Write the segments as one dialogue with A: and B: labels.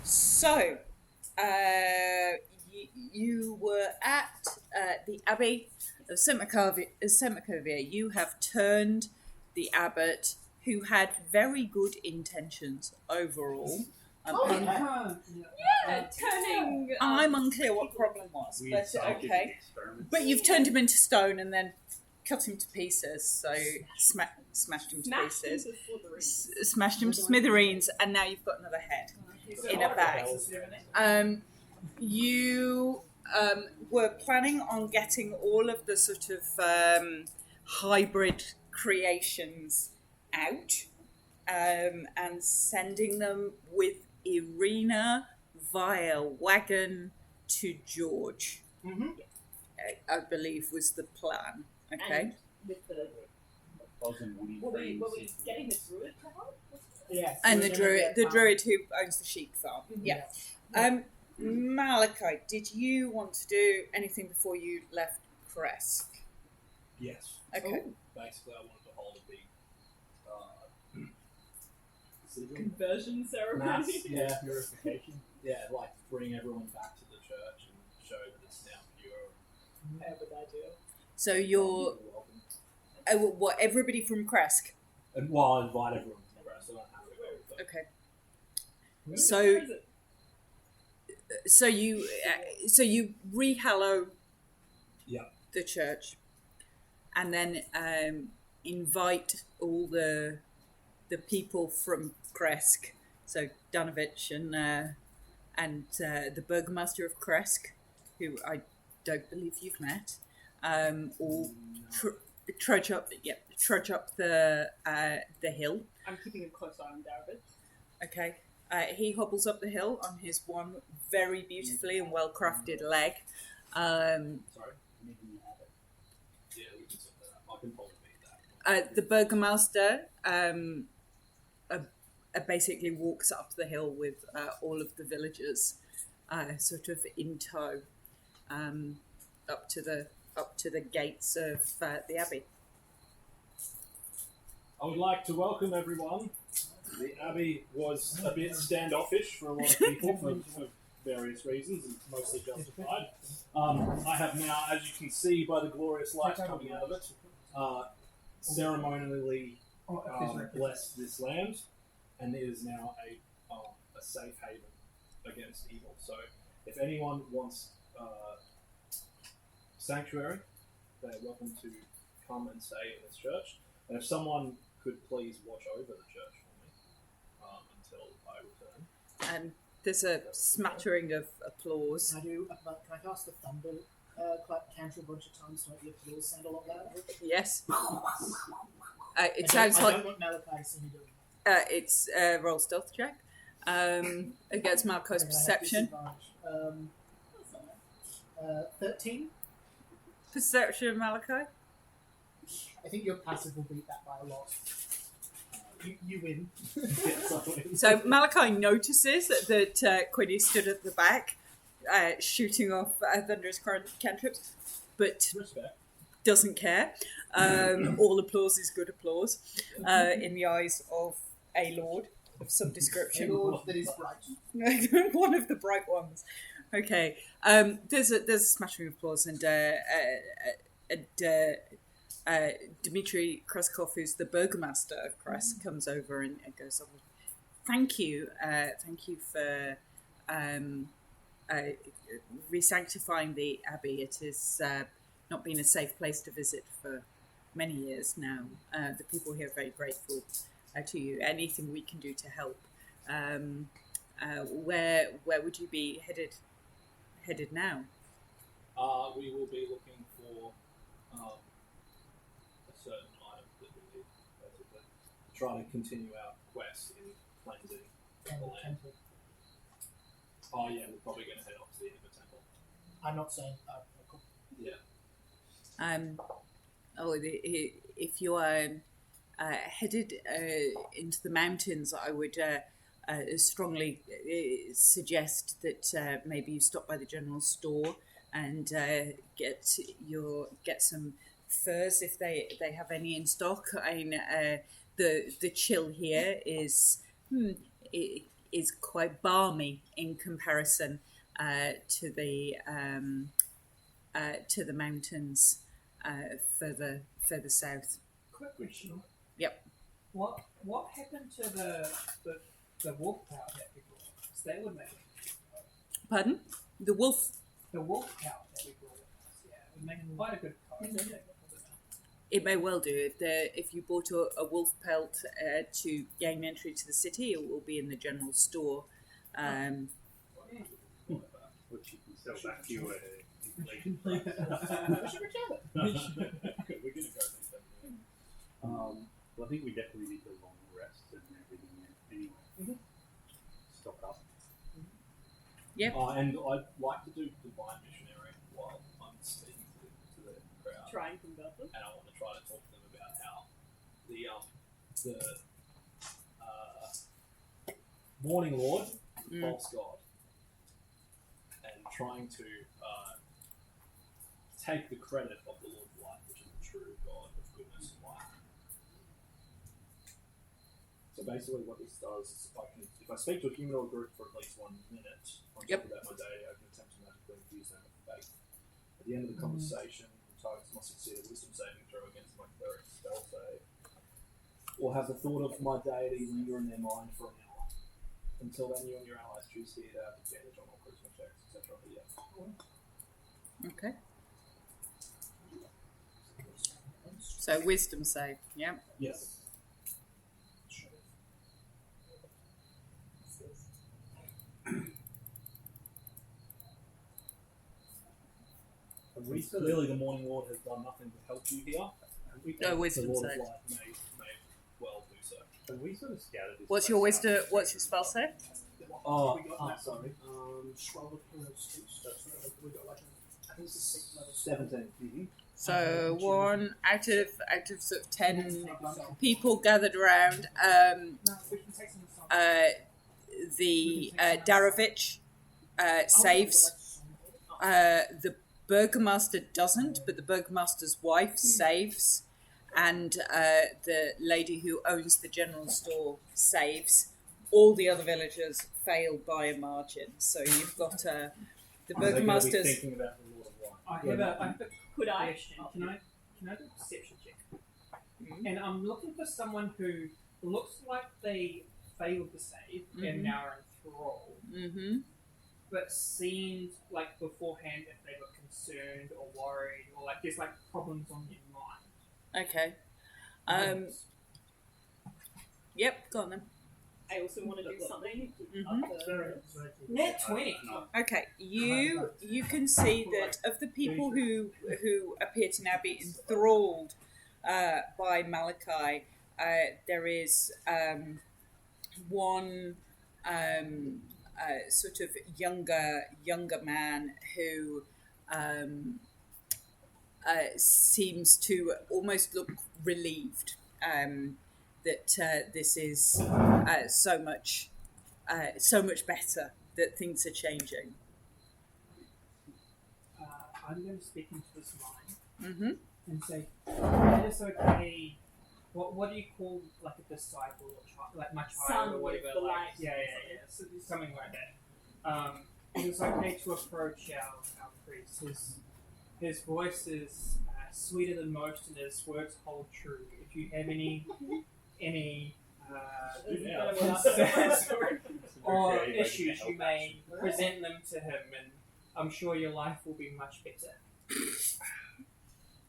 A: So, you were at the Abbey of St. Macavia. You have turned the abbot, who had very good intentions overall.
B: Turning.
A: I'm unclear what the problem was, but okay. But you've turned him into stone and then cut him to pieces. So smashed him to pieces, smashed him to smithereens, and now you've got another head in a bag. You were planning on getting all of the sort of hybrid creations out and sending them with Irina via wagon to George.
C: Mm-hmm.
A: I believe was the plan. Okay.
B: And with the... Were we getting the druid to help?
C: Yes.
A: And the druid who owns the sheep farm. Yeah. Malachi, did you want to do anything before you left Kresk?
D: Yes.
A: Okay.
D: Basically, I wanted to hold a big
B: Conversion ceremony.
D: mass, purification. Yeah, like bring everyone back to the church and show that it's now pure.
B: How would I do?
A: So you're what? Everybody from Kresk.
D: And I invite everyone to the rest, so I don't have to go with them.
A: Okay.
B: Where
A: So
B: is it?
A: so you rehallow
D: Yeah.
A: the church, and then invite all the people from Kresk. So Danovich and the Burgomaster of Kresk, who I don't believe you've met, all trudge up the hill.
B: I'm keeping a close eye on David.
A: Okay. He hobbles up the hill on his one very beautifully and well-crafted leg.
D: Sorry? Yeah, we can sort that out. I can probably beat that.
A: The Burgomaster basically walks up the hill with all of the villagers sort of in tow up to the gates of the Abbey.
D: I would like to welcome everyone. The Abbey was a bit standoffish for a lot of people for various reasons, and mostly justified. I have now, as you can see by the glorious light coming out of it, ceremonially blessed this land, and it is now a safe haven against evil. So if anyone wants sanctuary, they're welcome to come and stay in this church. And if someone could please watch over the church for me until I return.
A: And there's a smattering of applause.
C: Can I cast the thunder cantrip a bunch of times to make the applause sound a lot louder?
A: Yes. It sounds
C: I
A: like
C: don't want Malachi to see me doing
A: it's roll stealth check against Malco's
C: that.
A: perception.
C: 13.
A: Perception, Malachi.
C: I think your passive will beat that by a lot. You win.
A: So Malachi notices that Quinny stood at the back, shooting off thunderous cantrips, but
D: Respect.
A: doesn't care. All applause is good applause in the eyes of a lord of some description.
C: A lord that is bright.
A: One of the bright ones. Okay. There's a smattering of applause, and Dmitry Kreskov, who's the Burgomaster of Kresk, comes over and goes, "Oh, thank you for re-sanctifying the Abbey. It has not been a safe place to visit for many years now. The people here are very grateful to you. Anything we can do to help. Where would you be headed now?"
D: We will be looking for a certain item that we need, basically. Try to continue our quest in cleansing the land. Oh yeah, we're probably going to head up to the Inver Temple.
C: I'm not saying. Cool.
D: Yeah.
A: If you are headed into the mountains, I would strongly suggest that maybe you stop by the general store and get some furs if they have any in stock. I mean, the chill here is is quite balmy in comparison to the mountains further south.
C: Quick question.
A: Yep.
C: What happened to the wolf pout that we brought? Because they would make
A: Pardon? The wolf.
C: the wolf pout that we brought with us. Yeah, it would make quite a good coat.
A: It may well do. If you bought a wolf pelt to gain entry to the city, it will be in the general store.
B: Which you can sell back to you at inflation
C: We
B: price.
C: should return it.
D: We're gonna go next time.
B: Well, I think we definitely need the long rest and everything anyway. Stock up.
A: Yep.
D: And I'd like to do Divine Missionary while I'm speaking to the crowd.
E: Try and convert them.
D: And I want to try to talk to them about how the Morning Lord, the false god, and trying to take the credit of the Lord of Light, which is the true God of goodness and light. So basically, what this does is, if I speak to a human or a group for at least 1 minute, on talk about my day, I can attempt to magically infuse them with faith. At the end of the conversation, the targets must succeed a wisdom saving throw against my cleric spell save, or have the thought of my deity linger in their mind for an hour. Until then, you and your allies choose to either have advantage on all charisma checks, etc. But yeah.
A: Okay. So wisdom save. Yeah.
D: Yes. Clearly, the Morning Lord has done nothing to help you here.
A: No
D: The
A: wisdom
D: Lord of
A: save.
D: Light may well do so.
B: And we sort of scouted this.
A: What's your wisdom? What's your spell save?
D: Oh,
C: We got that.
D: sorry.
C: Scroll of Heroes. We got like I think it's a 6th level.
D: 17.
A: So one out of sort of 10 people gathered around.
C: No, we can take some
A: The Darovich saves. The Burgomaster doesn't, but the Burgomaster's wife saves, and the lady who owns the general store saves. All the other villagers fail by a margin. So you've got the Burgomaster's.
D: Thinking about the Lord of Light.
C: I have a
E: Could I?
C: question. Can I do a perception check? And I'm looking for someone who looks like they failed the save and now are enthralled,
A: Mm-hmm.
C: but seemed like beforehand if they were concerned or worried or like there's like problems on their mind.
A: Okay. Yep. Go on then.
E: I also want to do something.
A: Mm-hmm.
C: Net 20.
A: Okay, you can see that of the people who appear to now be enthralled by Malachi, there is one sort of younger man who seems to almost look relieved that this is so much better, that things are changing.
C: I'm going to speak into this mind
A: Mm-hmm.
C: and say, that is okay. What do you call like a disciple or child, like my child
E: Son
C: or whatever?
E: with the
C: Like,
E: light.
C: yeah. So, something like that. It's okay to approach our priest. His voice is sweeter than most, and his words hold true. If you have any concerns or issues, you may present them to him, and I'm sure your life will be much better.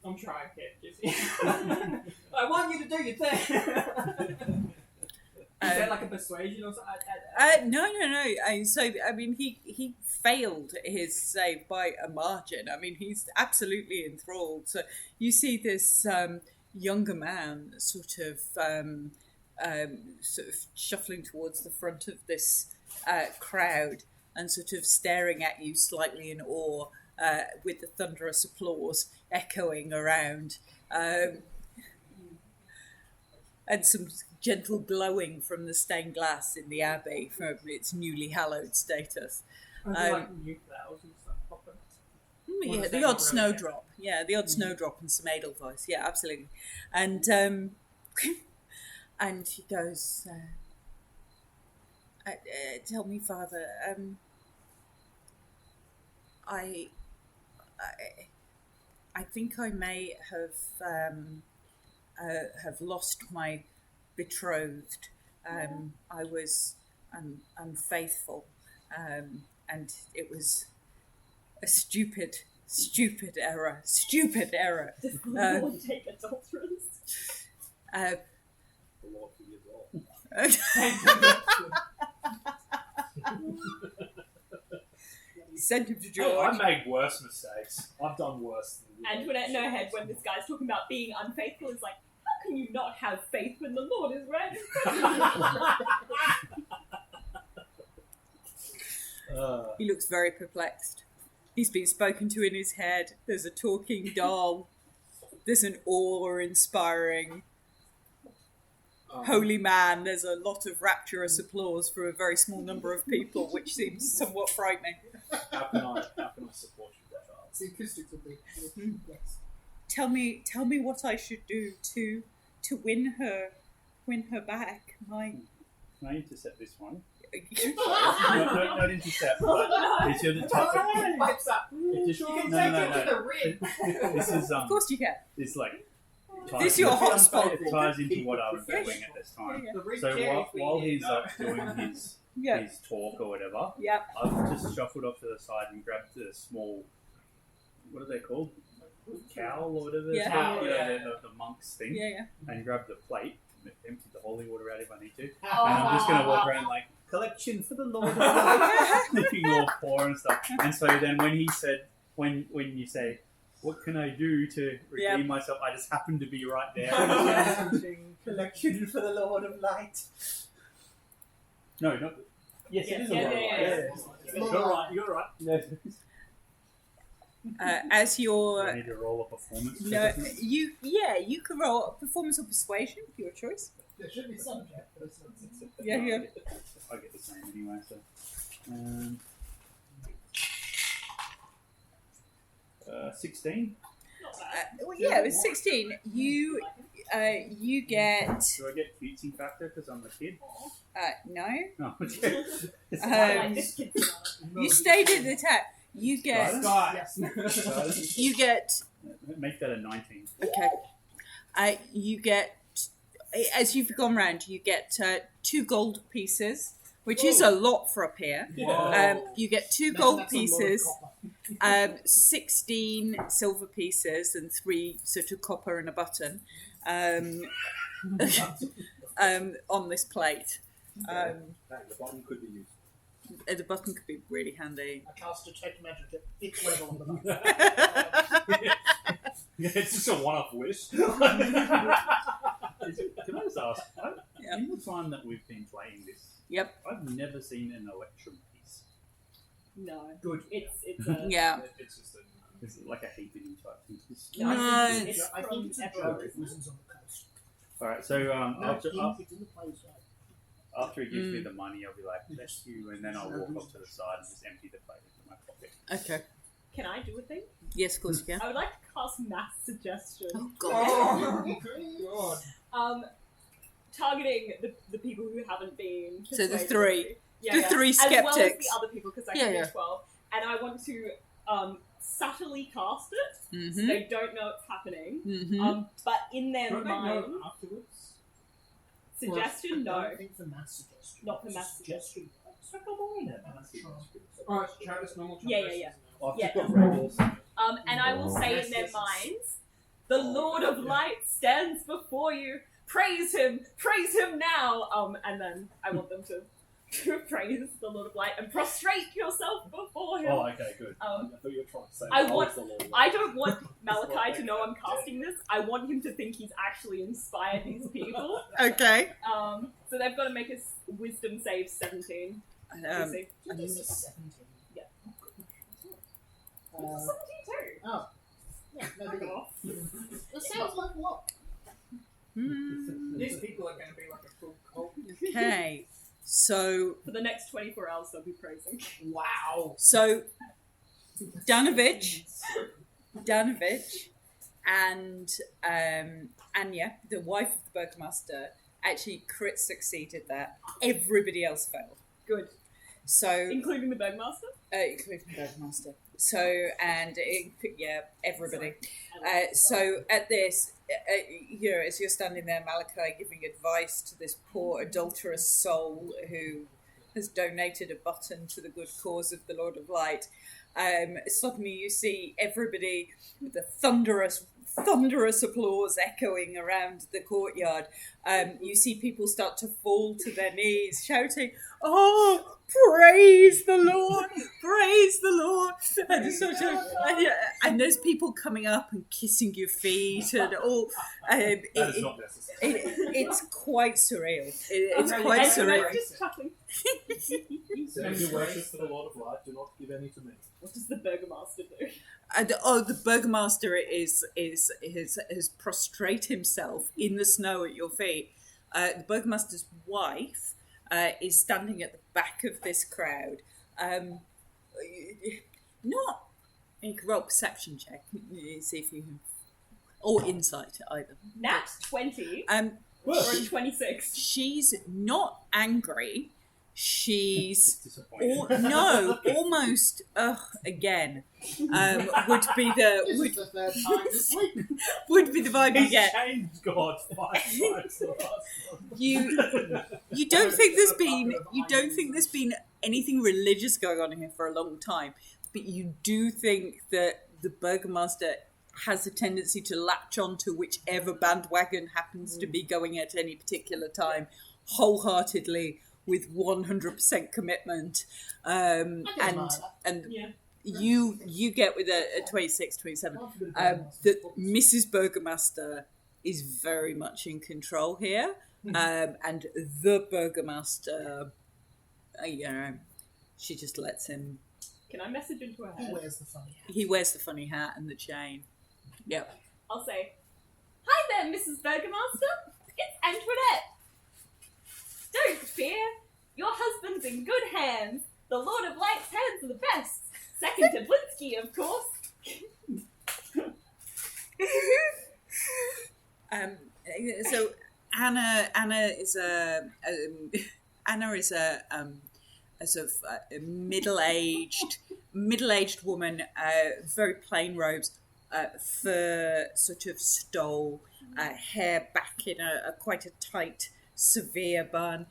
C: I'm trying, Jesse. I want you to do your thing. Is that like a persuasion or something?
A: No. So, I mean, he failed his save by a margin. I mean, he's absolutely enthralled. So you see this younger man sort of shuffling towards the front of this crowd and sort of staring at you slightly in awe, with the thunderous applause echoing around. And some gentle glowing from the stained glass in the abbey from its newly hallowed status.
C: Like new flowers and stuff popping.
A: Yeah, the odd snowdrop. Yeah, the odd snowdrop and some edelweiss. Yeah, absolutely. And and he goes, Tell me, Father. I think I may have lost my betrothed. I was unfaithful, and it was a stupid error. Stupid error.
E: Does the Lord take adulterers?
D: The Lord forgives all.
A: Send him to
D: Oh,
A: George.
D: I've made worse mistakes. I've done worse than you.
E: Antoinette in her head, when this guy's talking about being unfaithful, is like, how can you not have faith when the Lord is right in front of you?
A: He looks very perplexed. He's been spoken to in his head. There's a talking doll. There's an awe-inspiring holy man. There's a lot of rapturous applause for a very small number of people, which seems somewhat frightening.
D: How can I support you, child?
F: The acoustics will be yes.
A: Tell me what I should do to win her back.
B: Can I intercept this one?
A: My
B: Not intercept, but it's your topic.
F: Pipes up.
B: It's
F: You
B: just,
F: can
B: no,
F: take
B: no,
F: it to
B: no.
F: the rig.
B: This is
A: Of course you can.
B: It's like
A: This is your hotspot.
B: It ties into what I was doing at this time.
F: The rig
B: So
F: carries
B: while
F: me.
B: he's doing
A: Yeah.
B: his talk or whatever,
A: Yep.
B: I've just shuffled off to the side and grabbed the small, what are they called? Cowl or whatever.
A: Yeah.
B: Cowl,
F: Yeah.
B: the monk's thing,
A: Yeah.
B: and grab the plate, empty the holy water out if I need to,
F: Oh.
B: and I'm just going to walk around like, collection for the Lord, looking all poor and stuff. And so then when he said, when you say, what can I do to redeem myself, I just happened to be right there. Collection for the Lord of Light. No, not. Yes, it is a Lord of Light.
E: Yeah.
D: You're right.
A: As
B: I
A: your
B: need to roll a performance.
A: no, you can roll performance or persuasion, your choice.
F: There should be some check for this one.
A: Yeah.
B: I get the same anyway, so. 16.
E: Not bad.
A: It was 16. You get
B: Do I get cutesy factor because I'm a kid?
A: no.
B: No. Okay.
E: Like, this kid's
A: You stayed in the attack. You get
B: Guys?
F: Yes.
A: you get
B: Make that a 19.
A: okay. You get as you've gone round. You get 2 gold pieces, which is a lot for up here. You get 2 gold
F: That's a lot of
A: pieces.
F: copper.
A: 16 silver pieces and 3 sort of copper and a button on this plate.
D: The button could be used.
A: The button could be really handy.
F: I cast detect magic at each level of the button.
D: Yeah, it's just a one-off wish.
B: Can I just ask? In the time that we've been playing this,
A: Yep.
B: I've never seen an electrum piece.
E: No.
F: Good.
E: It's a...
A: Yeah.
D: It's just a...
B: It's like a halfpenny type thing.
A: No,
E: I think it's
F: I think it's a
E: from
F: joke if Wizen's on the coast.
B: Alright, so
F: No,
B: after
F: it's in the play's right.
B: he gives me the money, I'll be like, bless you, and then I'll walk off to the side and just empty the plate into my pocket.
A: Okay.
E: Can I do a thing?
A: Yes, of course you can.
E: I would like to cast mass suggestion.
A: Oh God.
F: God.
E: Targeting the people who haven't been.
A: So the
E: persuaded.
A: 3.
E: Yeah,
A: The
E: yeah.
A: 3
E: As well as
A: skeptics.
E: the other people, because I
A: Yeah,
E: can
A: yeah.
E: do 12. And I want to subtly cast it, so
A: Mm-hmm.
E: they don't know it's happening.
A: Mm-hmm.
E: But in their
C: Don't they
E: mind,
C: know afterwards?
E: suggestion,
F: I
E: no.
F: don't think for mass suggestion.
E: Not for mass
F: suggestion.
C: Alright, try this normal
E: Yeah, yeah,
C: translation
E: yeah.
C: now.
D: I've
E: Yeah.
D: just got regulars.
E: And I will say in their minds, the Lord of Light stands before you. Praise him now. And then I want them to praise the Lord of Light and prostrate yourself before him.
D: Oh, okay, good. I
E: Um,
D: thought you were trying to say
E: I
D: was
E: want-
D: the Lord.
E: I don't want Malachi to know I'm casting this. I want him to think he's actually inspired these people.
A: Okay.
E: So they've got to make a wisdom save 17. Let's see.
F: This is 17.
E: Yeah.
F: 72.
E: Oh.
F: Yeah, no big deal. That sounds like what?
C: These people are going to be like a full cult.
A: Okay. So
E: For the next 24 hours, they'll be praising.
F: Wow.
A: Danovich and Anya, the wife of the Burgomaster, actually crit succeeded that. Everybody else failed.
E: Good.
A: So,
E: Including the Bergmaster?
A: including the Bergmaster. So, everybody. So at this, as you're standing there, Malachi, giving advice to this poor adulterous soul who has donated a button to the good cause of the Lord of Light, suddenly you see everybody with the thunderous applause echoing around the courtyard. You see people start to fall to their knees, shouting, "Oh, praise the Lord! Praise the Lord!" And there's people coming up and kissing your feet and all.
B: That is not necessary.
A: It's quite surreal. It's quite surreal.
E: Just chuckling.
D: Save your worship for the Lord of Light. Do not give any to me.
E: What does the Burgomaster do?
A: And the Burgomaster has prostrate himself in the snow at your feet. The Burgomaster's wife is standing at the back of this crowd. Not you can roll perception check. See if you can, or insight either.
E: Nat 20
A: Um,
E: or a 26.
A: she's not angry. She's
B: Disappointed.
A: almost again would be
F: This is the third time this week.
A: would be the vibe you
B: He's
A: get.
B: changed God 5 times the last one.
A: You don't think there's been anything religious going on here for a long time, but you do think that the Burgomaster has a tendency to latch on to whichever bandwagon happens to be going at any particular time, wholeheartedly, with 100% commitment. And
E: Yeah.
A: you get with a 26, 27, that Mrs. Burgomaster is very much in control here. And the Burgomaster, she just lets him.
E: Can I message into her
F: He
E: head?
F: wears the funny hat.
A: He wears the funny hat and the chain. Yep.
E: I'll say, "Hi there, Mrs. Burgomaster. It's Antoinette. Don't fear. Your husband's in good hands. The Lord of Light's hands are the best. Second to Blitzky, of course."
A: So Anna is a sort of a middle-aged woman, very plain robes, fur sort of stole, hair back in a quite a tight, severe bun.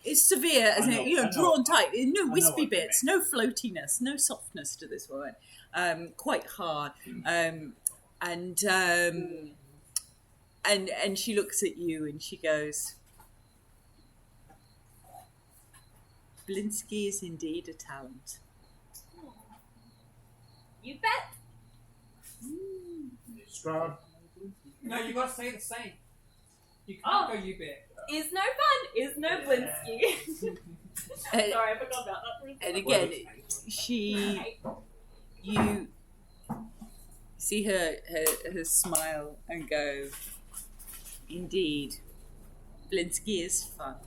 A: It's severe, as in, drawn tight. No wispy bits, no floatiness, no softness to this woman. Quite hard. And she looks at you and she goes, "Blinsky is indeed a talent."
E: You bet.
F: Stroud.
C: No, you gotta say the same. You can't go you bet.
E: Is no fun. Is no Blinsky. Sorry, I forgot about that for a
A: And
E: second.
A: again, you see her smile and go, "Indeed, Blinsky is fun."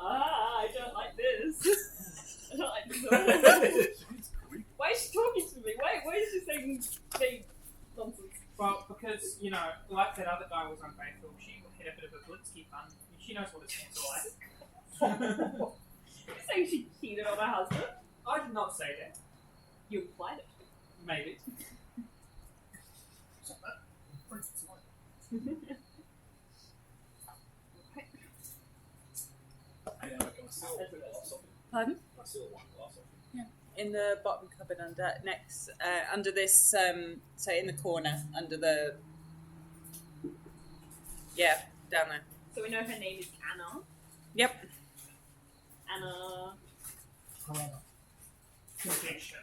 E: I don't like this. I don't like this at all. Why is she talking to me? Why is she saying nonsense?
C: Well, because, like that other guy was unfaithful, she had a bit of a Blitzky fun. She knows what his hands are like.
E: You're saying she cheated on her husband?
C: I did not say that.
E: You implied it.
C: Maybe.
D: Yeah, can I steal one glass off you?
A: Pardon?
D: Can I steal one glass off you?
A: In the bottom cupboard under this, so in the corner under the, down there.
E: So we know her name is Anna.
A: Yep.
E: Anna.
C: Conviction.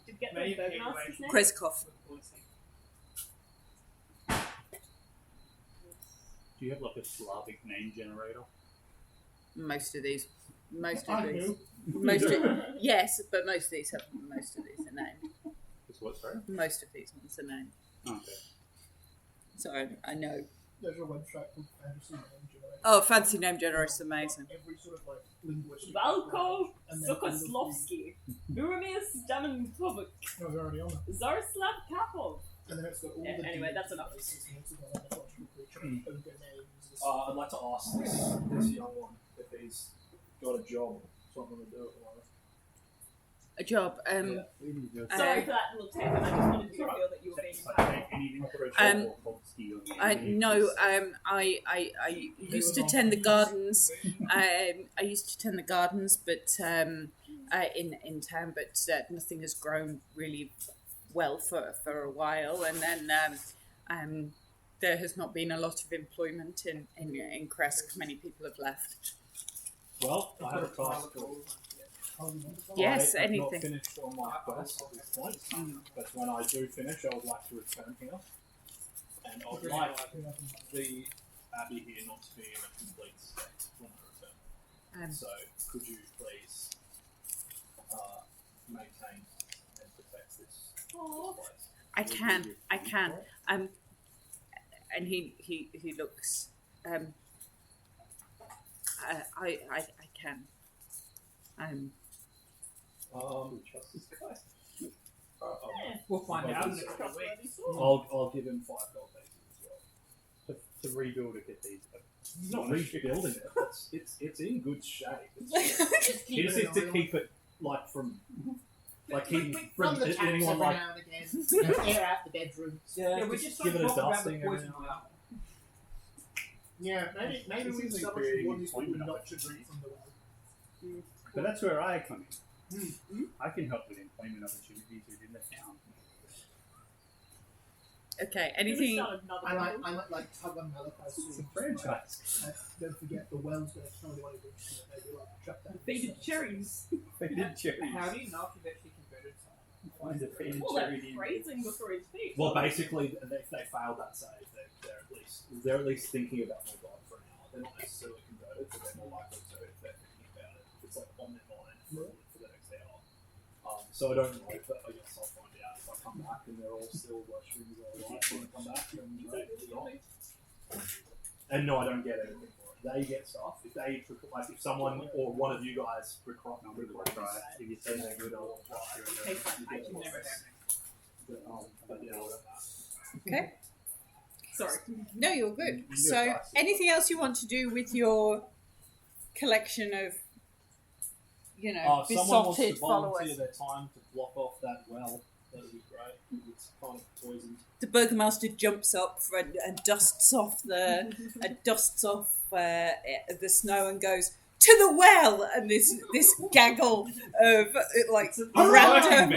E: Did you get the
C: Maybe
E: Burgomaster's name?
A: Kreskov.
B: Do you have like a Slavic name generator?
A: Most of these.
F: I do.
A: Yes, but most of these are named.
B: It's what, sorry?
A: Most of these ones are named.
B: Okay.
A: So I know.
F: There's a website called Fantasy Name Generator.
A: Oh, fancy name generator is amazing.
F: Every sort of linguistic.
E: Valko
F: and then
E: Sokoslovsky. Uromir Stamankovic.
F: No, it's already on there.
E: Zarislav Kapov.
F: And then it's got all the
E: Anyway, that's enough.
F: places, and it's got a mythological creature, ogre names, the
D: I'd like to ask this young one if he's got a job, something to do at the moment.
A: A job.
E: Sorry for that little tangent. I just wanted to feel that you were being
A: I used to tend the gardens. I used to tend the gardens, but in town, but nothing has grown really well for a while, and then there has not been a lot of employment in Kresk. Many people have left.
D: Well, I have a task.
A: Yes,
D: I have
A: anything.
D: not finished on my quest at this point, but when I do finish, I would like to return here, and I would like the Abbey here not to be in a complete state when I return. So, could you please maintain and protect this place?
A: I can. And he looks. I can.
D: Trust this guy.
C: We'll find out in a couple of weeks.
D: I'll give him $5 pieces as well
B: To rebuild a cathedral.
D: He's not rebuilding it. It's in good shape. He just needs
F: it
D: to keep it like from keeping
F: Run
D: from
F: the taps
D: anyone
F: every
D: like
F: now and again. Air out the bedrooms.
C: Yeah, we just
D: give it a
C: talked about
D: dusting
C: the
D: every
C: poison
D: now and
C: well.
F: Yeah, maybe
B: This
F: we
B: isn't
F: establish
B: creating
F: one these people
B: employment
F: not to drink from the well.
B: But that's where I come in. I can help with employment opportunities within the town.
A: Okay. Anything?
F: I might tug on Malachi's
B: It's a
F: sword.
B: franchise.
F: Don't forget, the well's going to tell you what it is. Maybe like chuck that.
E: Faded cherries.
B: Faded cherries.
C: How do you know if you've actually converted someone?
B: Find a faded
E: Well,
B: cherry.
E: that's phrasing before his feet.
D: Well, basically, if they failed that save, they're at least thinking about my God for an hour. They're not necessarily converted, but they're more likely to if they're thinking about it. It's like on their mind for the next hour. So I don't know, but I guess I'll find out if I come back and they're all still worshipping the light when I come back. And no, I don't get anything for it. They get stuff. If they if someone or one of you guys recruit, if you say they're good, I'll try.
A: Okay.
E: Sorry.
A: No, you're good. So, anything else you want to do with your collection of,
D: If someone wants to
A: besotted
D: volunteer
A: followers?
D: their time to block off that well, that would be great. It's kind of poisoned.
A: The burgomaster jumps up and dusts off the snow and goes to the well, and this gaggle of random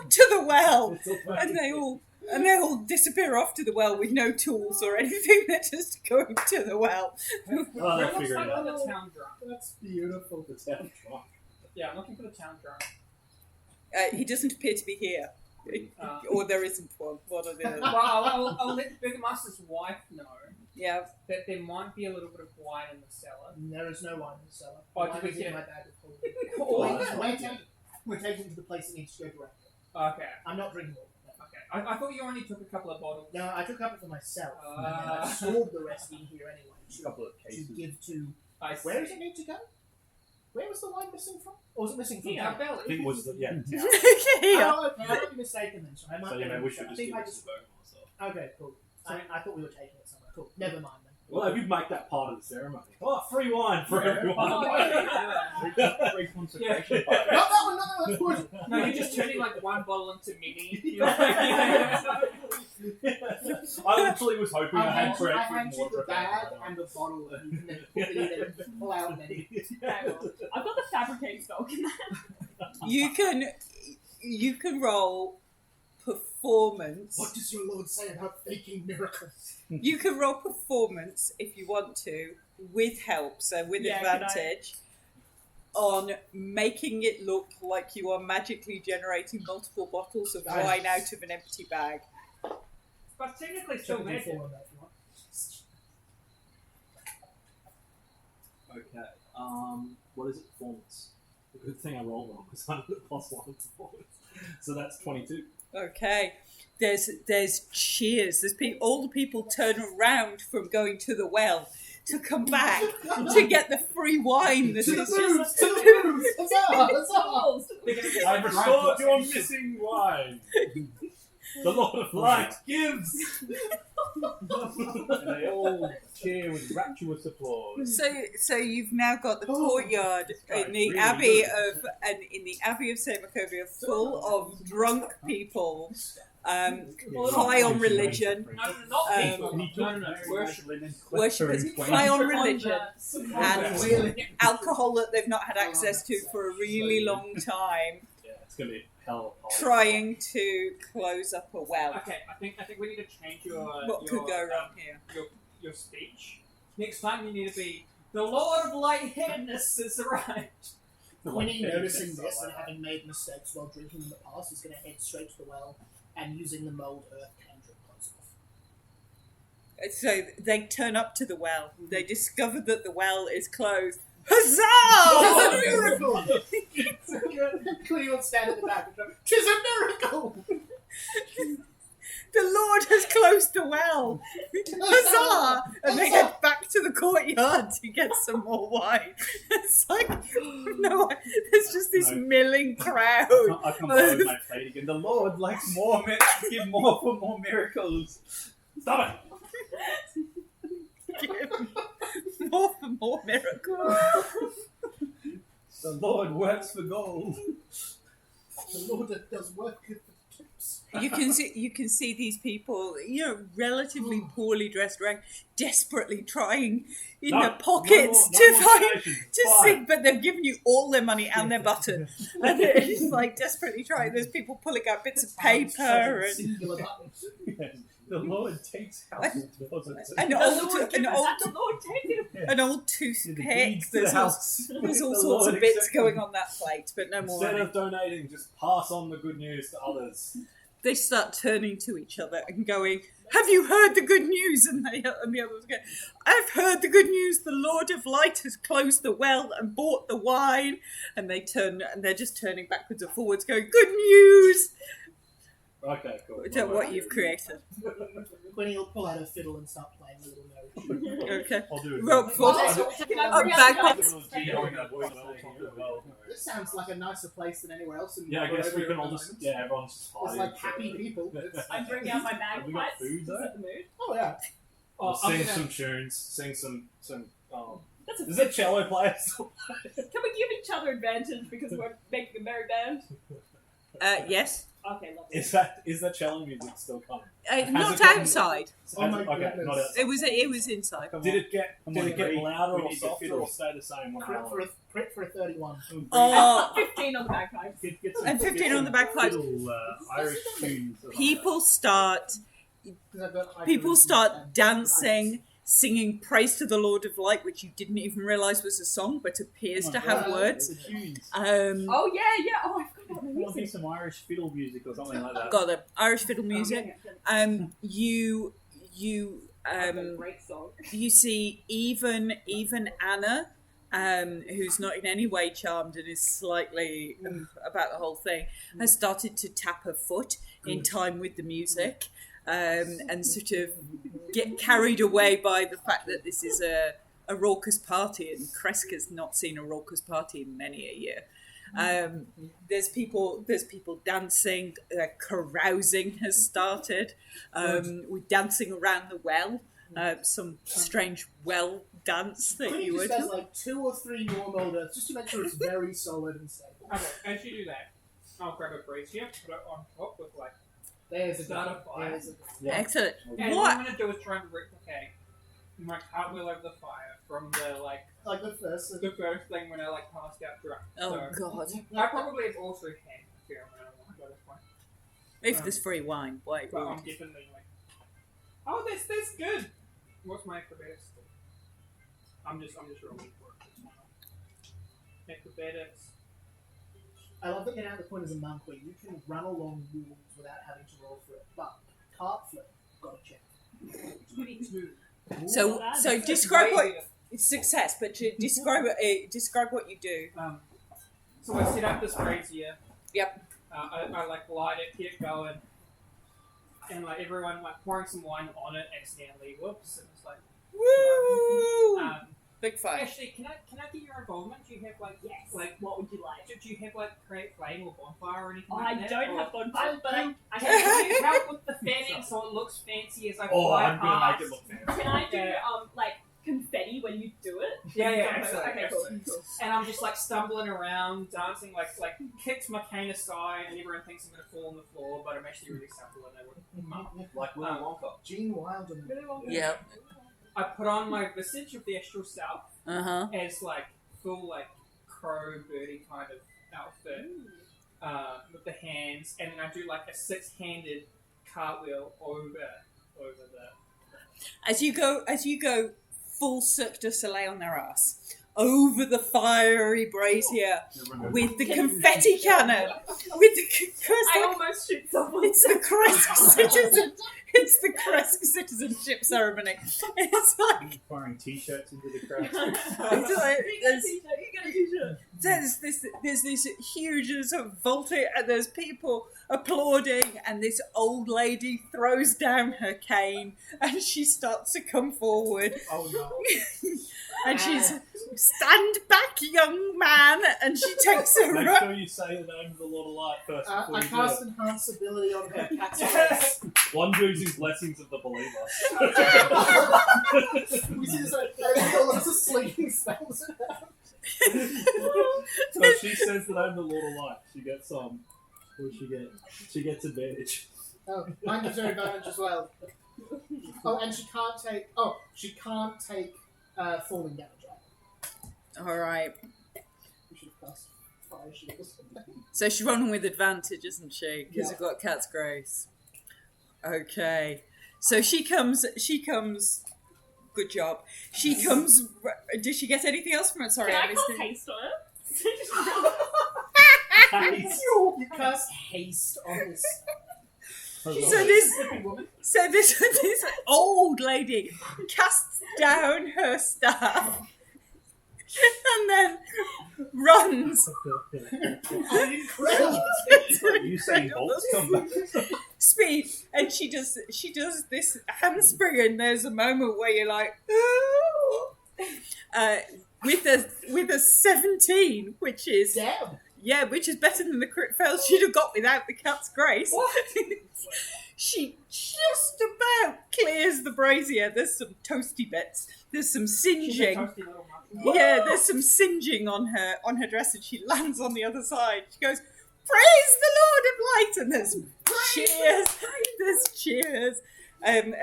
A: to the well, and they all disappear off to the well with no tools or anything. They're just going to the well.
D: Oh, they'll figure it out.
C: The town drunk.
F: That's beautiful.
D: The town drunk.
C: Yeah, I'm looking for the town drunk.
A: He doesn't appear to be here, or there isn't one. One of the
C: Well, I'll let the Burgomaster's wife know
A: yeah.
C: that there might be a little bit of wine in the cellar.
F: There is no wine in the cellar.
C: Oh,
F: Wine
C: did we
F: is in
C: get-
F: my bag of holding.
C: Oh,
F: We're taking to the place that needs to go directly.
C: okay.
F: I'm not drinking all of that.
C: Okay. I thought you only took a couple of bottles.
F: No, I took a couple for myself, and then I stored the rest in here anyway
B: A couple of
F: to
B: cases.
F: give to.
C: I
F: Where does it need to go? Where was the wine missing from? Or was it missing from?
C: Yeah,
F: town?
C: belly.
D: I think it was
A: yeah.
F: Oh, okay, I might be mistaken then. So I might
D: So
F: be
D: maybe we should just
F: think
D: give
F: I
D: it to
F: just.
D: the Burgomaster.
F: Okay, cool. I thought we were taking it somewhere. Cool. Never mind then.
D: Well, if you make that part of the ceremony. Oh, free wine for everyone.
C: Oh, yeah.
B: Free consecration party.
F: Not that one, no, that's good.
C: No, you're just turning like one bottle into mini.
D: I literally was hoping I had
F: I
D: grapefruit
F: hand you
D: water.
F: the bag and the bottle, and you can then put it in and pull out many.
E: I've got the fabricating spell. Can that?
A: You can roll performance.
F: What does your lord say about faking miracles?
A: You can roll performance if you want to, with help, so with
E: Yeah,
A: advantage, on making it look like you are magically generating multiple bottles of
F: Nice.
A: wine out of an empty bag.
C: But technically still magic.
F: Four on that if you want.
D: Okay. What is it? Performance. A good thing I rolled wrong because I got +1 performance. So that's 22.
A: Okay. There's cheers. All the people turn around from going to the well to come back to get the free wine. That
F: To the
A: is
F: booze!
A: just
F: To the booze! Huzzah! Huzzah!
D: I've restored your missing wine. The Lord of Light gives! And they all cheer with rapturous applause.
A: So you've now got the courtyard in the
D: really
A: abbey
D: good.
A: of Saint Macovia, full of drunk people, high
B: Yeah.
A: on religion,
C: No, not people.
A: worshippers, high on religion, and alcohol that they've not had access to for a really long time,
D: Yeah, it's going to be a hell of a party.
A: trying to close up a well.
C: Okay, I think we need to change your
A: What could go wrong here?
C: your speech. Next time you need to be the Lord of Lightheadedness has arrived.
F: Quinny, noticing this and having made mistakes while drinking in the past, is going to head straight to the well and using the mold earth cantrip close off.
A: So they turn up to the well. They discover that the well is closed. Huzzah!
F: Miracle! Quinny will stand at the back and go, "'Tis a miracle!"
A: The Lord has closed the well. Huzzah! And they head back to the courtyard to get some more wine. It's like, no, there's just this milling crowd.
B: I come by with my plate again. The Lord likes more, give more for more miracles. Stop it!
A: Give more for more miracles.
B: The Lord works for gold.
F: The Lord that does work with the tips.
A: You can see these people, relatively poorly dressed, desperately trying in their pockets to sing, but they've given you all their money and their butter, and it's like desperately trying. There's people pulling out bits of paper and
F: Singular buttons.
B: Yes. The Lord takes house deposits.
A: an
E: The
A: old
E: Lord give us that, the Lord take it.
A: an old
B: The
A: toothpick.
B: deeds to the house.
A: There's all
B: The
A: sorts
B: Lord
A: of bits
B: accept
A: going
B: them.
A: on that plate, but no more
D: Instead
A: money.
D: of donating, just pass on the good news to others.
A: They start turning to each other and going, "Have you heard the good news?" And the others go, "I've heard the good news. The Lord of Light has closed the well and bought the wine." And they turn, and they're just turning backwards and forwards, going, "Good news!"
D: Okay, cool.
A: What you've created.
F: Quinny will pull out her fiddle and start playing a little note.
A: Okay.
B: I'll do it.
A: Roll for
E: Can I bring out
A: bagpipes.
E: the
F: This sounds like a nicer place than anywhere else in the
D: Yeah, I
F: world.
D: guess we can all just. Yeah, everyone's just
F: It's
D: hiding.
F: like happy people.
E: I bring out my
D: Have we got
E: bagpipes.
D: food,
E: Is
D: though?
E: that the mood?
F: Oh yeah.
D: We'll
C: I'm
D: sing
C: gonna-
D: some tunes, sing some.
E: That's a
D: Is it cello players?
E: Can we give each other advantage because we're making a merry band?
A: Yes.
E: Okay, lovely.
D: Is that cello music still coming?
A: Not
D: it gotten-
A: outside.
F: Oh my
D: Okay,
F: goodness.
D: not outside.
A: It was inside.
D: Did it get
B: Come
D: did
B: on,
D: it get
B: Bree.
D: louder
B: We
D: or
B: need the
D: softer
B: fiddle.
D: or stay the same?
F: Crit for a 31.
A: Oh,
E: 15 on the bagpipes.
B: Get some,
A: And 15
B: get
A: on the bagpipes.
B: Fiddle, Irish tunes.
A: people start
F: Because I've got high
A: People
F: charisma
A: start
F: and-
A: dancing, singing praise to the Lord of Light, which you didn't even realise was a song, but appears to have words.
B: The tunes.
E: Oh, yeah. Oh, I forgot about the
B: Come on,
E: music.
B: do some Irish fiddle music or something like that.
A: Got the Irish fiddle music. You
E: Great song.
A: you see even Anna, who's not in any way charmed and is slightly about the whole thing, has started to tap her foot in time with the music, and sort of get carried away by the fact that this is a raucous party, and Kreska's not seen a raucous party in many a year. There's people dancing, carousing has started. We're dancing around the well, some strange well dance that
F: Quinny
A: you
F: just
A: would.
F: does like 2 or 3 normal notes just to make sure it's very solid and stable.
C: Okay, as you do that, I'll grab a brazier, put it on top with like.
F: There's a
C: Start
F: good-
C: a fire.
F: there's a-
D: Yeah.
A: Excellent.
C: And what
A: What?
C: I'm gonna do is try and replicate my cartwheel over the fire from the
F: like the first.
C: the first thing when I passed out drunk.
A: Oh
C: So,
A: God!
C: I probably have also had a fair amount of wine by this point,
A: If there's free wine, why?
C: but I'm definitely like, oh, that's good. What's my acrobatics? I'm just rolling for it. Acrobatics.
F: I love that you're now at the point as a monk where you can run along walls without having to roll for it. But cart flip, got to check.
C: 22.
A: So describe what it's success, but describe what you do.
C: So I set up this brazier.
A: Yep.
C: I light it, get it going, and everyone pouring some wine on it accidentally. Whoops! And it's
A: Woo! Big fire.
C: Actually, can I get your involvement? Do you have like
E: Yes.
C: like
E: What would you like?
C: do you have like create flame or bonfire or anything
E: Oh,
C: like
E: I
C: that?
E: don't
C: Or-
E: have bonfire, but I
C: Can you
E: can
C: help with the fanning so it looks fancy as I
B: Oh,
C: fly
B: I'm gonna
C: past?
B: make it look fancy.
E: do. Can I do
C: Yeah.
E: like confetti when you do it?
C: Yeah,
E: Okay,
C: absolutely.
E: Okay, cool.
C: And I'm just like stumbling around, dancing, like kicked my cane aside, and everyone thinks I'm gonna fall on the floor, but I'm actually really supple and they would.
D: Like Willy Wonka.
F: Gene Wilder.
A: Yep.
C: I put on my visage of the astral self
A: Uh-huh.
C: as like full like crow birdie kind of outfit with the hands, and then I do like a 6-handed cartwheel over the.
A: As you go full Cirque du Soleil on their ass, over the fiery brazier, with the confetti cannon, with the
E: I almost shoot someone.
A: it's the Kresk citizen. It's the Kresk citizenship ceremony. It's like
B: Firing t-shirts into the crowd.
A: it's like
E: You get a t-shirt. You get a t-shirt.
A: there's this huge sort of vaulting, and there's people applauding, and this old lady throws down her cane, and she starts to come forward,
F: Oh no.
A: and she's stand back, young man, and she takes a
B: Make
A: run.
B: sure you say the name of the Lord of Light first before
F: I
B: you do
F: cast
B: it.
F: enhance ability on her cat's face.
B: One using blessings of the believer.
F: We see this like lots of sleeping spells.
B: So if she says the name of the Lord of Light, she gets what does she get? She gets advantage.
F: Oh, mine gives her advantage as well. Oh, and she can't take falling damage.
A: All right.
F: We should have cast fire shields.
A: So she's running with advantage, isn't she? Because
F: Yeah.
A: we've got Cat's Grace. Okay. So she comes. Good job. She comes. Did she get anything else from it? Sorry,
E: Can
A: I
E: I
A: missed
E: cast
A: it.
E: haste on it?
F: You cast haste on this.
A: So this old lady casts down her staff and then runs.
B: You say bolts come back.
A: Speed, and she does this handspring, and there's a moment where you're like, ooh. With a 17, which is
F: Damn.
A: which is better than the crit fail she'd have got without the Cat's Grace. She just about clears the brazier. There's some toasty bits. There's some singeing.
C: Toasty little mushroom.
A: Yeah, there's some singeing on her dress, and she lands on the other side. She goes, "Praise the Lord of Light!" And there's cheers. There's cheers. And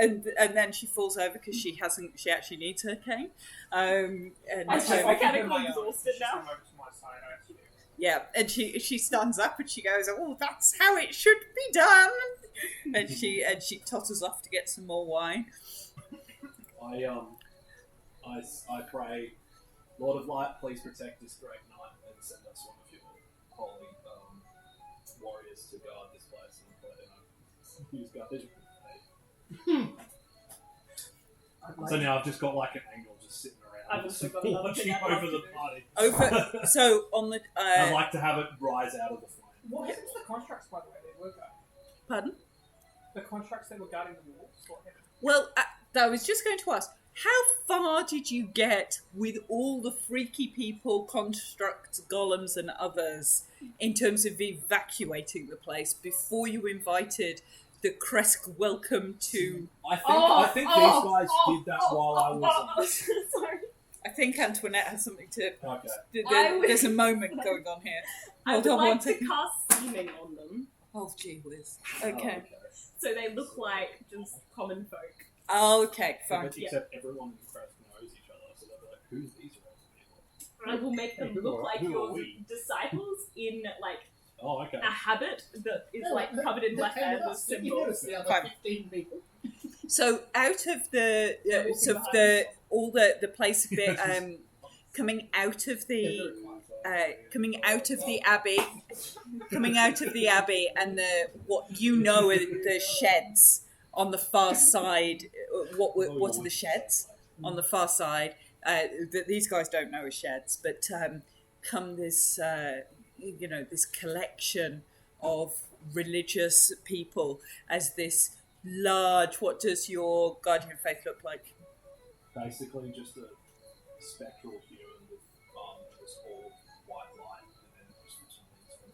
A: then she falls over because she actually needs her cane. And
E: I
A: so-
E: mechanically exhausted now.
C: Come over to my side, I actually do.
A: yeah, and she stands up and she goes, "Oh, that's how it should be done." And she totters off to get some more wine.
D: I pray, Lord of Light, please protect this great night and send us one of your holy warriors to guard this place and use guardage. So now I've just got like an angel just sitting around,
E: I've also got another
D: watching
E: thing I'd
D: over
E: like
D: the
E: to do.
D: party.
A: So on the
D: I'd like to have it rise out of the flame.
C: What happens to the constructs, by the way, that were guarding?
A: pardon?
C: The constructs that were guarding the walls? What happened?
A: Well, I was just going to ask, how far did you get with all the freaky people, constructs, golems, and others in terms of evacuating the place before you invited the Kresk welcome to?
D: I think these guys did that while I was
E: Sorry.
A: I think Antoinette has something to.
D: on. Okay.
A: There's a moment going on here.
E: I
A: Hold
E: would
A: on
E: like
A: one
E: to
A: second.
E: cast seeming on them,
A: Oh, gee whiz. Okay.
E: so they look like just common folk.
A: Okay, fine.
D: Except everyone in the crowd knows each other, so they'll be like, who's these people?
E: I will make them
D: Who
E: look
D: are-
E: like
D: who are
E: your
D: we?
E: disciples in like
D: Oh, okay.
E: a habit that is like covered in black hair with
F: You
E: symbols.
F: notice the other
A: Fine.
F: 15 people.
A: So out of the place a bit coming out of the abbey and the what you know are the sheds on the far side. What are the sheds on the far side? That these guys don't know are sheds, but come this this collection of religious people as this large. What does your guardian faith look like?
D: Basically, just a spectral human with this all white light, and then just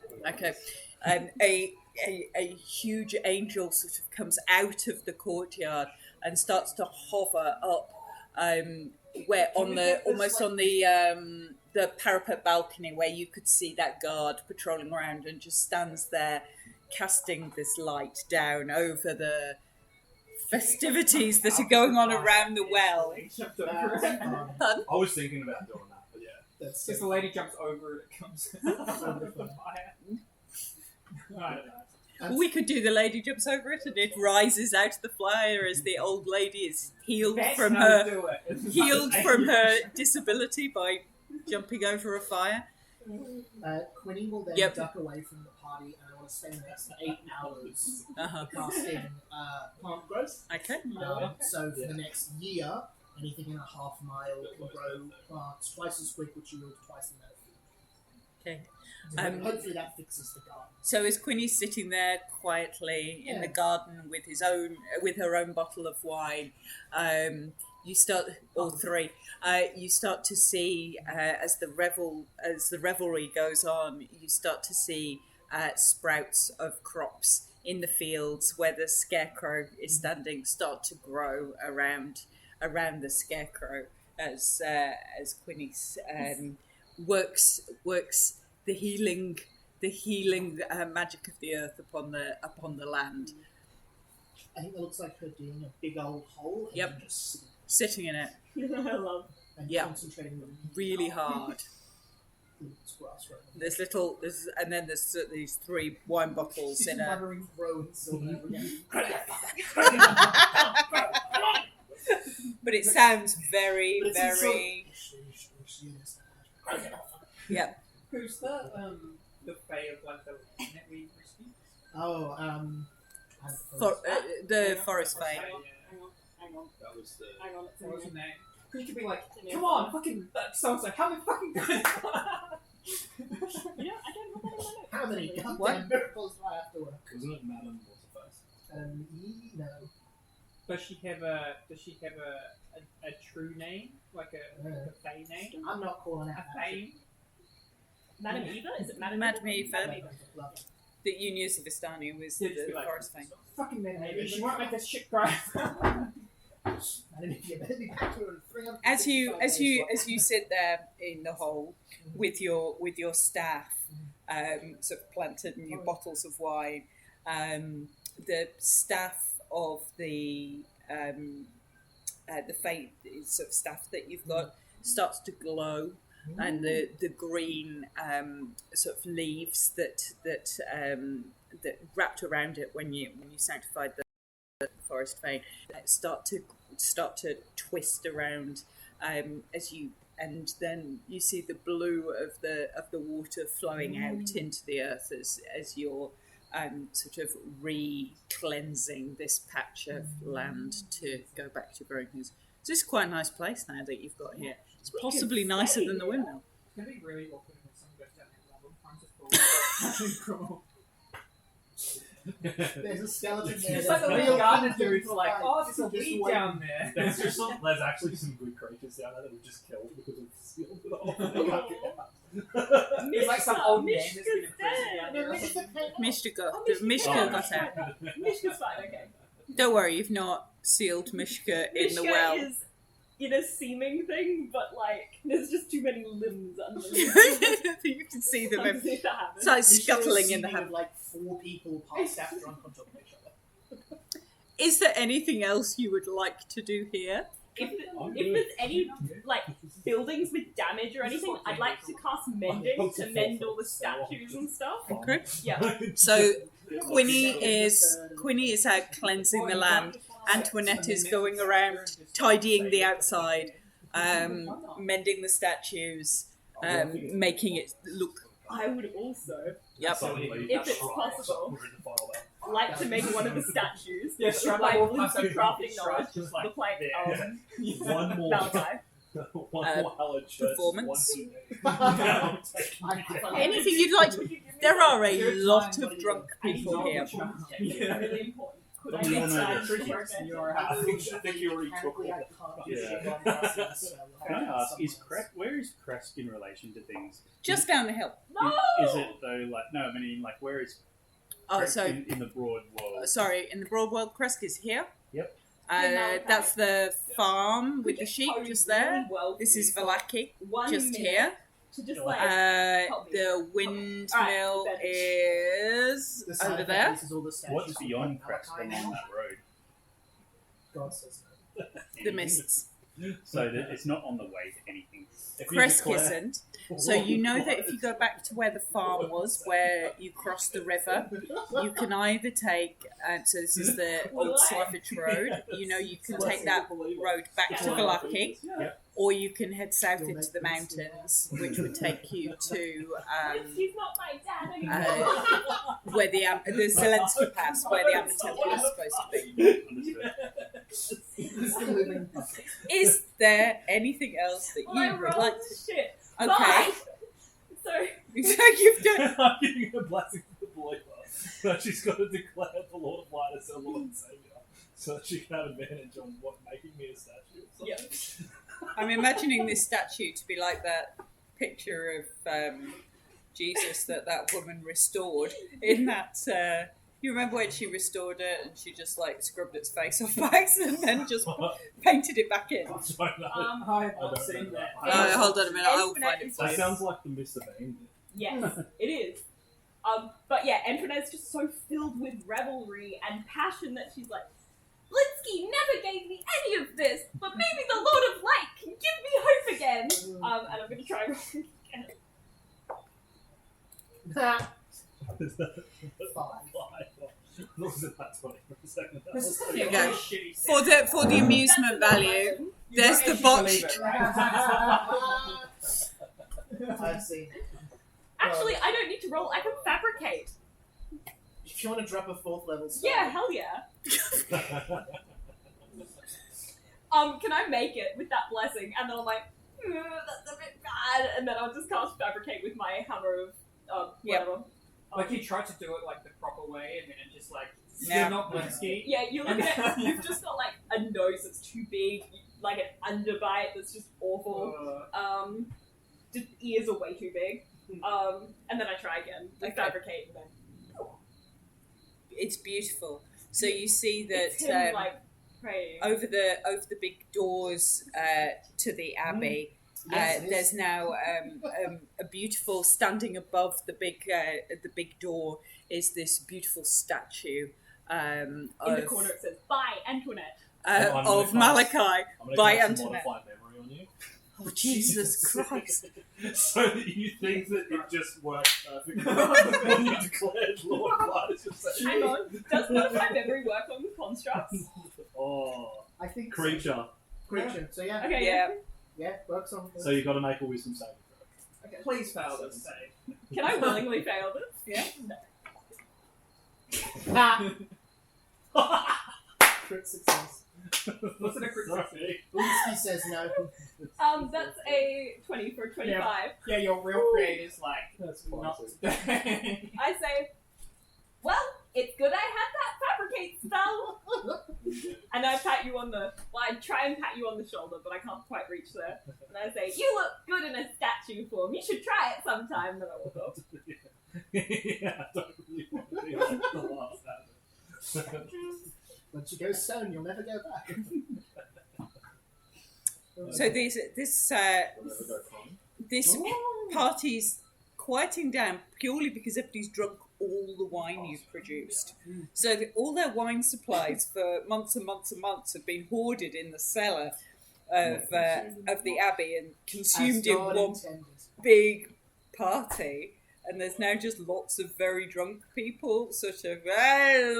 D: some
A: Okay. A huge angel sort of comes out of the courtyard and starts to hover up, where on the almost on the parapet balcony where you could see that guard patrolling around, and just stands there, casting this light down over the festivities that are going on around the well. Pardon?
D: I was thinking about doing that, but yeah.
F: That's
C: Because the lady jumps over it comes out of the fire. Right.
A: We could do the lady jumps over it and it rises out of the fire as the old lady is healed
C: That's
A: from
C: how to
A: her
C: do it.
A: healed from her disability by jumping over a fire.
F: Quinny will then
A: Yep.
F: duck away from the party, and I want to spend the next 8 hours
A: Uh-huh.
F: casting plant growth.
A: Okay.
F: So for the next year, anything in a half mile can grow plants twice as quick, which yield twice the amount of food.
A: Okay.
F: So hopefully that fixes the garden.
A: So as Quinny's sitting there quietly in the garden with her own bottle of wine, you start, or three, you start to see as the revelry goes on, you start to see sprouts of crops in the fields where the scarecrow is standing start to grow around the scarecrow as Quinny works the healing magic of the earth upon the land.
F: I think it looks like her doing a big old hole and
A: Yep.
F: then just
A: Sitting in it
E: I love.
F: and
A: Yep.
F: concentrating
A: really hard.
F: It's grass growing.
A: There's these 3 wine bottles
F: She's
A: in a.
F: muttering crows over and over again.
A: But it sounds very,
F: But it's
A: very. Yep.
C: Who's the Fae of like the land that we received?
F: Oh,
A: The forest
C: Fae.
A: fane.
E: Hang on.
D: That was the.
E: Hang on. It's in
C: What was
E: there.
C: her name? You could be like, come on, fucking so-and-so, how many fucking good?
E: You know, I don't have that in my notes.
F: how many goddamn
A: What?
F: miracles do I have to work?
D: Wasn't it Madam What's-her-face?
F: No.
C: Does she have a true name? Like a Fae name?
F: I'm not calling out.
C: A Fae?
E: Madam Eva? Is it Madam
A: Madam Eva.
E: Madam Eva.
A: The Unius of Vistani was
C: Yeah, just be
A: the
C: like,
A: forest fane.
C: fucking Madam Eva, she won't make this shit cry.
A: As you sit there in the hole with your staff, sort of planted and your bottles of wine, the staff of the fate sort of staff that you've got starts to glow, and the green sort of leaves that wrapped around it when you sanctified the forest fane start to twist around and then you see the blue of the water flowing out into the earth as you're sort of re-cleansing this patch of land to go back to growing things. So this is quite a nice place now that you've got here. It's possibly nicer than the windmill.
C: It's gonna be really awkward when someone goes down that level and finds a full.
F: There's a skeleton there.
C: It's like the
F: There's
C: real
F: real
C: garden
F: things
C: dude's like, oh,
F: It's
C: there's a
F: just
C: weed
F: waiting.
C: down there.
D: There's actually some good creatures down there that we just killed because of sealed it off.
C: It's like some old man
E: Mishka's
C: that's been in prison down there. or
F: There's
C: something.
A: Mishka got out.
E: Mishka's fine, okay.
A: Don't worry, you've not sealed Mishka in the
E: Mishka
A: well.
E: is in a seeming thing, but like, there's just too many limbs underneath.
A: You can see them.
E: Underneath the hammer.
A: It's like
F: This
A: scuttling
F: shows
A: in the
F: scene
A: hand.
F: of like 4 people passed out drunk on top of each other.
A: Is there anything else you would like to do here?
E: If there's any like buildings with damage or anything, I'd like to cast mending to mend all the statues and stuff.
A: Okay.
E: Yeah.
A: So Quinny is out cleansing the land. Antoinette is going around tidying the outside, mending the statues, making it look.
E: I would also
A: Yep.
E: If it's possible. like to make one of the statues.
C: Yeah,
E: with
C: strap
E: like
C: up
E: loose
C: like
E: crafting
C: strap,
E: knowledge.
C: just like
E: Look like
C: there.
D: One more.
E: Malachi.
D: One more hallowed church.
A: performance.
D: One
A: Anything you'd like to. There are a lot of drunk people here.
C: Yeah.
E: Really important. Could I
D: Don't you
E: get
D: wanna-
E: that?
C: I think you already
D: I think you already took all.
F: I can't do shit on us, so we'll
B: Can I ask, where is Crest in relation to things?
A: Just down the hill.
E: No!
B: Is it though, like, no, I mean, like, where is
A: Oh,
B: Crest
A: so
B: in the broad world?
A: sorry, in the broad world, Kresk is here.
B: Yep.
A: That's the farm with the sheep
E: Code
A: just there.
E: really well
A: This
E: for
A: is
E: me.
A: Valaki,
E: 1
A: just
E: minute
A: here.
E: To just like
A: The windmill
E: Alright,
A: is
F: The side
A: over
F: effect
A: there.
F: is all the statues
B: What's
F: of
B: beyond
F: Malachi
B: Crest along
F: now.
B: that road?
F: God says no.
A: The mists.
B: So that it's not on the way to anything.
D: If you
A: Kresk
D: declare-
A: isn't. So you know that if you go back to where the farm was, where you cross the river, you can either take, so this is the old Slavich road, you know you can take that road back to Valaki, or you can head south into the mountains, which would take you to
E: He's not my dad anymore.
A: where the Zelensky Pass, where the Amber Temple is supposed to be.
B: Understood.
A: Is there anything else that
E: Well, I
A: you would
E: rolled
A: like to...
E: shit.
A: Okay.
E: Bye. So
A: You've done...
D: I'm giving a blessing to the believer. But she's got to declare the Lord of Light as her Lord and Saviour. So that she can have advantage on making me a statue. So.
E: yeah.
A: I'm imagining this statue to be like that picture of Jesus that woman restored in that... you remember when she restored it and she just like scrubbed its face off by accident and then just painted it back in?
F: I have not seen that.
A: Hold on a minute, I'll find it for
D: That
A: you.
D: sounds like the Mr. Bean.
E: Yes, it is. But yeah, Antoinette's just so filled with revelry and passion that she's like, Blitzky never gave me any of this, but maybe the Lord of Light can give me hope again. And I'm going to try and roll again.
D: Looks at that 20 for a second.
C: This is
A: There you
C: a
A: go.
C: really shitty thing.
A: For the amusement value, there's the botched...
F: I've seen.
E: Actually, I don't need to roll, I can fabricate.
F: If you want to drop a 4th level spell.
E: Yeah, hell yeah. Can I make it with that blessing? And then I'm like, that's a bit bad. And then I'll just cast fabricate with my hammer of whatever.
C: Like you tried to do it like the proper way, and then it just like
A: No.
C: you're not Blitzky.
E: Yeah, you're looking at you've just got like a nose that's too big, like an underbite that's just awful. Just ears are way too big. And then I try again, like
A: Okay.
E: fabricate, and then
A: It's beautiful. So you see
E: it's
A: that
E: him like praying.
A: over the big doors to the abbey, there's now a beautiful, standing above the big door is this beautiful statue
E: In the corner it says, "By Antoinette."
A: of Malachi
D: I'm gonna
A: by
D: cast some
A: Antoinette.
D: modified memory on you.
A: Oh Jesus Christ!
D: So that you think that it just worked perfectly when you declared Lord of Light as your statue.
E: Hang on, does modify memory work on constructs?
D: Oh,
F: I think
D: creature.
F: Creature. So yeah.
E: Okay,
A: Yeah,
F: Works on.
D: So you got to make a wisdom saving throw.
C: Okay. Please fail this save.
E: Can I willingly fail this?
F: Crit success.
C: What's it a crit
D: Sorry.
F: Blitzky says no.
E: That's a 20 for 25.
C: Yeah, your real creator's like
D: That's
C: not
D: classic.
C: today.
E: I say, well, it's good I had that fabricate spell. And I pat you on the, I try and pat you on the shoulder, but I can't quite reach there. And I say, you look good in a statue form. You should try it sometime. Then I walk off.
D: Yeah, I don't really want to be like the last habit.
F: Once you go stone, you'll never go back.
A: So this party's quieting down purely because everybody's drunk all the wine you've produced. So all their wine supplies for months and months and months have been hoarded in the cellar of the abbey and consumed in
F: God
A: one
F: intended.
A: big party. And there's now just lots of very drunk people, sort of, well,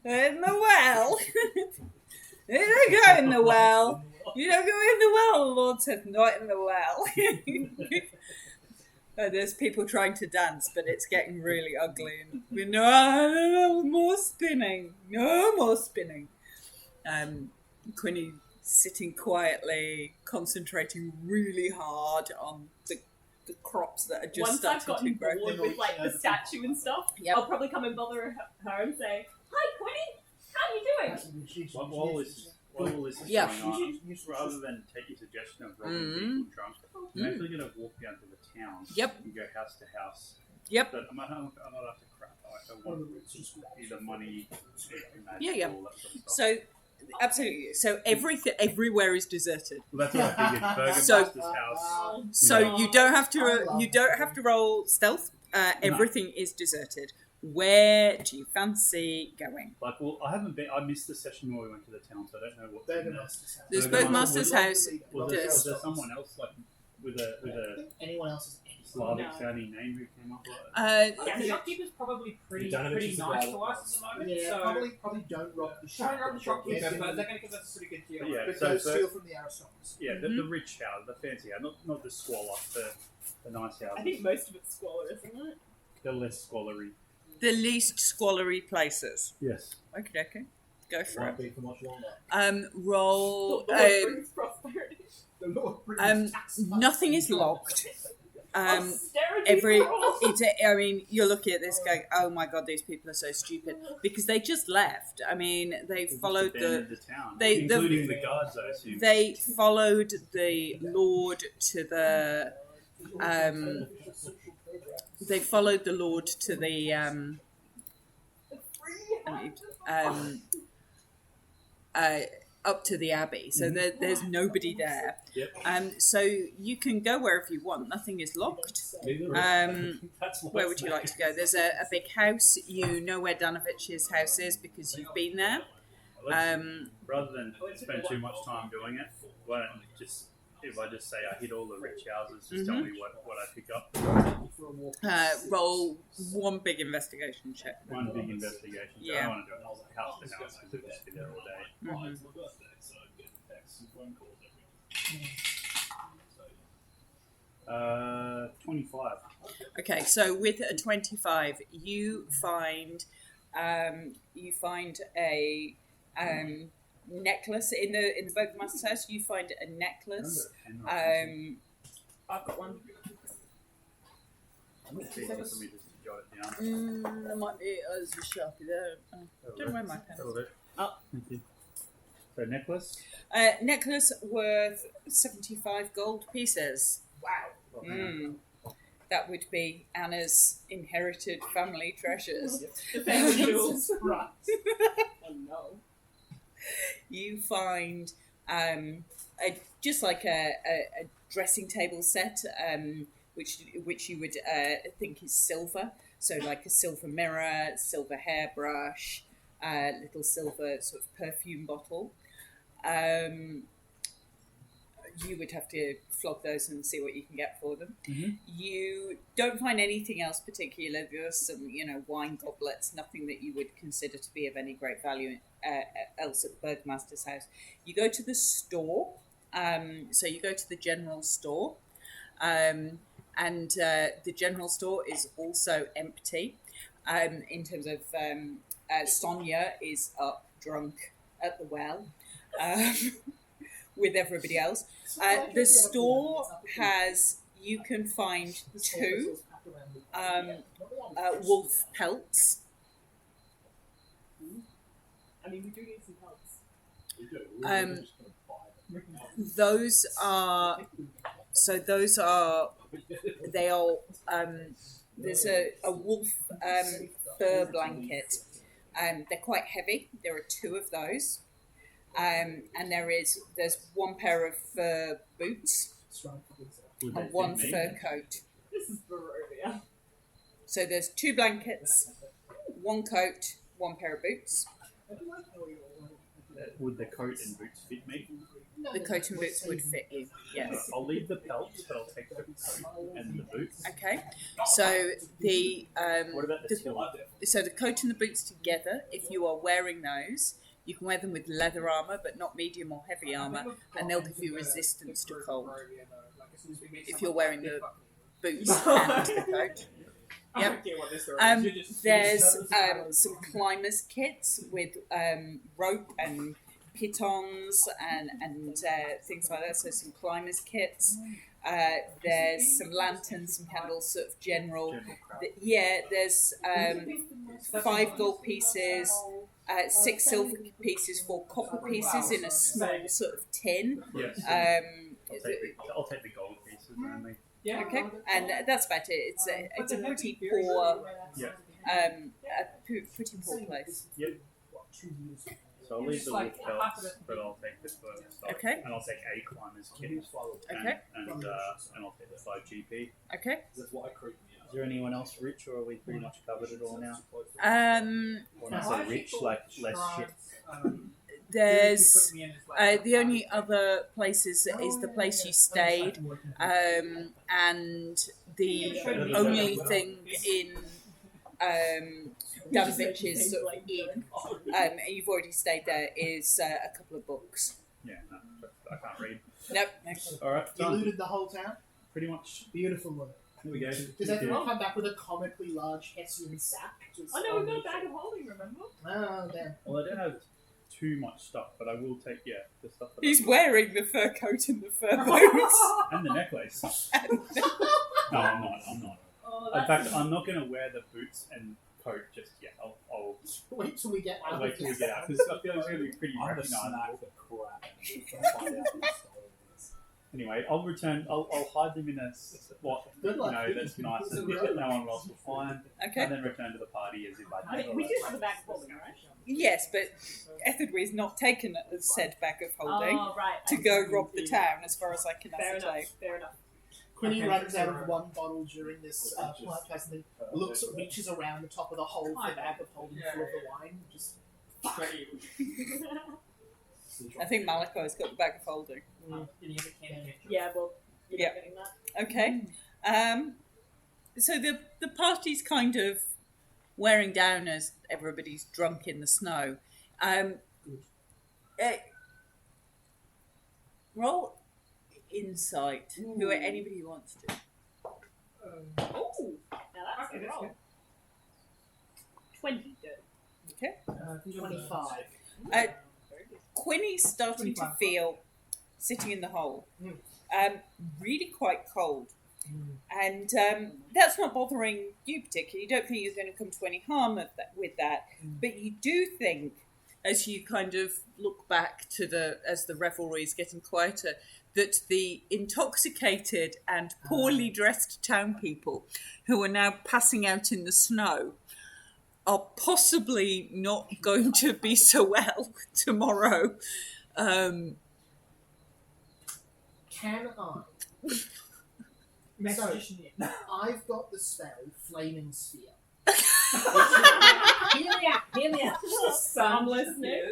A: in the well. You don't go in the well. You don't go in the well, the Lord said, not in the well. There's people trying to dance, but it's getting really ugly. And no more spinning. No more spinning. Quinny sitting quietly, concentrating really hard on the crops that are just
E: Once I've
A: starting to
E: gotten
A: grow.
E: bored with like the statue and stuff,
A: Yep.
E: I'll probably come and bother her and say, "Hi, Quinny, how are you doing?"
D: While
B: while all this is
A: Yeah.
B: going on, rather than take your suggestion of robbing people drunk, I'm actually going to walk down to the town
A: Yep.
B: and go house to house.
A: Yep.
B: But I'm not after crap. I want either money, magic,
A: Yeah.
B: all that sort of stuff.
A: So, absolutely. So everywhere is deserted.
B: Well, that's what I figured. Burger
A: So-
B: Master's house.
A: So you don't have to roll stealth. Everything is deserted. Where do you fancy going?
B: Like, well, I haven't been. I missed the session where we went to the town, so I don't know what.
F: Burger Master's house.
A: There's
B: Burger
A: Burger Master's house.
B: Was
A: There's-
B: there someone else like with
F: I
B: a
F: don't think anyone else has any.
B: Slavic
E: No.
B: sounding name who came up with it?
C: Yeah, the shopkeeper's probably pretty
D: Donovan
C: nice
D: is
C: to
D: the
C: us
D: guy
C: at the moment.
F: Yeah,
C: so
F: probably don't rob the
C: try and rob the shopkeeper,
F: Yeah,
C: but they're going to give us a pretty good deal.
B: Yeah,
F: But
B: so-
F: don't
B: so-
F: steal from the aristocrats.
B: Yeah, the rich house, the fancy house, not the squalor, the nice houses.
E: I think most of it's squalor, isn't it?
B: The less squalery.
A: The least squalery places.
B: Yes.
A: Okay. Go for
D: Won't
A: it.
D: be for much longer.
A: Roll.
E: The Lord brings prosperity.
F: The Lord brings tax
A: Nothing is locked.
E: Austerity for all.
A: I mean, you're looking at this going, oh my god, these people are so stupid because they just left. I mean, they followed
B: Abandoned the town,
A: they- the-
B: including the guards, I assume.
A: they followed the Lord to the they followed the Lord to the up to the Abbey, so there's nobody there.
B: Yep.
A: So you can go wherever you want. Nothing is locked.
D: That's
A: Where would you like to go? There's a big house. You know where Danovich's house is because you've been there.
B: Rather than spend too much time doing it, why don't you just, if I just say I hit all the rich houses, just tell me what I pick up.
A: Roll one big investigation check.
B: One big investigation. So I
A: Yeah.
B: don't want to do it house to house because we'll just be there all day.
A: Mhm.
D: It's my birthday, so I get texts and phone calls every day. So,
B: 25.
A: Okay, so with a 25, you find a necklace in the Burgomaster's house. You find a necklace.
E: I've got one.
B: Let me just jot it down.
A: There might be there's a sharpie there. Don't know where my pen is. Oh.
B: Thank you. So necklace.
A: Necklace worth 75 gold pieces.
E: Wow.
A: That would be Anna's inherited family treasures.
E: The family jewels.
F: Right.
E: Oh no.
A: You find just like a dressing table set, which you would think is silver. So like a silver mirror, silver hairbrush, little silver sort of perfume bottle. You would have to flog those and see what you can get for them.
B: Mhm.
A: You don't find anything else particular. There's some, wine goblets, nothing that you would consider to be of any great value else at the Burgomaster's house. You go to the store. So you go to the general store. And the general store is also empty. In terms of Sonia is up drunk at the well. With everybody else. The store you can find two wolf pelts.
E: I mean, we do need some helps.
D: we do.
A: Um,
D: We're just gonna buy them.
A: Those are, they are, there's a wolf fur blanket. They're quite heavy. There are two of those. And there's one pair of fur boots
B: Would they
A: and one
B: fit me?
A: fur coat.
E: This is Barovia.
A: So there's two blankets, one coat, one pair of boots.
B: Would the coat and boots fit me?
A: The coat and boots would fit you, yes.
B: I'll leave the pelts, but I'll take the coat and the boots.
A: Okay, so the
B: What about the till?
A: so the coat and the boots together, if you are wearing those, you can wear them with leather armour, but not medium or heavy armour, and they'll give you resistance to cold. If you're wearing the boots and the coat.
C: I
A: Yep.
C: don't care what this story is. You're just-
A: There's some climbers kits with rope and pitons and things like that. So some climbers kits. There's some lanterns, some candles, sort of general.
B: General crap.
A: There's 5 gold pieces, 6 silver pieces, 4 copper pieces in a small sort of tin.
B: Yes. I'll take the gold pieces only.
C: Yeah.
A: Okay, and that's about it. It's a pretty poor,
B: Yeah.
A: pretty poor place.
B: Yep. So I'll leave the wolf pelts, but I'll take the fur stuff.
A: Okay.
B: And I'll take a climber's kit.
A: Okay.
B: And I'll take the 5 GP.
A: Okay.
D: That's why it creeped me out.
B: Is there anyone else rich, or are we pretty much covered it all now? When I
C: I
B: say rich, like less shit.
A: There's the only other places is the place you stayed, and the only thing in Danovic's sort of inn, you've already stayed there, is a couple of books.
B: Yeah, no, I can't read.
A: Nope.
B: Alright,
F: You
B: done.
F: looted the whole town?
B: Pretty much.
F: Beautiful work.
B: Here we go.
F: Does everyone come back with a comically large Hessian sack?
E: Oh no, we've got a bag of holding, remember?
F: Oh, damn.
B: Well, I don't have too much stuff, but I will take, the stuff that
A: He's wearing the fur coat and the fur boots.
B: and the necklace. No, I'm not.
E: Oh,
B: In fact, I'm not going to wear the boots and coat just yet. I'll
F: Wait till we get out.
B: wait till we get out, because I feel it's going to be pretty
D: I'm gonna
B: recognizable.
D: snack the crap and find out who stole this.
B: Anyway, I'll return. I'll hide them in a spot,
F: Good luck.
B: that's nice and that no one else will find,
A: Okay.
B: and then return to the party as if I didn't.
E: We do have a bag of holding, right?
A: Yes, but Ethelwe's not taken a said bag of holding
E: Oh, right.
A: to go rob the town, as far as I can
E: Fair enough.
A: ascertain.
E: Fair enough.
F: Quinny
C: Okay,
F: runs out
C: so,
F: of one bottle during this polite place and then looks, reaches around the top of the hole for the bag of holding full of the wine. Just
A: I think Malachi's got the bag of holding.
E: Yeah, well, you're
A: Yeah.
E: getting that.
A: Okay. So the party's kind of wearing down as everybody's drunk in the snow. Roll insight. Anybody who wants to.
E: Oh, now that's
C: Okay,
E: a
C: that's
E: roll. 20, good.
A: Okay.
F: 25.
E: Very good.
A: Quinny's starting to
C: 25.
A: feel, sitting in the hole, really quite cold. And that's not bothering you particularly. You don't think you're going to come to any harm with that. But you do think, as you kind of look back to as the revelry is getting quieter, that the intoxicated and poorly dressed town people who are now passing out in the snow are possibly not going to be so well tomorrow.
F: Can I?
C: Magician.
F: I've got the spell Flaming Sphere.
E: Hear me out. I'm listening.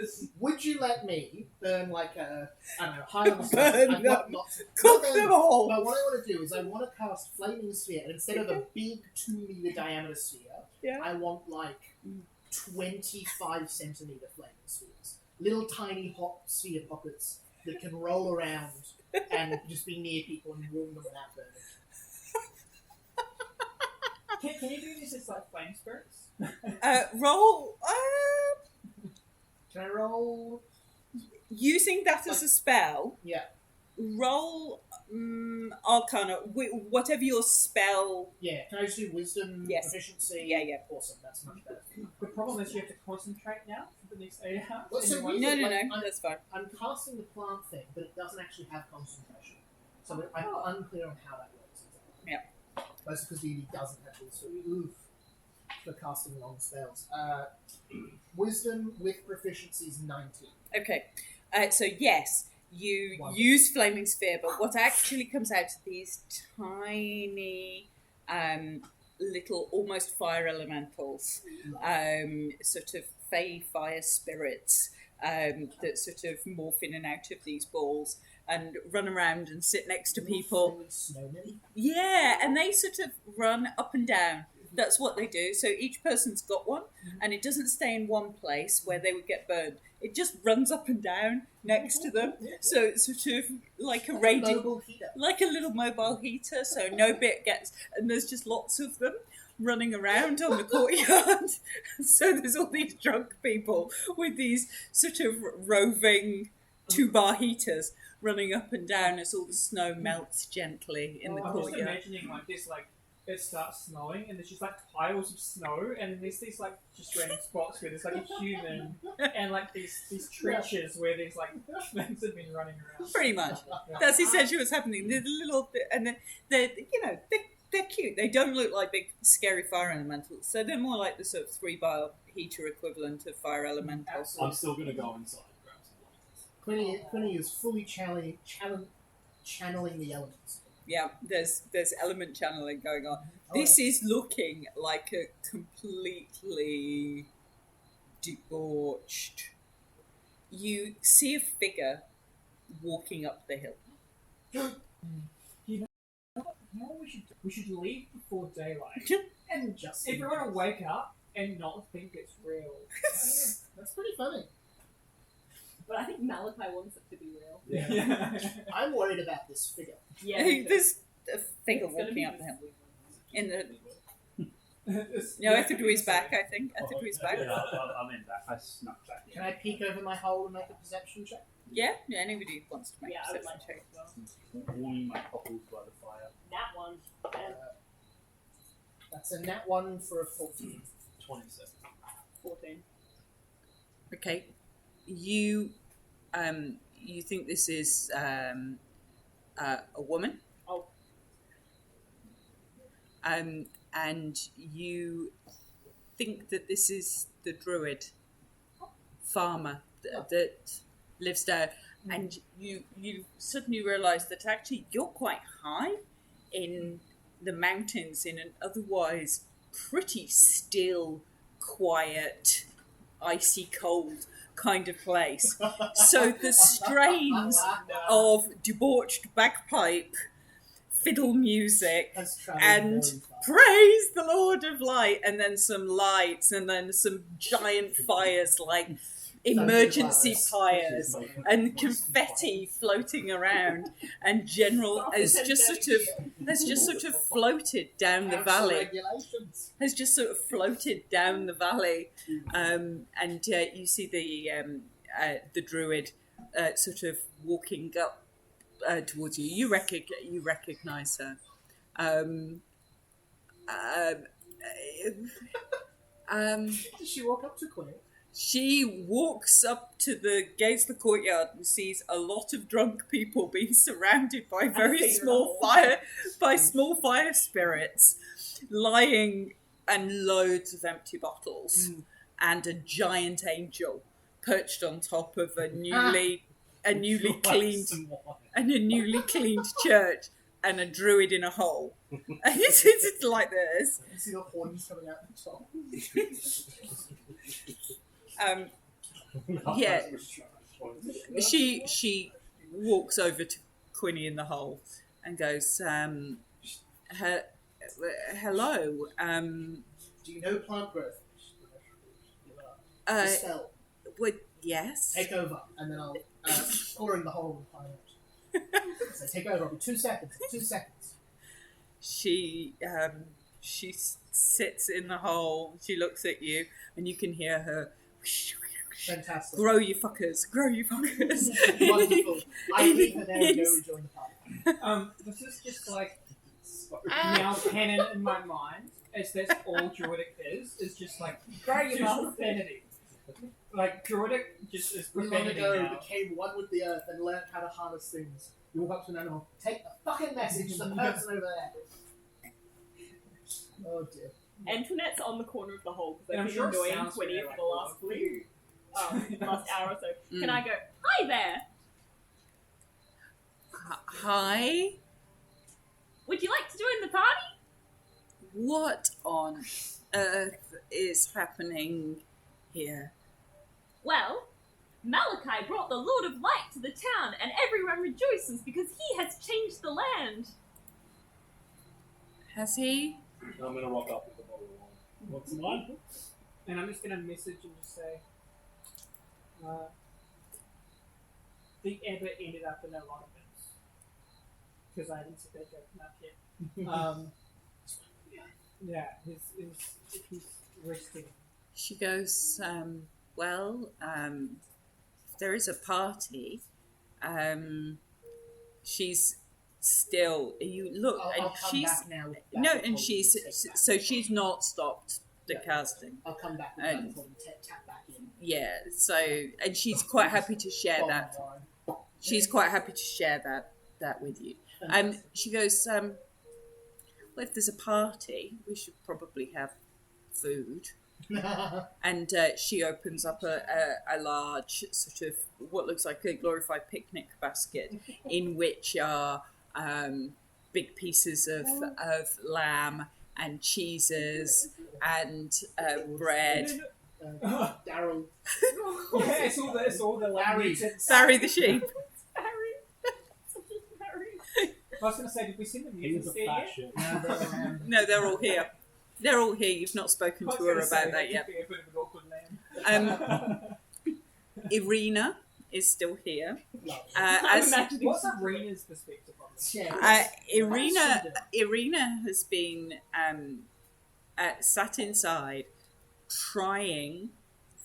F: Would you let me burn like a, I don't know, high level
A: Burn
F: I've got
A: them.
F: lots of,
A: Cook
F: not
A: them
F: burn
A: all.
F: But what I want to do is I want to cast Flaming Sphere, and instead of a big 2-meter diameter sphere,
A: Yeah.
F: I want like 25 centimeter flaming spheres. Little tiny hot sphere pockets that can roll around and just be near people and warm them without burning.
C: Can you do this as like flame spirits?
A: Roll.
F: Can I roll?
A: Using that as a spell,
F: Yeah.
A: roll Arcana, whatever your spell.
F: Yeah. Can I just do wisdom,
A: Yes.
F: proficiency?
A: Yeah.
F: Awesome. That's much better.
C: The problem is you have to concentrate now for the next 8 hours.
F: Well, so
C: and you
F: we-
C: won't-
A: No,
F: Like,
A: that's fine.
F: I'm casting the plant thing, but it doesn't actually have concentration. So I'm unclear on how that works. Exactly.
A: Yeah.
F: That's because D&D doesn't have this for casting long spells. Wisdom with proficiency is 19.
A: Okay, so yes, you
F: Wonderful.
A: use Flaming Sphere, but what actually comes out of these tiny little, almost fire elementals, sort of fey fire spirits that sort of morph in and out of these balls and run around and sit next to people.
F: Friendly snowmen.
A: Yeah, and they sort of run up and down. That's what they do. So each person's got one, and it doesn't stay in one place where they would get burned. It just runs up and down next to them. So it's sort of like a radio,
F: Mobile heater.
A: like a little mobile heater. So no bit gets, and there's just lots of them running around on the courtyard. So there's all these drunk people with these sort of roving 2-bar heaters running up and down as all the snow melts gently in the
C: I'm just
A: courtyard.
C: imagining like this, like it starts snowing, and there's just like piles of snow, and then there's these like just random spots where there's like a human, and like these trenches where there's like things have been running around.
A: Pretty much.
C: Yeah.
A: That's essentially what's happening. The little bit, and they're cute. They don't look like big scary fire elementals. So they're more like the sort of 3-bar heater equivalent of fire elementals.
D: I'm still going to go inside and grab some blankets.
F: Quinny is fully channeling the elements.
A: Yeah, there's element channeling going on.
F: Oh,
A: This is looking like a completely debauched. You see a figure walking up the hill.
C: No, we should leave before daylight,
F: And just
C: everyone will wake up and not think it's real.
F: That's pretty funny.
E: But I think Malachi wants it to be real.
D: Yeah.
F: I'm worried about this figure.
E: Yeah.
A: There's a figure
E: It's gonna
A: walking
E: be
A: up the hill. In the
C: It's-
A: no, Ethelred's back. I think Ethelred's back.
B: Yeah, I'm in back. I snuck back in.
F: Can I peek over my hole and make a perception check?
A: Yeah, anybody who wants to make
E: Yeah,
A: a
E: I would
A: perception
E: like
A: check.
E: to as well.
B: Warming my cockles by the fire.
E: That one.
F: That's a nat 1 for a 14.
D: 27.
E: 14.
A: Okay, you think this is a woman?
E: Oh.
A: And you think that this is the druid farmer that lives there, and you suddenly realise that actually you're quite high in the mountains in an otherwise pretty still, quiet, icy cold kind of place. So the strains of debauched bagpipe, fiddle music,
F: Has travelled
A: and
F: very far.
A: praise the Lord of Light, and then some lights, and then some giant fires like emergency pyres, and confetti floating around, and general has just sort of floated down the
F: Council
A: valley.
F: regulations.
A: Has just sort of floated down the valley, and you see the druid sort of walking up towards you. You recognize her.
F: Does she walk up to Quinn?
A: She walks up to the gates of the courtyard and sees a lot of drunk people being surrounded by very small fire spirits, lying, and loads of empty bottles, and a giant angel perched on top of a newly cleaned church, and a druid in a hole. And it's like this.
F: You see the horns coming out the top.
A: Yeah. She walks over to Quinny in the hole and goes, hello.
F: Do you know plant growth?
A: Uh,
F: Spell.
A: Yes.
F: Take over, and then I'll pull her in the hole and find out. So take over. I'll be 2 seconds. 2 seconds.
A: She sits in the hole. She looks at you, and you can hear her.
F: Fantastic.
A: Grow you fuckers! Grow you fuckers!
F: Wonderful. I leave her there and go rejoin the party.
C: This is just like now canon in my mind, as that's all Druidic is just like just profanity. Like Druidic just is
F: We long
C: profanity
F: ago
C: now.
F: became one with the earth and learned how to harness things. You walk up to an animal, take the fucking message to the person over there. Oh dear.
E: Antoinette's on the corner of the hole because
C: I'm
E: I've been
C: sure it
E: annoying
C: sounds
E: Quinny
C: very
E: for
C: like
E: the last last hour or so.
A: Mm.
E: Can I go, hi there?
A: Hi.
E: Would you like to join the party?
A: What on earth is happening here?
E: Well, Malachi brought the Lord of Light to the town, and everyone rejoices because he has changed the land.
A: Has he?
D: I'm going to rock up with the bottle of wine. What's mine?
C: And I'm just gonna message and just say, the abbot ended up in alignments because I haven't said that joke enough yet. Yeah, he's resting.
A: She goes, there is a party. She's still. You look,
F: I'll
A: and
F: come
A: she's
F: back now. With
A: no,
F: back
A: and
F: with
A: she's
F: Colin, take back.
A: so she's not stopped the
F: Yeah.
A: casting.
F: I'll come back with
A: and-
F: that Colin, tap back in.
A: Yeah, so and she's quite happy to share that. She's quite happy to share that with you. She goes, well, if there's a party, we should probably have food. And she opens up a large sort of what looks like a glorified picnic basket, in which are big pieces of lamb and cheeses and bread.
F: Daryl.
C: Yeah, it's all the
F: Larry.
A: Barry the sheep.
C: I was going to say, did we see the
D: He's
C: mutants
D: a
C: there
D: fat
C: yet?
D: shit.
A: No, they're all here. They're all here. You've not spoken
C: I was
A: to her
C: gonna say,
A: about that yet.
C: could be a bit of an awkward name.
A: Irina is still here.
E: I'm
A: As
E: imagining
C: What's Arena's perspective on this?
A: Irina has been sat inside, trying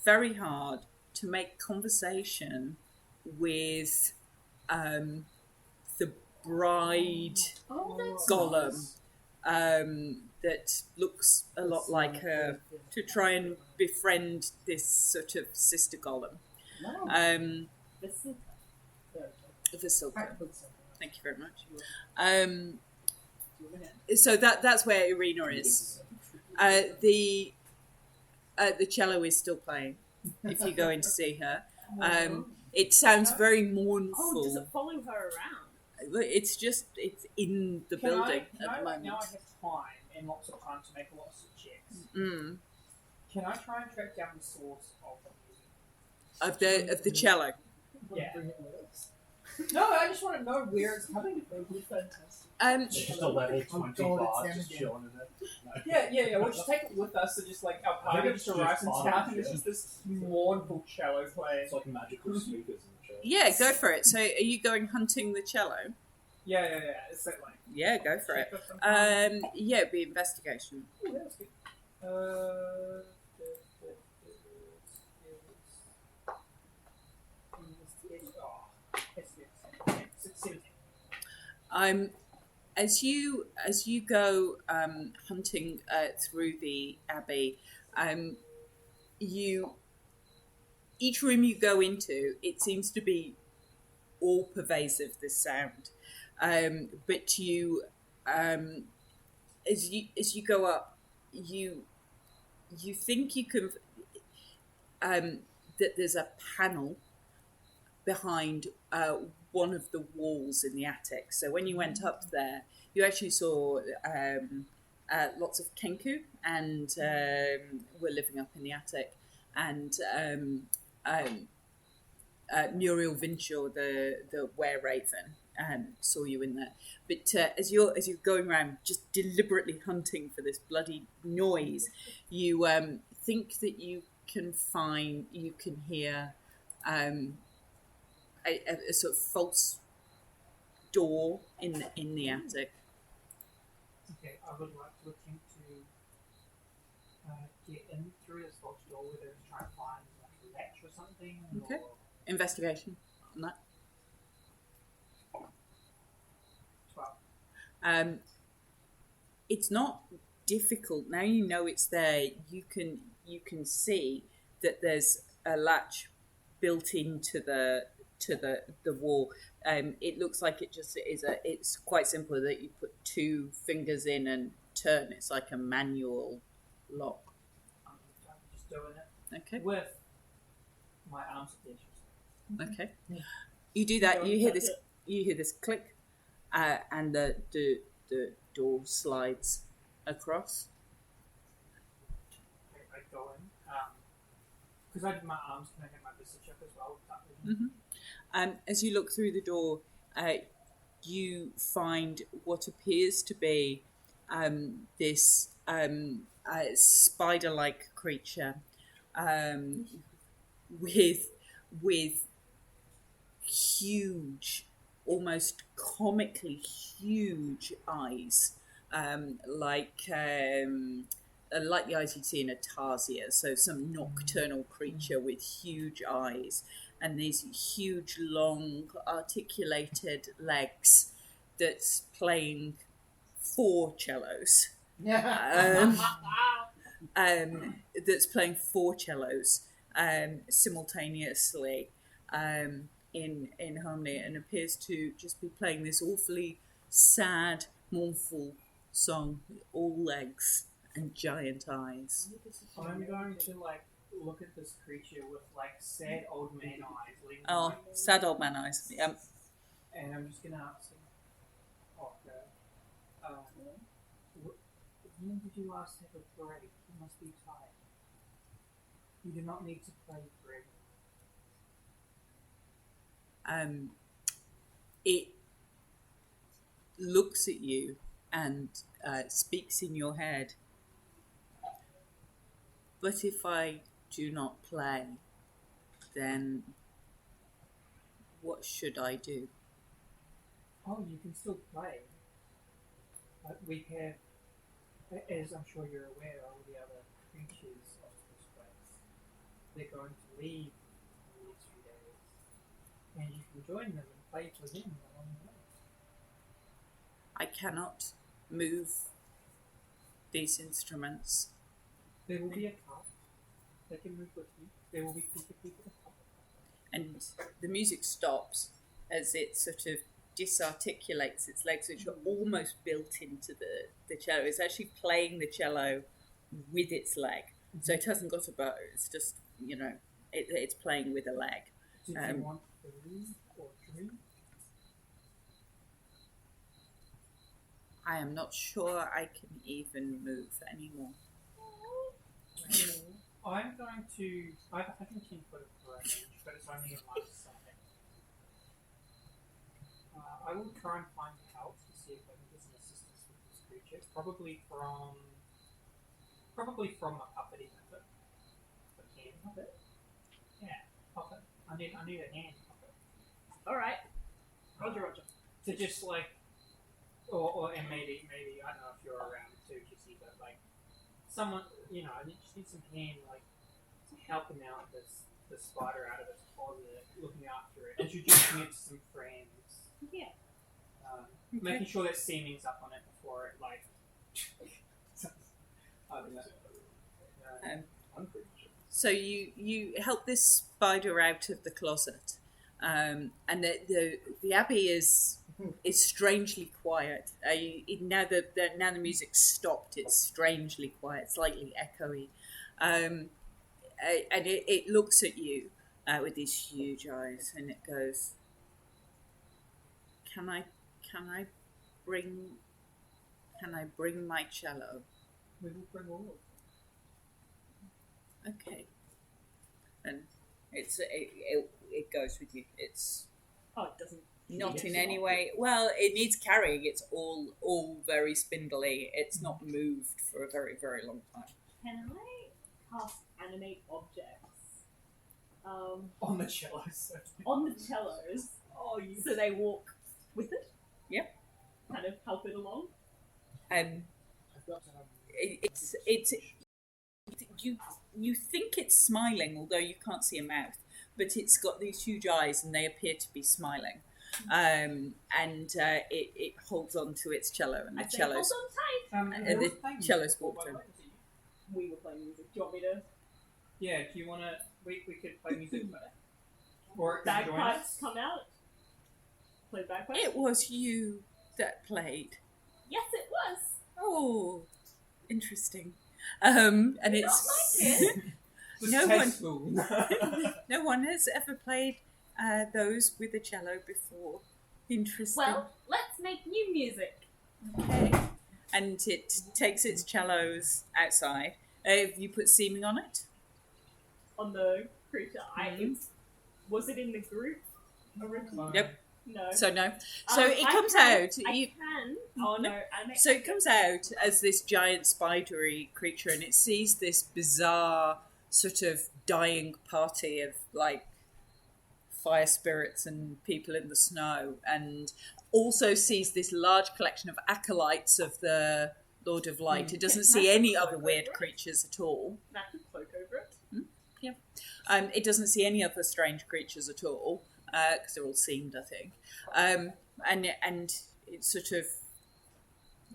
A: very hard to make conversation with the bride golem that looks a lot like her, to try and befriend this sort of sister golem. Vasilka. Thank you very much. So that's where Irina is. The cello is still playing. If you go in to see her, it sounds very mournful.
E: Oh, does it follow her around?
A: It's in the building at the moment.
C: Now I have time and lots of time to make lots of checks.
A: Mm.
C: Can I try and track down the source of the music?
A: Of the cello.
C: Yeah. No, I just want to know where it's coming from.
D: It's just a level 20 bar
F: it's
D: just
F: them
D: chilling in it. No.
C: Yeah. We'll just take it with us. So just like our
D: I think
C: party
D: it's
C: just arrives in
D: just
C: town,
D: fun,
C: and it's
D: yeah.
C: just this mournful cello playing.
D: It's like magical speakers in the show.
A: Yeah, go for it. So, are you going hunting the cello?
C: Yeah. It's like
A: Yeah, go for it.
C: check or something.
A: Yeah, it'd be investigation.
C: Ooh, that was good.
A: As you go hunting through the abbey, each room you go into, it seems to be all pervasive, this sound. But you as you go up, you think you can that there's a panel behind one of the walls in the attic. So when you went up there, you actually saw lots of kenku, and were living up in the attic, and Muriel Vinshaw, the were-raven, saw you in there. But as you're going around just deliberately hunting for this bloody noise, you think that you can hear a sort of false door in the attic.
C: Okay, I would like to attempt to get in through this false door, whether it's trying to find like a latch or something.
A: Okay.
C: Or
A: Investigation on that.
C: 12.
A: It's not difficult. Now you know it's there. You can see that there's a latch built into the wall. It looks like it just is it's quite simple, that you put two fingers in and turn. It's like a manual lock.
C: I'm just doing it
A: Okay.
C: with my arms attached.
A: Okay. You do that. You hear this. You hear this click, and the door slides across.
C: Okay, I go in. Because I did my arms, can I get my wrist check as well? With that vision?
A: As you look through the door, you find what appears to be this spider-like creature with huge, almost comically huge eyes, like the eyes you'd see in a tarsier, so some nocturnal creature with huge eyes and these huge, long, articulated legs that's playing 4 cellos. That's playing 4 cellos simultaneously in harmony, and appears to just be playing this awfully sad, mournful song with all legs and giant eyes.
C: I'm going to look at this creature with sad old man eyes.
A: Oh, sad old man eyes. Yep.
C: And I'm just gonna ask him. Okay. When did you last have a break? You must be tired. You do not need to play forever.
A: It looks at you and speaks in your head. But if I do not play, then what should I do?
C: Oh, you can still play. We have, as I'm sure you're aware, all the other creatures of this place. They're going to leave in the next few days. And you can join them and play for them along the way.
A: I cannot move these instruments.
C: There will be a cup. They can move with you. There will be people with a cup.
A: And the music stops as it sort of disarticulates its legs, which are almost built into the cello. It's actually playing the cello with its leg. So it hasn't got a bow. It's just, it's playing with a leg.
C: Did you want food or drink?
A: I am not sure I can even move anymore.
C: I'm going to... I can 10-foot of range, but it's only in my side. I will try and find help to see if I can get some assistance with this creature. It's probably from a puppety method. A hand puppet? Yeah, puppet. I need a hand puppet.
E: Alright. Roger.
C: To just or and maybe I don't know if you're around too, Jesse, but someone, I just need some hand helping out the spider out of its closet, looking after it, introducing it to some friends.
E: Yeah.
C: Making sure that seaming's up on it before it I don't know.
D: I'm pretty sure.
A: So you help this spider out of the closet, and the abbey is strangely quiet. Now the music's stopped, it's strangely quiet, slightly echoey, and it looks at you with these huge eyes, and it goes, Can I bring my cello?
C: We will bring all of them.
A: Okay. And it goes with you. It's
E: Oh, it doesn't.
A: not in any way. Well, it needs carrying. It's all very spindly. It's not moved for a very, very long time.
E: Can I cast animate objects
C: On the cellos.
E: on the cellos
C: Oh, you.
E: so they walk with it?
A: Yep.
E: Kind of help it along.
C: I've got
A: You think it's smiling, although you can't see a mouth, but it's got these huge eyes and they appear to be smiling. It holds on to its cello, and the
E: I say, hold
A: cello's
E: on tight.
A: and the cello's walked in.
E: We were playing music. Do you want me to?
C: Yeah, do you want to... We could play music or join us.
E: Bagpipes come out. Play bagpipes.
A: It was you that played.
E: Yes, it was.
A: Oh, interesting. And
E: Not
A: it's
E: like it.
A: no one has ever played those with a cello before. Interesting.
E: Well, let's make new music.
A: Okay. And it takes its cellos outside. You put seaming on it?
E: On the creature. Was it in the group originally?
A: Yep.
E: No.
A: So no. So it
E: I
A: comes
E: can-
A: out.
E: I can. Oh no. Animate.
A: So it comes out as this giant spidery creature, and it sees this bizarre sort of dying party of fire spirits and people in the snow, and also sees this large collection of acolytes of the Lord of Light. It doesn't see any other weird creatures at all.
E: Massive cloak over it.
A: It doesn't see any other strange creatures at all, because they're all seamed, I think. And it sort of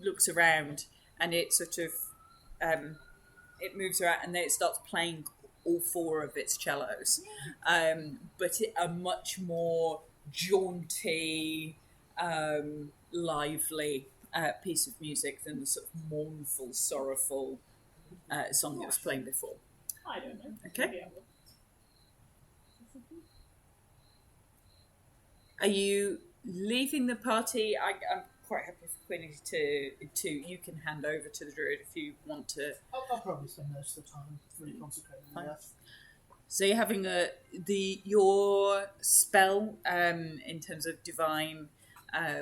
A: looks around, and it sort of it moves around, and then it starts playing all 4 of its cellos, but a much more jaunty, lively piece of music than the sort of mournful, sorrowful song it was playing before.
E: I don't know.
A: Okay.
E: Maybe I will.
A: Are you leaving the party? I'm quite happy for Queenie to you can hand over to the druid if you want to.
F: I'll probably spend most of the time really concentrating on that.
A: So you're having your spell in terms of divine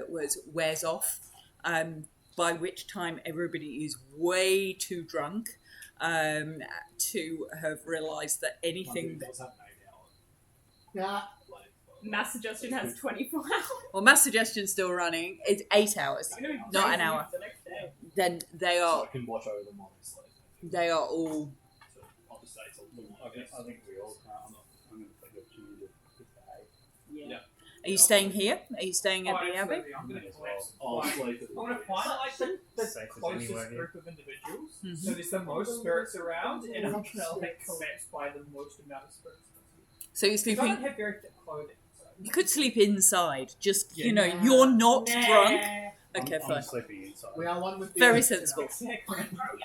A: wears off, by which time everybody is way too drunk to have realised that anything.
F: Yeah.
E: Mass suggestion has 24 hours.
A: Well, mass suggestion's still running. It's 8 hours, not an hour.
E: The next day.
A: Then they
D: So I
A: are
D: can watch over them while they sleep.
A: they are all.
D: So I'll just say it's a little.
B: I think we all can. I'm going to take the opportunity to stay.
E: Yeah.
A: Are you staying here? Are you staying at
C: Oh,
A: the abbey?
C: absolutely. I'm going to
D: As
C: collect.
D: well. I'll sleep.
C: I'm going to find like the
B: Safest
C: closest
B: anywhere here.
C: group of individuals.
A: Mhm.
C: So there's the most spirits around, and I'm going to like collect by the most amount of spirits.
A: So you're
C: Because I
A: sleeping.
C: don't have very thick clothing. So.
A: You could sleep inside. Just
B: Yeah.
A: you're not
C: Nah.
A: drunk. Okay,
B: I'm
A: fine.
B: sleeping inside.
F: We are one with the
A: Very
F: others
A: sensible.
F: tonight.
C: Exactly.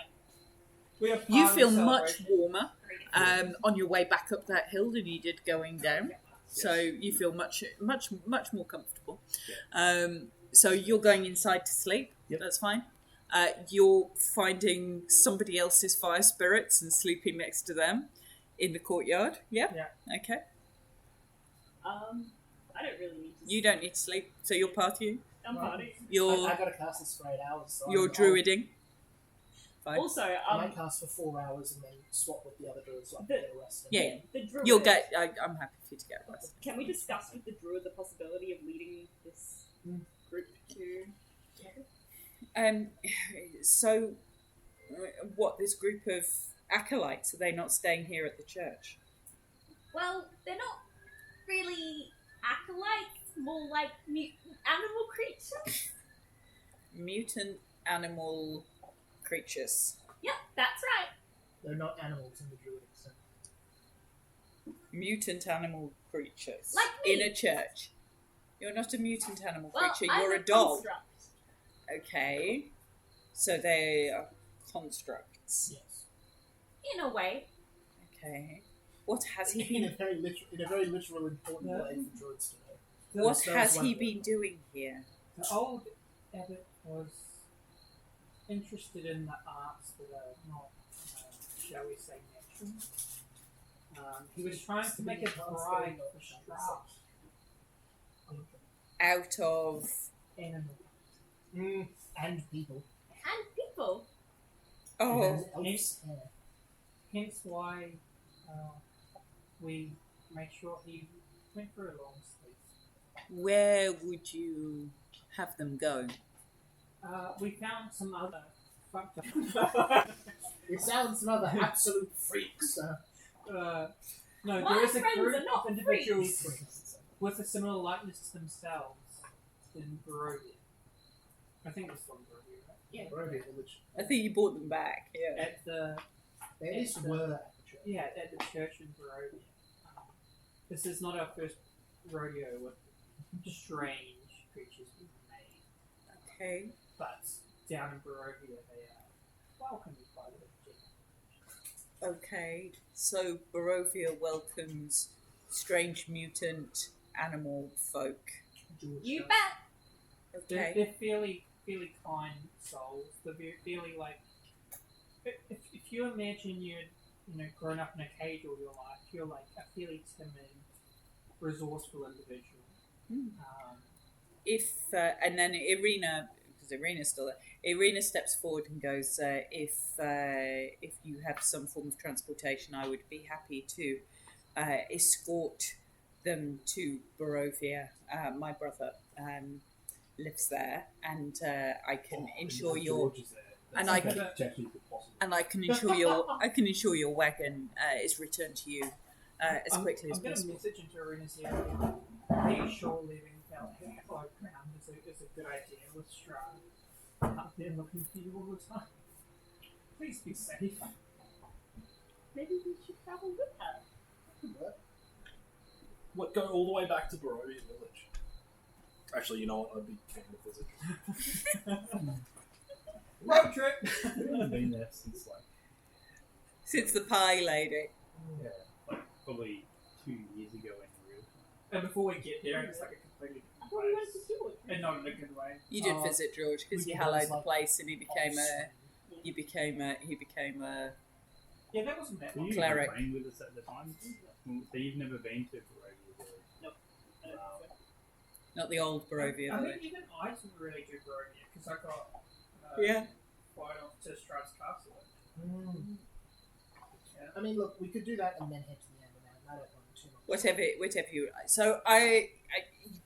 C: We are
A: You
C: part of
A: feel
C: the
A: much
C: celebration.
A: warmer on your way back up that hill than you did going down. So you feel much more comfortable. So you're going inside to sleep.
B: Yep.
A: That's fine. You're finding somebody else's fire spirits and sleeping next to them in the courtyard. Yeah.
C: Yeah.
A: Okay.
E: I don't really need to.
A: You don't need to sleep. So you're partying.
E: I'm partying.
A: You're
F: I got to cast this for 8 hours. So
A: you're druiding. Fine.
E: Also,
F: I might cast for 4 hours and then swap with the other druids so I can get a rest.
A: Yeah.
E: the druid.
A: You'll get. I'm happy for you to get rest.
E: Can we discuss with the druid the possibility of leading this group to?
A: So, what, this group of acolytes, are they not staying here at the church?
E: Well, they're not really acolytes, more like animal creatures.
A: Mutant animal creatures.
E: Yep, that's right.
F: They're not animals in the druidic sense.
A: Mutant animal creatures.
E: Like me.
A: In a church. You're not a mutant animal
E: Well,
A: creature,
E: I'm
A: you're
E: a
A: a doll.
E: construct.
A: Okay. So they are constructs.
F: Yes.
E: In a way.
A: Okay. What has he
F: In a
A: been
F: very literal, important
C: Yeah.
F: way for druids to know.
A: what
F: That
A: has
F: was
A: he
F: one
A: been doing here?
C: The old abbot was interested in the arts that are not, shall we say, natural. He was trying to make a bride for Strauss.
A: Out of
C: Animal.
F: And people.
E: And people.
A: Oh,
F: And elves' hair.
C: Hence why we made sure he went for a long sleep.
A: where would you have them go?
C: We found some other fucked up.
F: It sounds some other absolute freaks.
C: No,
E: My
C: there is a
E: friends
C: group
E: are not
C: of individuals with a similar likeness to themselves in Barovia. I think it's from Barovia, right?
E: Yeah.
F: Barovia village.
A: I think you bought them back, yeah.
C: At the
F: They at least were at the church.
C: yeah, at the church in Barovia. This is not our first rodeo with strange creatures being made,
A: Okay.
C: but down in Barovia they are welcomed by the legend.
A: Okay. So Barovia welcomes strange mutant animal folk.
E: You bet.
C: They're,
A: Okay.
C: they're fairly kind souls. They're fairly like if you imagine you're grown up in a cage all your life, you're like a fairly timid, resourceful individual.
A: If and then Irina, because Irina's still there, Irina steps forward and goes, if you have some form of transportation, I would be happy to escort them to Barovia. My brother lives there, and I can ensure your and I can and I can ensure your wagon is returned to you as quickly as
C: I'm going to
A: possible.
C: message into Arena's area. Are you sure leaving without a cloak around is a good idea? with Strahd out there looking for you all the time. Please be safe.
E: Maybe we should travel with her.
D: What, go all the way back to Barovia Village? Actually, you know what? I'd be keen to visit.
C: Road trip!
B: We haven't been there
A: Since the pie lady.
B: probably 2 years ago in real time.
C: And before we get there, it's like a completely
E: I
C: different
E: thought we went to
C: place.
E: do it.
C: And not in a good way.
A: You did
F: Oh,
A: visit George because
F: we
A: you
F: did,
A: hallowed
F: it was
A: the
F: like
A: place, and he became a.
F: awesome.
A: He became a.
C: Yeah, that wasn't bad.
B: Were you
A: Cleric.
B: playing with us at the time? So you've never been to Barovia Village?
E: Nope.
B: Wow.
A: Not the old Barovia
C: I mean,
A: village.
C: even I didn't really do Barovia because I got
A: Yeah.
C: quite off to Strahd's castle. Yeah.
F: I mean, look, we could do that and then head to the end of that. I don't want too much.
A: Whatever you like. So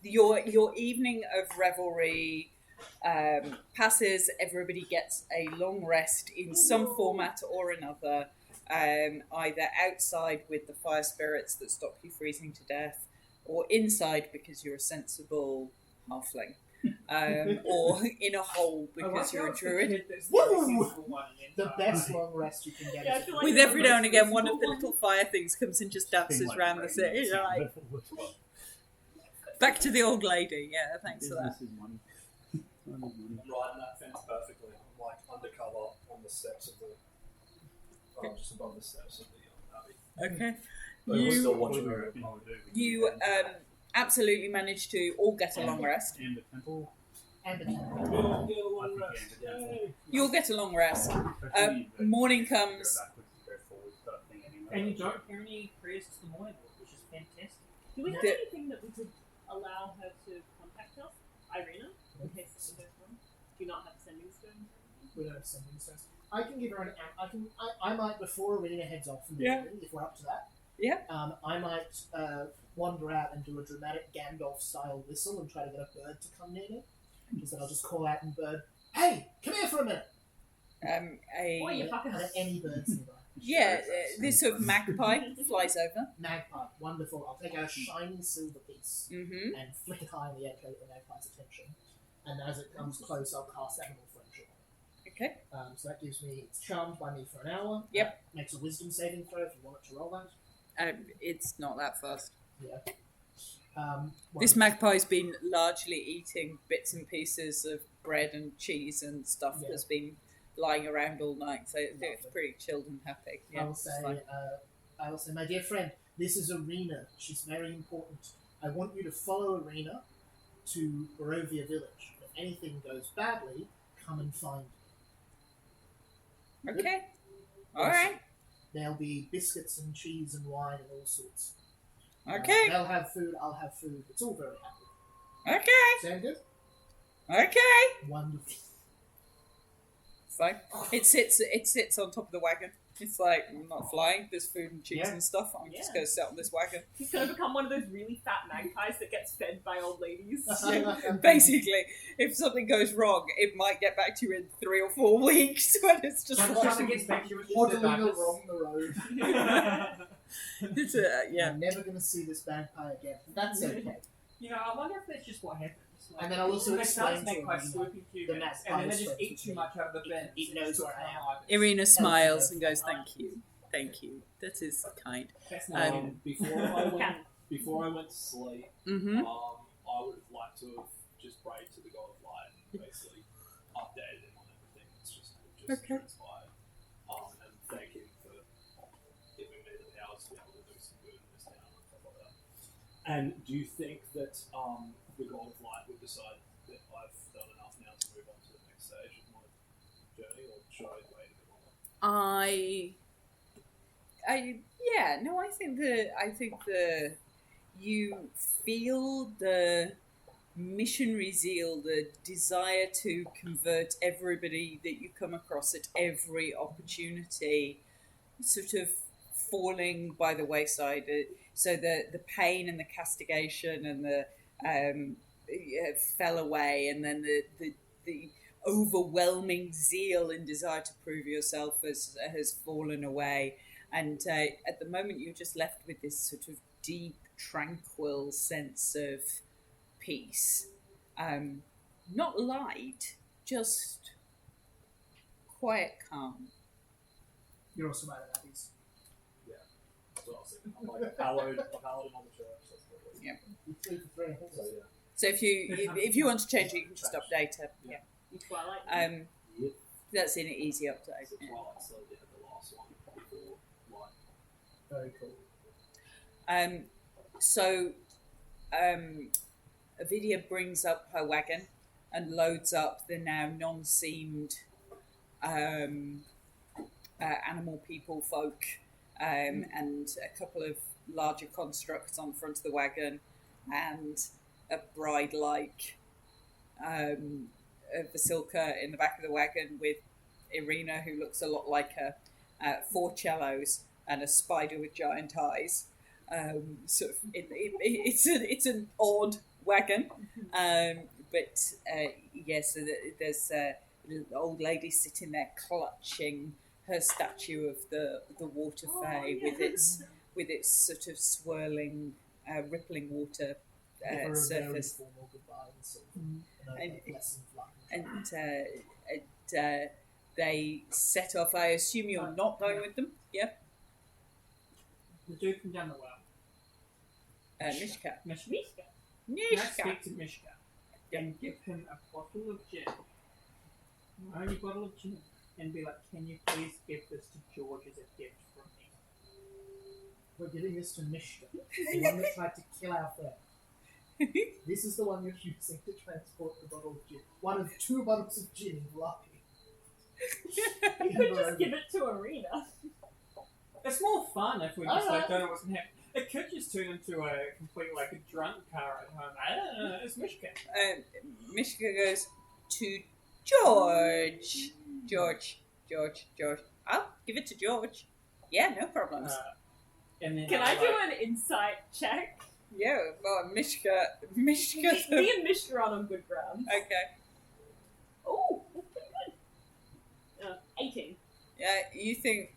A: your evening of revelry passes. Everybody gets a long rest in some format or another, either outside with the fire spirits that stop you freezing to death, or inside because you're a sensible halfling, or in a hole because you're a druid.
F: Woo! The best long rest you can get.
E: Yeah, I
F: is
E: feel like
A: With
E: it's
A: every
E: the
A: now
E: most
A: and again, one of the
E: visible
A: little fire things comes and just dances
B: Seemed like
A: around the
B: a
A: city.
B: great
A: You're like,
B: level as well.
A: back to the old lady. Yeah, thanks for that.
B: Business is money. Time is money.
D: I'm riding that fence perfectly. I'm like undercover on the steps of the. Just above the steps of the Abbey.
A: Okay.
D: But we're still
A: You
D: watching
B: What
D: her.
B: do we reckon we'll do?
A: you absolutely managed to all get a long rest.
B: And the temple.
F: And the
B: I think and the temple.
A: You'll get a long rest.
B: Especially the-
A: Morning
B: go
A: comes.
B: backwards to go forward sort of thing anyway.
C: And you don't hear any prayers to the morning, which is fantastic.
E: Do we have
A: The-
E: anything that we could allow her to contact us? Irina? In case something goes wrong? Do you not have sending stones?
F: we don't have something so I can give her an act. I might before Arena heads off from the
A: Yeah.
F: meeting, if we're up to that.
A: Yeah.
F: I might wander out and do a dramatic Gandalf style whistle and try to get a bird to come near me. Because then I'll just call out and bird, "Hey, come here for a minute."
E: Or you fucking
F: Are there any birds nearby?
A: Yeah, this sort of magpie flies over.
F: Magpie, wonderful. I'll take out a shiny silver piece
A: Mm-hmm.
F: and flick it high in the air to get the magpie's attention. And as it comes close, I'll cast Animal Friendship.
A: Okay.
F: So that gives me, it's charmed by me for an hour.
A: Yep.
F: Makes a wisdom saving throw if you want it to roll that.
A: It's not that fast.
F: Yeah.
A: This magpie's been largely eating bits and pieces of bread and cheese and stuff
F: Yeah.
A: that's been lying around all night, so it's pretty chilled and happy.
F: I
A: Yeah,
F: will
A: it's
F: say,
A: fine.
F: my dear friend, this is Arena. She's very important. I want you to follow Arena to Barovia Village. If anything goes badly, come and find me.
A: Okay. All right.
F: There'll be biscuits and cheese and wine and all sorts.
A: Okay.
F: They'll have food, I'll have food. It's all very happy.
A: Okay.
F: Sound good?
A: Okay.
F: Wonderful.
A: It's like it sits on top of the wagon. It's like, I'm not flying. There's food and cheese
F: Yeah.
A: and stuff. I'm just
E: Yeah.
A: going to sit on this wagon.
E: He's gonna become one of those really fat magpies that gets fed by old ladies.
A: Basically, if something goes wrong, it might get back to you in 3 or 4 weeks when it's just
C: By the
A: like,
C: time it gets back to you, it's just
F: Waddling
C: the darkness.
F: along the road.
A: it's yeah.
F: I'm never going to see this magpie again. But that's okay.
C: You know, I wonder if that's just what happens. Like,
F: And then I'll also
C: they start
F: explain to
C: magpies
F: him,
C: swooping
F: the
C: humans, and then they just
F: magpies
C: eat too much out of the bin.
F: It knows where I am.
A: Irina smiles and goes, "Thank you, thank you. That is kind."
C: That's not
D: Before I went to sleep,
A: Mm-hmm.
D: I would have liked to have just prayed to the God of Light and basically updated him on everything that's just
A: Okay.
D: transpired. And thank him for giving me the powers to be able to do some good in this town and stuff like that. And do you think that the God of Light would decide that I've done enough now to move on to the next stage of my journey, or should I wait a bit longer?
A: I think you feel the missionary zeal, the desire to convert everybody that you come across at every opportunity, sort of falling by the wayside. So the pain and the castigation and the fell away, and then the overwhelming zeal and desire to prove yourself has fallen away. And at the moment, you're just left with this sort of deep, tranquil sense of peace. not light, just quiet calm.
F: You're also mad at Abby's.
D: That's what I was thinking. I'm like hallowed on the church. That's what it is.
A: Yeah.
F: You 3 for 3.
D: So yeah.
A: So if you want to change it, you can just update it. Yeah.
E: Twilight.
D: Yep.
A: That's an easy update.
D: It's a Twilight, so they had the last one before light.
F: Very cool.
A: So Avidia brings up her wagon and loads up the now non-seamed animal people folk and a couple of larger constructs on the front of the wagon and a bride-like Vasilka in the back of the wagon with Irina, who looks a lot like her, 4 cellos and a spider with giant eyes. Sort of, it's an odd wagon, but yes, so there's the old lady sitting there clutching her statue of the water fae with its sort of swirling, rippling water surface.
F: Formal goodbye
A: And they set off. I assume you're not going with them. Yeah,
C: The dude from down the well.
A: Mishka.
C: Mishka. Can I
A: Mishka.
C: speak to Mishka and give him a bottle of gin? Only bottle of gin. And be like, can you please give this to George as a gift from me?
F: We're giving this to Mishka, the one that tried to kill our friend. This is the one you're using to transport the bottle of gin. One of 2 bottles of gin in Lucky.
E: You could just give it to Arena.
C: It's more fun if we just don't know what's going to happen. It could just turn into a complete, like, a drunk car at home. I don't know, it's Mishka.
A: Mishka goes to George. George. I'll give it to George. Yeah, no problems.
C: And then
E: Can I do an insight check?
A: Yeah, well, Mishka.
E: Me and Mishka are on good ground.
A: Okay.
E: Oh, that's pretty good. 18.
A: Yeah, you think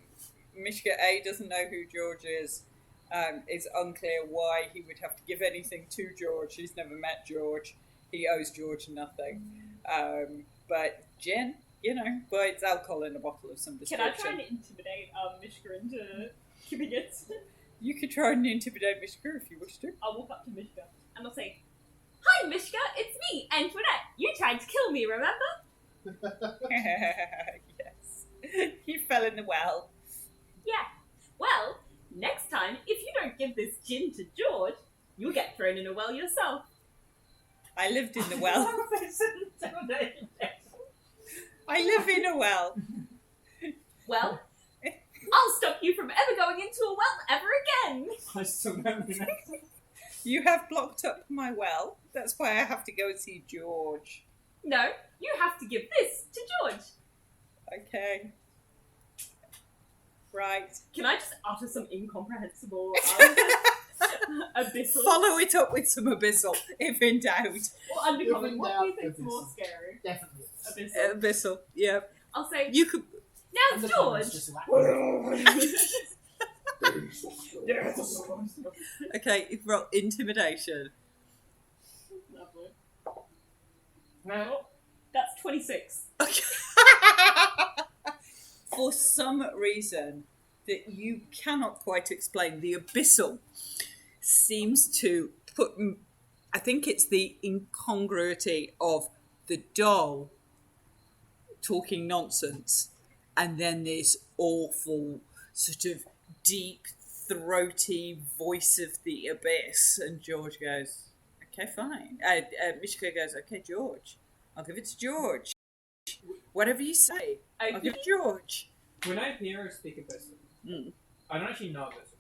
A: Mishka A doesn't know who George is. It's unclear why he would have to give anything to George. He's never met George. He owes George nothing. But gin, but it's alcohol in a bottle of some
E: Can I
A: description.
E: try and intimidate Mishka into giving it?
A: You could try and intimidate Mishka if you wish to.
E: I'll walk up to Mishka and I'll say, "Hi, Mishka, it's me, Antoinette. You tried to kill me, remember?"
A: Yes. You fell in the well.
E: Yeah. Well, next time, if you don't give this gin to George, you'll get thrown in a well yourself.
A: I lived in the well.
C: Intimidating.
A: I live in a well.
E: Well, I'll stop you from ever going into a well ever again.
C: I still don't know.
A: You have blocked up my well. That's why I have to go and see George.
E: No, you have to give this to George.
A: Okay. Right.
E: Can I just utter some incomprehensible abyssal
A: Follow it up with some abyssal, if in doubt.
E: or undercommon?
F: If in
E: What do you
F: doubt,
E: think's more
F: abyssal.
E: scary?
F: Definitely.
E: Abyssal.
A: Abyssal, yeah.
E: I'll say,
A: You could.
E: now
F: And the
E: George.
F: comments just
A: Okay, you roll intimidation.
E: Lovely.
C: Well,
E: That's 26.
A: Okay. For some reason that you cannot quite explain, the abyssal seems to put. I think it's the incongruity of the doll talking nonsense, and then this awful sort of deep, throaty voice of the abyss. And George goes, "Okay, fine." Mishka goes, "Okay, George. I'll give it to George. Whatever you say, I'll give it to George."
C: when I hear her speak abyssal,
A: Mm.
C: I don't actually know abyssal,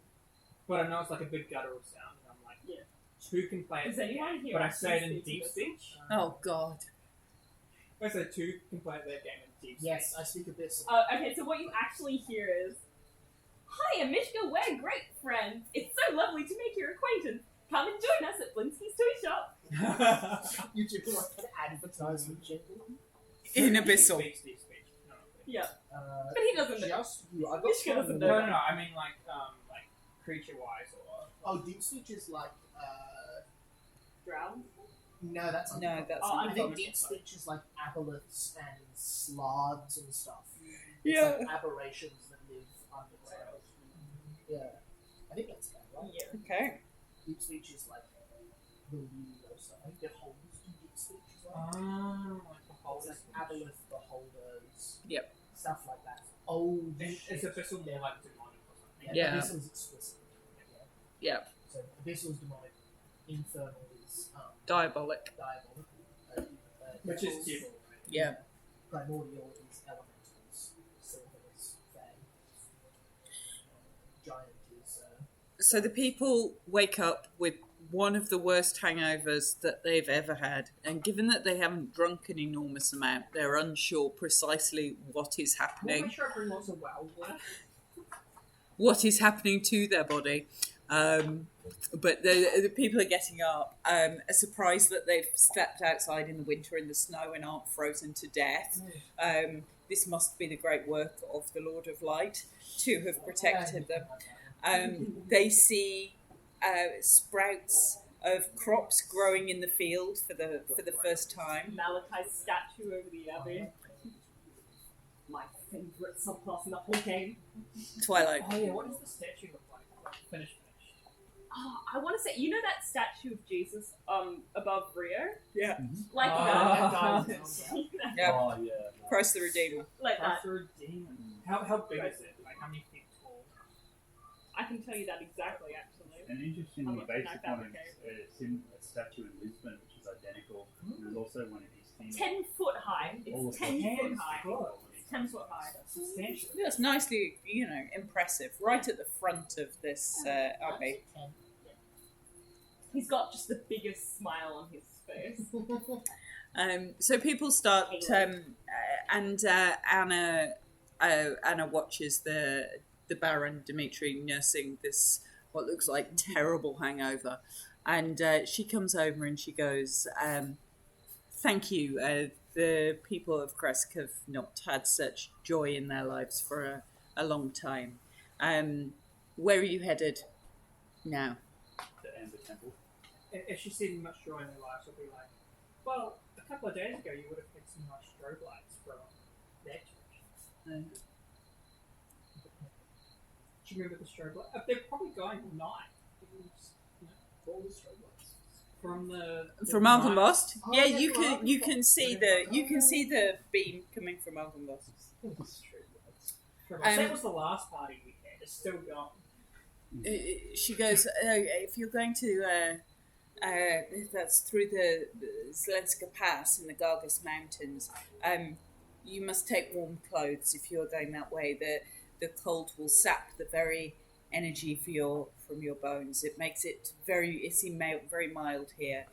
C: but I know it's like a big guttural sound, and I'm like,
E: Yeah.
C: two can play it,
E: Does anyone here
C: but I
E: actually
C: say it in
E: speak
C: deep
E: abyssal?
C: speech.
A: Oh God.
C: I say two can play their game in deep speech.
F: Yes, I speak abyssal.
E: Okay, so what you actually hear is, "Hi, Mishka, we're great friends. It's so lovely to make your acquaintance. Come and join us at Blinsky's Toy Shop."
F: You do like an advertisement jingle.
A: In abyssal.
C: Deep speech. No.
E: Yeah, but he doesn't know.
F: Just you. I got
E: Mishka doesn't know.
C: No, I mean like creature-wise or.
F: Oh, deep speech is like
E: Drown?
F: No, that's
A: No, that's
E: Oh,
F: I
A: not.
F: think deep speech is like aboliths and slards and stuff. It's
A: Yeah.
F: like aberrations that live underground. Yeah. I think that's about right.
E: Yeah.
A: Okay.
F: Deep speech is like the weirdo stuff. I think the holders do deep speech as well.
C: Like the whole
F: It's like aboleth beholders.
A: Yep.
F: Stuff like that. Old
C: Is Abyssal more like demonic or something?
A: Yeah.
F: Abyssal's explicit.
A: Yeah.
F: So Abyssal's demonic. Infernal is
A: Diabolic.
F: diabolical.
C: Which is
F: Devil's-
C: evil.
A: Yeah.
F: Primordial is elementals. Silver is fey. Giant is
A: So the people wake up with one of the worst hangovers that they've ever had, and given that they haven't drunk an enormous amount, they're unsure precisely what is
C: Well,
A: happening.
C: make sure everyone wants a well water.
A: What is happening to their body. But the people are getting up, surprised that they've stepped outside in the winter in the snow and aren't frozen to death. This must be the great work of the Lord of Light to have protected them. They see sprouts of crops growing in the field for the first time.
E: Malachi's statue over the abbey. My favourite subclass in the whole game.
A: Twilight.
C: Oh yeah, what does the statue look like? Finished.
E: Oh, I want to say, you know that statue of Jesus above Rio?
A: Yeah.
E: Like
C: Ah.
E: that.
A: Yeah.
D: Oh, yeah.
A: Christ the Redeemer.
E: Like that.
C: That's a demon. How big is it? Like how many feet tall?
E: I can tell you that exactly, actually.
B: An interesting
E: I'm not
B: basic
E: like
B: one
E: that,
B: is it's in a statue in Lisbon, which is identical. There's also one in East Timor.
E: 10 foot high.
B: All
E: It's
B: of
E: 10
C: 10
E: foot high.
C: foot.
E: It's 10 foot high.
C: Substantial.
A: That's nicely, impressive. Right at the front of this abbey.
E: He's got just the biggest smile on his face.
A: So people start, and Anna watches the Baron Dimitri nursing this what looks like terrible hangover, and she comes over and she goes, "Thank you. The people of Kresk have not had such joy in their lives for a long time. Where are you headed now?"
B: The Amber Temple.
C: If she's seen much joy in her life, she'll be like, well, a couple of days ago you would have had some nice strobe lights from that church. Do you remember the strobe lights? They're probably going all night.
F: All the strobe lights.
C: From the
A: From Algenbost?
F: Oh,
A: Yeah,
F: yeah,
A: you
F: from
A: can
F: Algenbost.
A: see the beam coming from Algenbost.
C: that was the last party we had. It's still going.
A: She goes, if you're going to, that's through the Zelenska Pass in the Gargus Mountains, you must take warm clothes if you're going that way. The cold will sap the very energy from your bones. It makes it very mild here.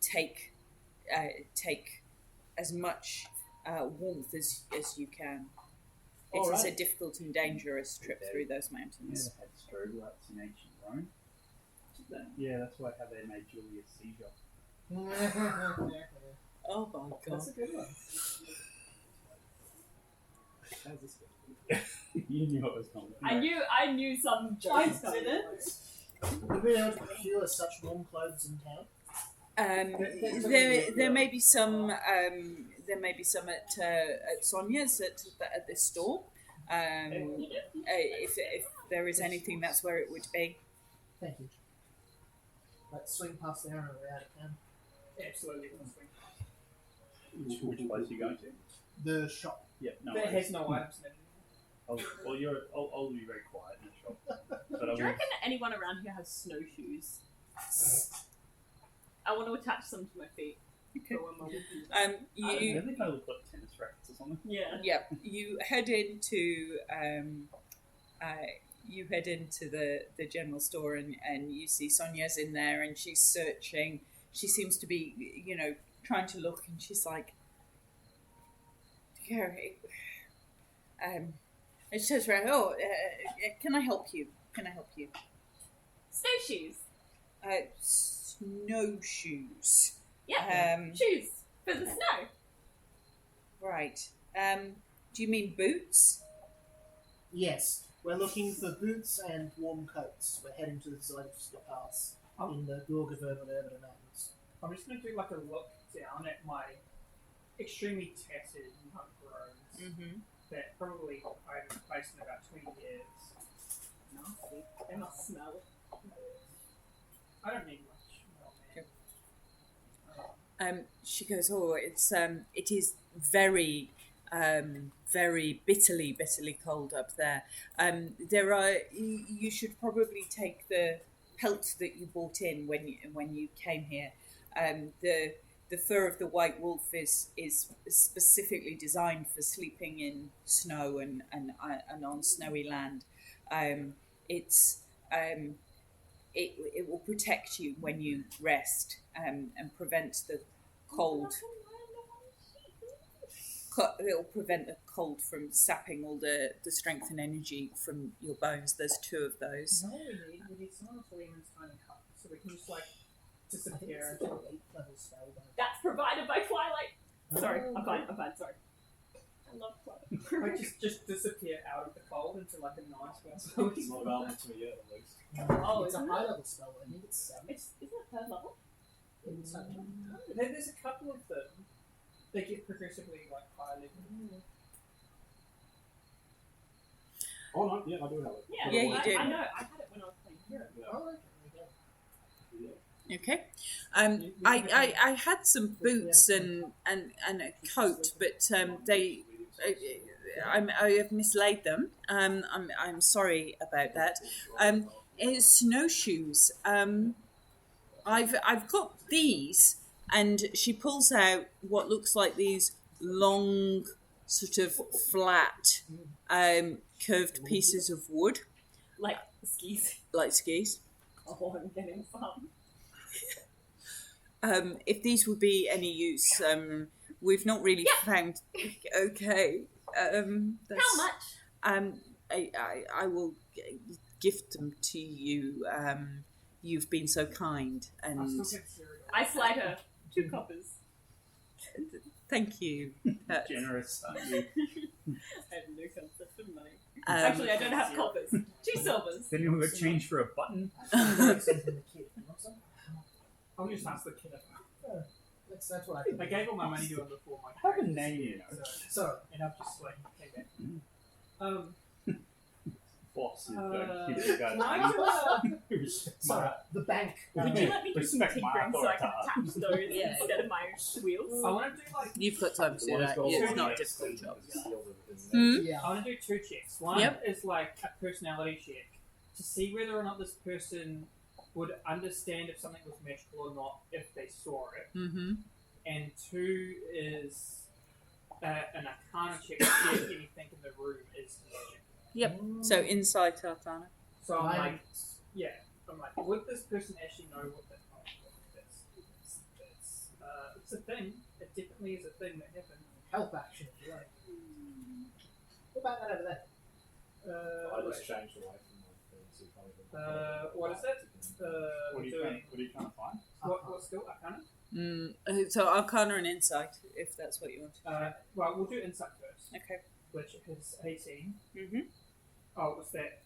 A: Take as much warmth as you can. It is a difficult and dangerous trip through those mountains.
B: Never had strobe lights in ancient Rome. Yeah, that's why how they made Julius Caesar.
A: Oh my god.
F: That's a good one.
B: You knew what was coming.
E: I knew some jokes coming.
F: Would we be able to procure such warm clothes in town?
A: There may be some at Sonia's at this store. If there is anything, that's where it would be.
F: Thank you. Let's swing past there and we're out of town.
C: Absolutely.
B: Which place are you going to?
F: The shop.
B: Yeah, no.
C: That has no items in it.
B: I'll be very quiet in the shop. But I
E: Do you
B: will.
E: reckon anyone around here has snowshoes? I want to attach them to my feet.
A: Okay.
E: For when we're walking.
B: I
A: You
B: think I look like tennis rackets or something.
E: Yeah.
A: you head into the general store and you see Sonia's in there and she's searching. She seems to be trying to look, and she's like, yeah. And she says, "Right, can I help you? Can I help you?"
E: Snowshoes.
A: Snowshoes.
E: Yeah. Shoes for the snow.
A: Right. Do you mean boots?
F: Yes, we're looking for boots and warm coats. We're heading to the Zelenska Pass in the Gorgavoda Mountains.
C: I'm just going to do like a look down at my extremely tattered monk robes that probably I haven't placed in about 20 years.
E: Nasty. They must smell.
C: I don't need much more, man.
A: She goes, oh, it is very, very bitterly cold up there. You should probably take the pelt that you bought in when you came here. The fur of the white wolf is specifically designed for sleeping in snow and on snowy land. It will protect you when you rest and prevent the cold. It will prevent the cold from sapping all the strength and energy from your bones. There's 2 of those.
C: No, we need someone to lean into tiny cup so we can just like
F: I think
C: disappear.
F: it's an 8th-level spell, though.
E: That's provided by Twilight. Sorry, I'm fine, sorry. I love Twilight.
C: Like just disappear out of the cold into like a nice one. So
D: It's not available to me yet, at least.
E: Oh,
F: It's a
E: isn't it?
F: high-level spell, but I think it's 7.
E: Isn't it 3rd level?
C: There's a couple of them. They get progressively like higher level.
D: Oh, no, yeah, I do have it.
E: Yeah,
A: Yeah, you do.
E: I know. I had it when I was playing Hero.
D: Yeah.
F: Oh, okay.
A: Okay. I had some boots and a coat, but I have mislaid them. I'm sorry about that. Snowshoes. I've got these, and she pulls out what looks like these long, sort of flat, curved pieces of wood,
E: Like skis.
A: like skis.
E: Oh, I'm getting some.
A: If these would be any use, we've not really found. Okay.
E: How much?
A: I will gift them to you. You've been so kind,
C: I
A: and
C: still get cereal.
E: I slide her 2 coppers.
A: thank you.
B: Generous, aren't you?
E: I have no concept of money.
A: Um,
E: Actually, I don't have coppers. 2 silvers.
B: Then you'll get change for a button.
C: I'll just ask the kid.
F: That's what I think.
C: I gave all my money to him before my
B: Have a
C: character,
B: name, you know.
F: So,
C: and I've just like came back.
B: Boss, you
C: Uh,
B: don't give the
C: can I
B: guy
F: so the bank.
E: Would you let me do some
B: Respect my
E: tinkering so I can
B: authority.
E: attach those
A: Yeah.
E: instead of my wheels?
C: I want to do like
A: You've got time to do that.
B: One is
A: It's
B: gold,
A: not a
B: one
A: difficult
B: is
A: job.
B: silver.
F: Yeah.
C: I want to do 2 checks. One
A: Yep.
C: is like a personality check to see whether or not this person would understand if something was magical or not if they saw it.
A: Mm-hmm.
C: And 2 is an arcana check to see if anything in the room is magic.
A: Yep. So insight, Arcana.
C: So I'm
F: Right.
C: like, yeah, I'm like, would this person actually know what that is? It's a thing. It definitely is a thing that happened.
F: Help action, if you like. What about that over there?
D: I just
C: Wait.
D: changed away from my thing, so you can't even-
C: What is it?
B: What are you
C: Doing
B: trying to find?
C: what skill? Arcana?
A: So Arcana and insight, if that's what you want.
C: Well, we'll do insight first,
A: Okay.
C: which is 18.
A: Mm-hmm.
C: Oh, was that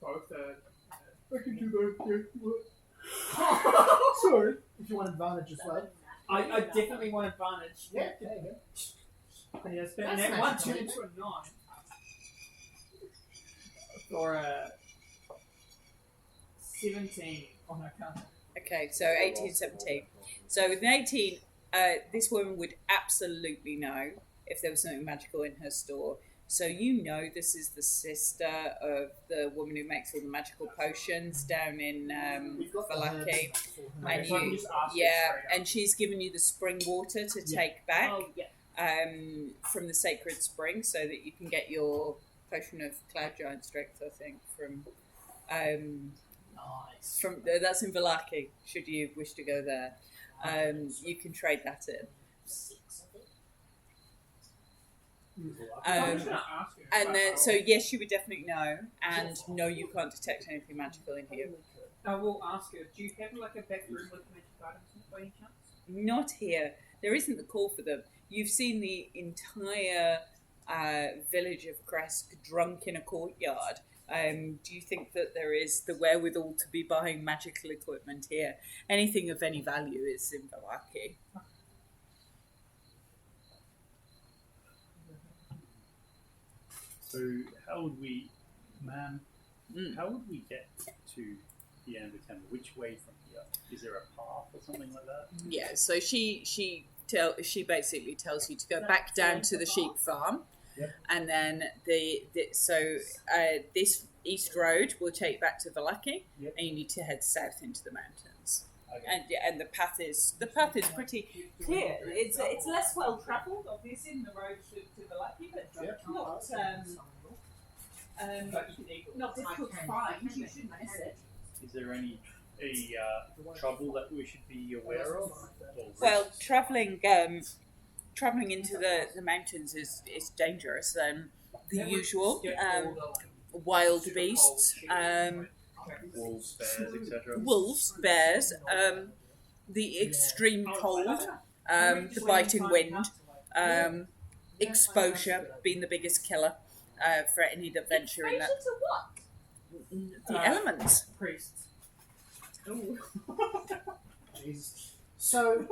C: both? I can do that. Yeah. Sorry.
F: If you want advantage as well.
C: I definitely want advantage.
F: Yeah, there you go.
C: Yes, but
F: That's
C: that
F: nice.
C: 1 turned into a 9. For a 17 on Arcana.
A: Okay, so 18, 17. So with an 18, this woman would absolutely know if there was something magical in her store. So you know this is the sister of the woman who makes all the magical potions down in
F: We've got the
A: Valaki.
F: herbs for her.
A: And
C: So I can
A: you,
C: just ask it
A: yeah,
C: straight up.
A: and she's given you the spring water to
F: Yeah.
A: take back
E: Oh, yeah.
A: from the sacred spring, so that you can get your potion of cloud giant strength. I think from
F: Nice.
A: that's in Valaki. Should you wish to go there, you can trade that in.
F: 6, I think.
C: I'm just gonna ask you.
A: And then, so yes, you would definitely know, and no, you can't detect anything magical in here.
C: I will ask you, do you have like a back room with magic items in it by any chance?
A: Not here. There isn't the call for them. You've seen the entire village of Kresk drunk in a courtyard, Do you think that there is the wherewithal to be buying magical equipment here? Anything of any value is in Vallaki.
B: So how would we, ma'am? How would we get to the end of the temple? Which way from here? Is there a path or something like that?
A: Yeah. So she basically tells you to go back down to the sheep farm, and then this east road will take you back to Vallaki, and you need to head south into the mountains.
B: Okay.
A: And the path is pretty clear. It's less well travelled, obviously, in the road to Vallaki, but not difficult to find. You shouldn't miss it.
B: Is there any trouble that we should be aware of?
A: Well, travelling into the mountains is dangerous. The usual wild beasts.
B: Wolves, bears, etc.
A: Wolves, bears, the extreme cold, the biting wind, exposure being the biggest killer for any adventure in that.
E: To what?
A: The elements.
C: Priests.
F: Jesus. So,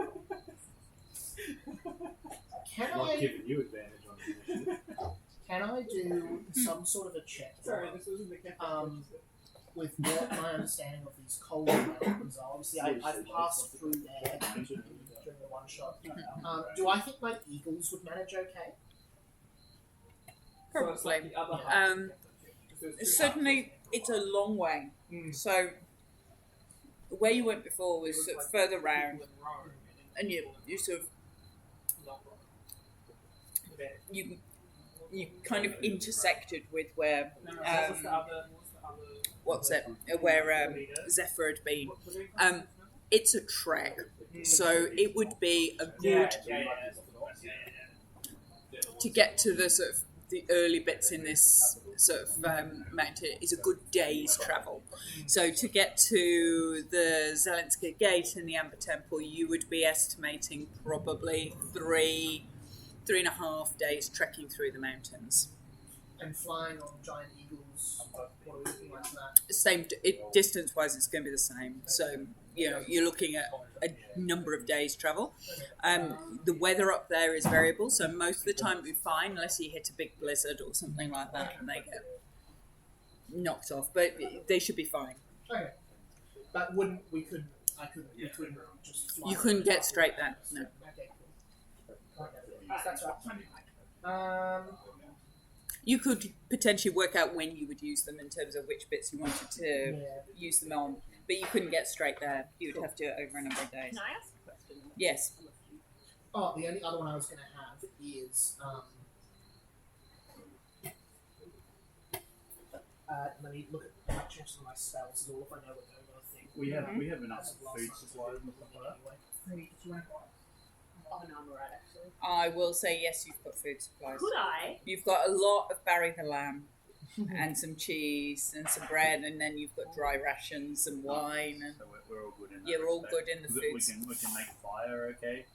F: can
D: Not
F: I
D: giving you advantage on the initiative.
F: can I do some sort of a check?
C: Sorry, this wasn't the captain.
F: With what my understanding of these cold mountains are. Obviously, I've passed through there during the one shot. Do I think my eagles would manage okay?
C: So it's like
A: Probably.
C: the other half.
A: Certainly, it's a long way. So, where you went before was sort of further round, and you sort of you kind of intersected with where where Zephyr had been. It's a trek, so it would be a good to get to the sort of the early bits in this sort of mountain is a good day's travel. So to get to the Zelenska Gate and the Amber Temple, you would be estimating probably 3.5 days trekking through the mountains.
F: And flying on giant eagles, or anything like that.
A: Same distance-wise, it's going to be the same. So you're looking at a number of days travel. The weather up there is variable, so most of the time it'll be fine unless you hit a big blizzard or something like that and they get knocked off. But they should be fine.
F: Okay. But we couldn't just fly.
A: You couldn't get straight there. No.
F: Okay, cool. That's right.
A: You could potentially work out when you would use them in terms of which bits you wanted to use them on, but you couldn't get straight there. You would have to do it over a number of days.
E: Can I ask a question?
A: Yes.
F: Oh, the only other one I was going to have is let me look at my chances of my spells. Is all if I know what they're thing.
B: We have enough food supplies and stuff like that.
E: Oh no, I'm alright actually.
A: I will say yes, you've got food supplies.
E: Could I?
A: You've got a lot of Barry the Lamb and some cheese and some bread, and then you've got dry rations and wine. And
B: So we're all good in that.
A: you're all
B: respect.
A: good in the
B: We
A: foods.
B: can make fire, okay?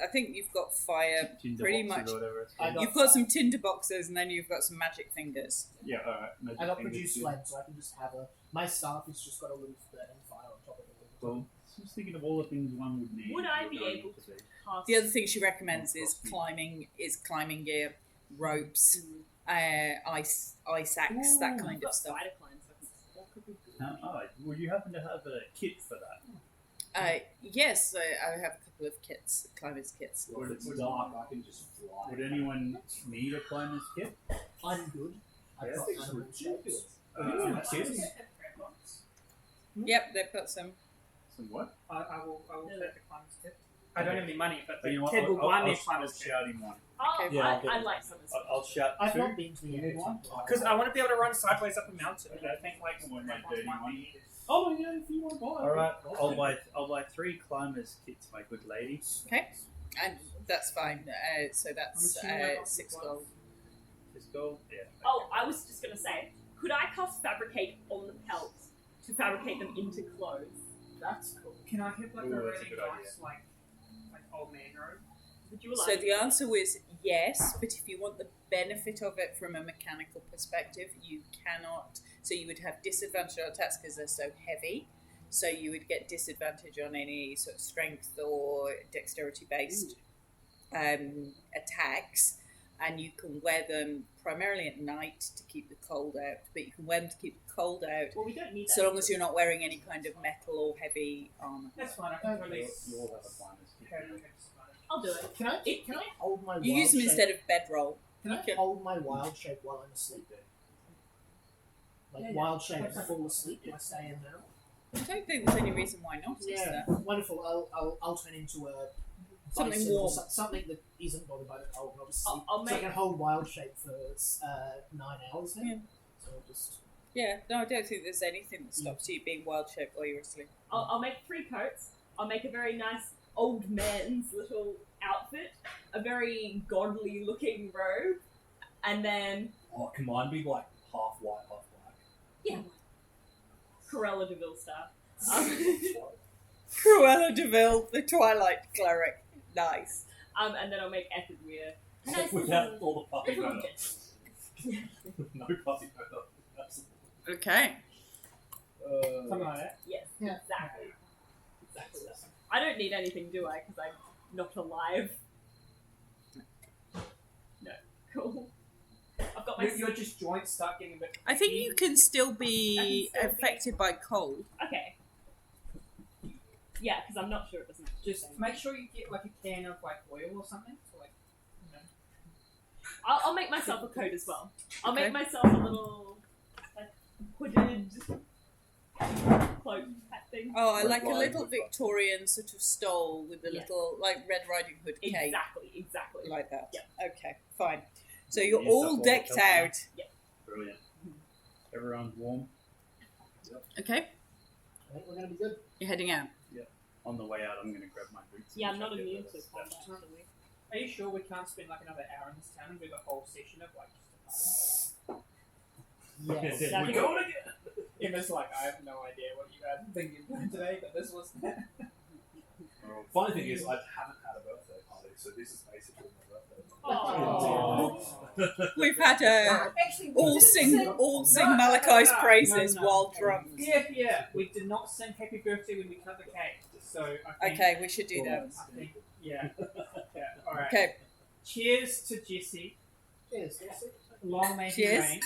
A: I think you've got fire
B: Tinder
A: pretty
B: boxes
A: much.
B: or whatever it's
F: I
B: called.
F: got-
A: You've got some tinder boxes, and then you've got some magic fingers.
B: Yeah, alright.
F: I got produced flame, so I can just have my staff has just got a little burning fire on top of it.
B: Well, just thinking of all the things one would need.
E: Would I
B: if
E: be
B: you're going
E: able
B: to
E: to
B: be.
E: cast?
A: The other thing she recommends is climbing gear, ropes, ice axe, that kind of stuff.
E: Spider climbs. That could be good.
B: Will you happen to have a kit for that?
A: Yes, I have a couple of kits, climbers kits.
D: If it's dark, I can just fly.
B: Would anyone need a climber's kit?
F: I'm good. I've
B: Yeah.
F: got animal shapes.
B: Kids?
A: Yep, they've got some.
B: Some what?
C: I will take the climber's kit. I don't have any money, but
B: But you
C: the
B: know what?
C: kid will buy me a
B: I'll
C: climber's kit.
B: shout him one.
E: Oh,
D: Yeah, I'll
E: I
D: get
E: like some of this.
B: I'll shout
F: I've
B: two.
F: not been to the end
B: One?
C: Because I want to be able to run sideways up a mountain. And I think like
B: One might dirty one.
C: oh yeah, if you want to buy.
B: Alright, I'll buy 3 climbers kits, my good lady.
A: Okay, and that's fine. So that's 6 gold.
B: Just go. Yeah.
E: Oh, I was just gonna say, could I cast fabricate on the pelts to fabricate them into clothes?
F: That's cool.
C: Can I have like
B: Ooh,
C: a
B: that's a
C: really
B: good
C: nice like old man robe?
E: Would you
A: So
E: like?
A: the answer was yes, but if you want the benefit of it from a mechanical perspective, you cannot. So you would have disadvantage on attacks because they're so heavy. So you would get disadvantage on any sort of strength or dexterity based attacks, and you can wear them primarily at night to keep the cold out. But you can wear them to keep the cold out
E: Well, we don't need that.
A: so long as you're not wearing any kind of metal or heavy armor.
C: That's fine. I can
B: You
C: release.
B: all have a finest.
E: I'll do it.
F: Can I hold my
A: You
F: wild
A: use them
F: shape?
A: instead of bedroll.
F: Can I
A: Okay.
F: hold my wild shape while I'm asleep? Like
C: Yeah, yeah.
F: wild shape
C: That's
F: full asleep? Do I stay in now?
A: I don't think there's any reason why not. Is
F: Yeah,
A: there?
F: wonderful. I'll turn into a
A: Something
F: bison or
A: warm.
F: something that isn't bothered by the cold. And I'll just sleep.
E: I'll
F: So I
E: make.
F: can hold wild shape for 9 hours then.
A: Yeah.
F: So I'll just
A: Yeah, no, I don't think there's anything that stops you being wild shaped while you're asleep.
E: I'll make 3 coats. I'll make a very nice old man's little outfit, a very godly looking robe, and then
D: Oh, can mine be like half white, half black?
E: Corella Deville style.
A: Cruella de Vil, the Twilight cleric. Nice.
E: And then I'll make Ethid wear.
D: Without all the puppy
E: Little
D: motor. No puppy motor. Absolutely.
A: Okay.
C: Something like that.
E: Yes,
F: Yeah.
E: exactly. I don't need anything, do I? Because I'm not alive. No. Cool. I've got my.
C: Your just joints start getting a bit.
A: I think you can still be
E: I can still be-
A: affected by cold.
E: Okay. Yeah, because I'm not sure it doesn't.
C: Just make sure you get like a can of like oil or something. So like, you know.
E: I'll make myself a coat as well. I'll
A: Okay.
E: make myself a little like hooded cloak type thing.
A: Oh, I
B: Red
A: like a
B: Riding
A: little
B: Hood.
A: Victorian sort of stole with a
E: Yeah.
A: little, like Red Riding Hood cape.
E: Exactly.
A: Like that.
E: Yeah.
A: Okay, fine. So you're
B: You
A: all
B: stuff all
A: decked
B: the help
A: out.
B: Brilliant. Everyone's warm.
A: Okay,
F: I think we're gonna be good.
A: you're heading out.
B: On the way out, I'm going to grab my boots.
E: Yeah, I'm
B: and
E: not
B: check if
E: immune to
B: there's
E: combat.
B: steps.
E: Actually.
C: Are you sure we can't spend like another hour in this town and do the whole session of like just
F: Yes.
E: Yeah, I
D: We're
E: think-
D: going again!
C: It was like I have no idea what you guys think you're doing today, but this was
D: Funny thing is, I haven't had a birthday party, so this is basically my birthday
E: Aw.
A: We've had
C: actually we
A: all
C: didn't
A: sing
C: No,
A: Malachai's
C: no, no,
A: praises
C: no.
A: while drunk.
C: Yeah. We did not sing happy birthday when we cut the cake. So I think,
A: Okay, we should do that.
C: I think yeah. Alright.
A: Okay,
C: Cheers to Jesse.
F: Cheers.
C: Long may he
A: Cheers.
C: reign.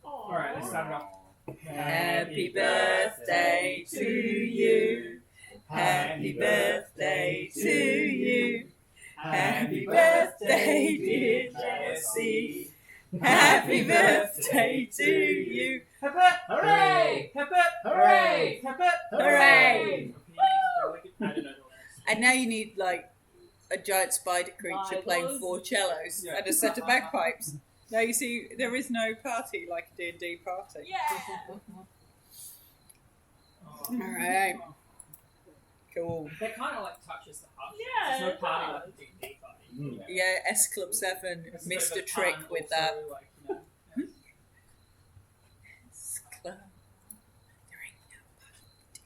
E: Aw.
C: Alright, let's start it off.
A: happy birthday to you. Happy birthday to you. Happy birthday, dear Jesse. Happy birthday to you.
C: Hip hip!
F: Hooray!
C: Hip hip!
F: Hooray!
C: Hip hip!
A: Hooray!
C: I don't know the words.
A: And now you need like a giant spider creature
E: My
A: playing
E: was-
A: 4 cellos
C: Yeah.
A: and a set of bagpipes. Now you see there is no party like a D&D party.
E: Yeah.
A: Alright. Cool.
C: That kind of like touches the heart.
E: Yeah,
C: There's
E: it
C: no party
E: does.
C: like a D&D party.
D: Mm.
C: you know.
A: Yeah, S Club 7
C: It's a
A: missed
C: bit
A: a
C: of
A: trick
C: fun
A: with
C: also,
A: that.
C: like, you know.
A: S Club.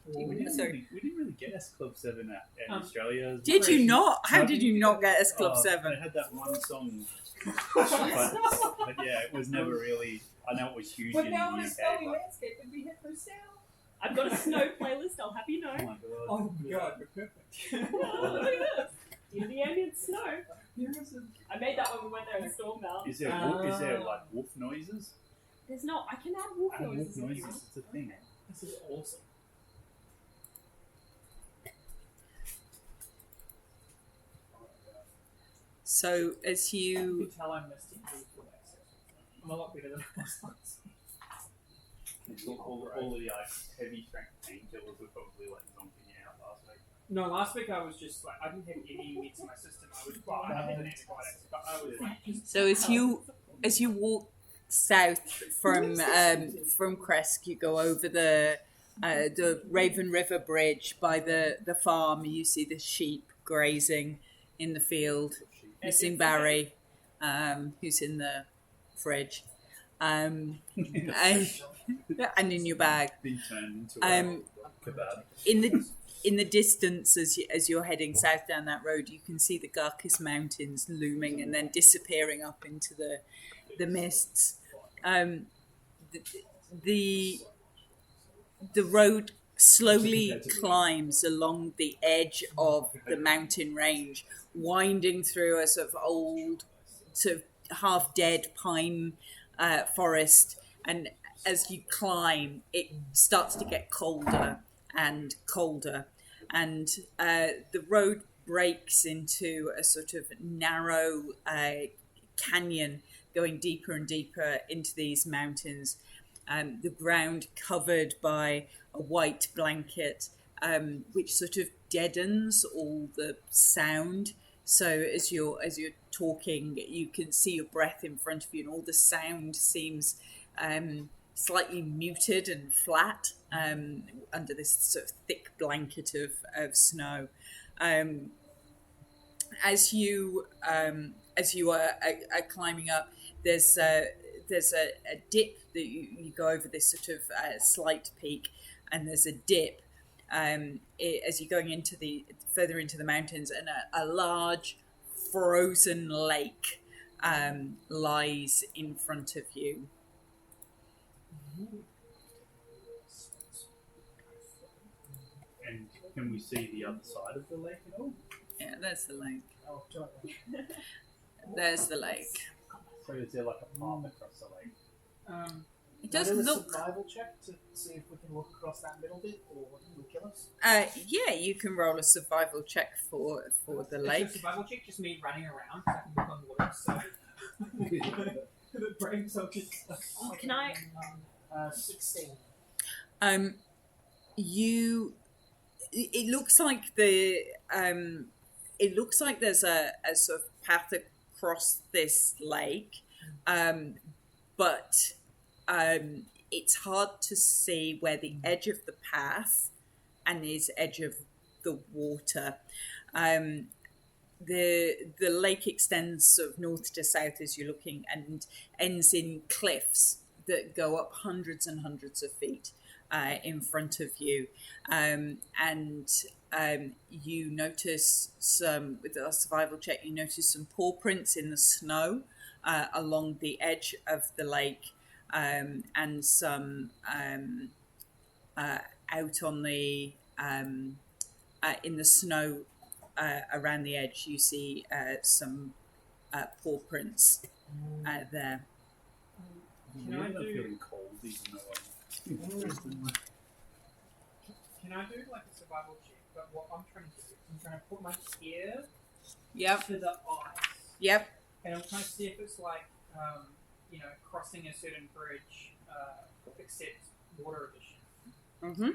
B: Well, we didn't really get S Club 7 in Australia.
A: Did you not? How
B: No.
A: did you not get S Club
B: Oh,
A: 7?
B: They had that one song. but yeah, it was never really. I know it was huge
C: But
B: in
C: now
B: the
C: in a
B: UK.
C: snowy
B: But,
C: landscape, and we hit for sale.
E: I've got a snow playlist. I'll have you know.
B: oh my god.
C: Oh my god, we're perfect.
E: Look at this. In the ambient snow. I made that when we went there in Stormvale.
B: Is there like wolf noises?
E: There's not. I can add wolf
B: Wolf
E: noises. if you
B: noises.
E: want.
B: It's a thing.
C: This is awesome.
A: So as
C: You
A: you
C: can tell I'm listing for that section. I'm a lot better than I was once.
B: All the heavy strength painkillers were probably like zonking you out last week.
C: No, last week I was just like, I didn't have any meds in my system. I was, well, I had antibiotics, but I was like, just.
A: so as you walk south from Kresk, you go over the Raven River Bridge by the farm. You see the sheep grazing in the field. Missing Barry, who's in the fridge, and in your bag.
B: Been turned into
A: Um,
B: a kebab.
A: In the in the distance, as you're heading south down that road, you can see the Garkis Mountains looming and then disappearing up into the mists. The road slowly climbs along the edge of the mountain range, winding through a sort of old, sort of half-dead pine forest. And as you climb, it starts to get colder and colder. And the road breaks into a sort of narrow canyon going deeper and deeper into these mountains. The ground covered by a white blanket, which sort of deadens all the sound. So as you're talking, you can see your breath in front of you, and all the sound seems slightly muted and flat under this sort of thick blanket of snow. As you are climbing up, there's a dip that you go over this sort of slight peak, and there's a dip as you're going further into the mountains, and a large frozen lake lies in front of you.
B: And can we see the other side of the lake at all?
A: Yeah, there's the lake.
F: Oh, totally.
A: There's the lake.
B: So is there like a path across the lake?
A: It does
F: Do a
A: look.
F: survival check to see if we can look across that middle bit, or it will kill us.
A: Yeah, you can roll a survival check for the
C: Is
A: lake.
C: your survival check just me running around so I can look on water, so the brain focus.
E: Oh, can I?
F: 16.
A: It looks like there's a sort of path across this lake, but it's hard to see where the edge of the path and the edge of the water. The lake extends sort of north to south as you're looking, and ends in cliffs that go up hundreds and hundreds of feet in front of you, and you notice with a survival check, you notice some paw prints in the snow along the edge of the lake, and some out on the in the snow around the edge. You see some paw prints there.
C: Can I
B: I'm
C: do-
B: feeling cold even though
C: Can I do like a survival check? But what I'm trying to do, I'm trying to put my ear
A: Yep.
C: to the ice,
A: Yep.
C: and I'm trying to see if it's like, crossing a certain bridge, except water edition.
A: Mm-hmm.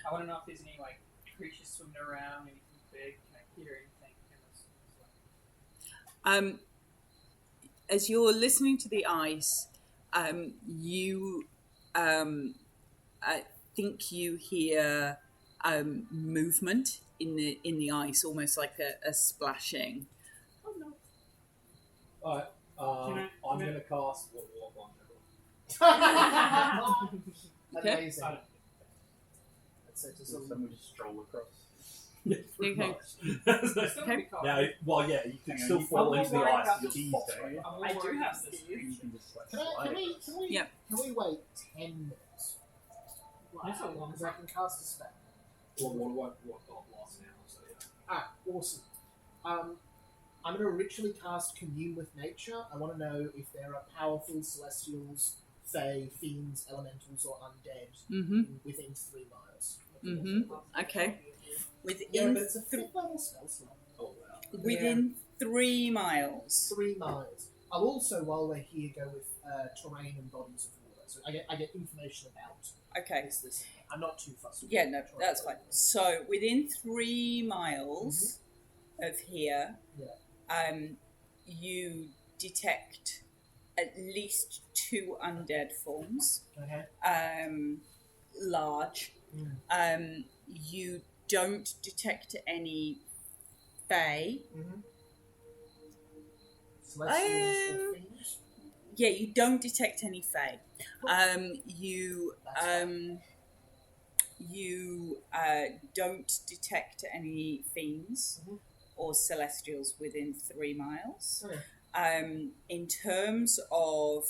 C: I want to know if there's any like creatures swimming around, anything big, can I hear anything in this?
A: As you're listening to the ice, you think you hear movement in the ice, almost like a splashing.
E: Oh no.
D: Alright, I'm
C: can I-
D: going to cast Water Walk on everyone.
F: Amazing.
C: I don't-
F: That's it. Just
B: so
F: a
B: someone just stroll across.
D: Yeah, pretty
A: Okay.
D: much.
C: It's still
A: Okay.
C: pretty cold.
D: Yeah, you can
B: Hang on,
D: still
B: you-
D: fall
C: I'm
D: into the
C: worried
D: ice.
C: about
D: You'll
B: skis,
D: box
B: don't you?
C: I'm
E: I do
C: worried
E: have
C: about this.
E: skis.
B: You can just like
F: Can we
A: Yep.
F: wait 10 minutes?
C: That's a long
F: Because I can cast a spell.
D: Well, what got lost now, so yeah.
F: Ah, awesome. I'm going to ritually cast Commune with Nature. I want to know if there are powerful celestials, fae, fiends, elementals, or undead
A: Mm-hmm.
F: within 3 miles.
A: Mm-hmm. Okay.
F: Yeah,
A: Within
F: but it's a 5th level spell slot.
D: Oh, wow.
A: within 3 miles.
F: 3 miles. I'll also, while we're here, go with terrain and bodies of water. So I get information about
A: Okay.
F: this. I'm not too fussed.
A: Yeah, no, that's fine. So within 3 miles of here, you detect at least 2 undead forms,
F: Okay.
A: large. You don't detect any fae.
F: Mm-hmm. Celestials or fiends?
A: Yeah, you don't detect any fae. You You don't detect any fiends or celestials within 3 miles.
F: Okay.
A: In terms of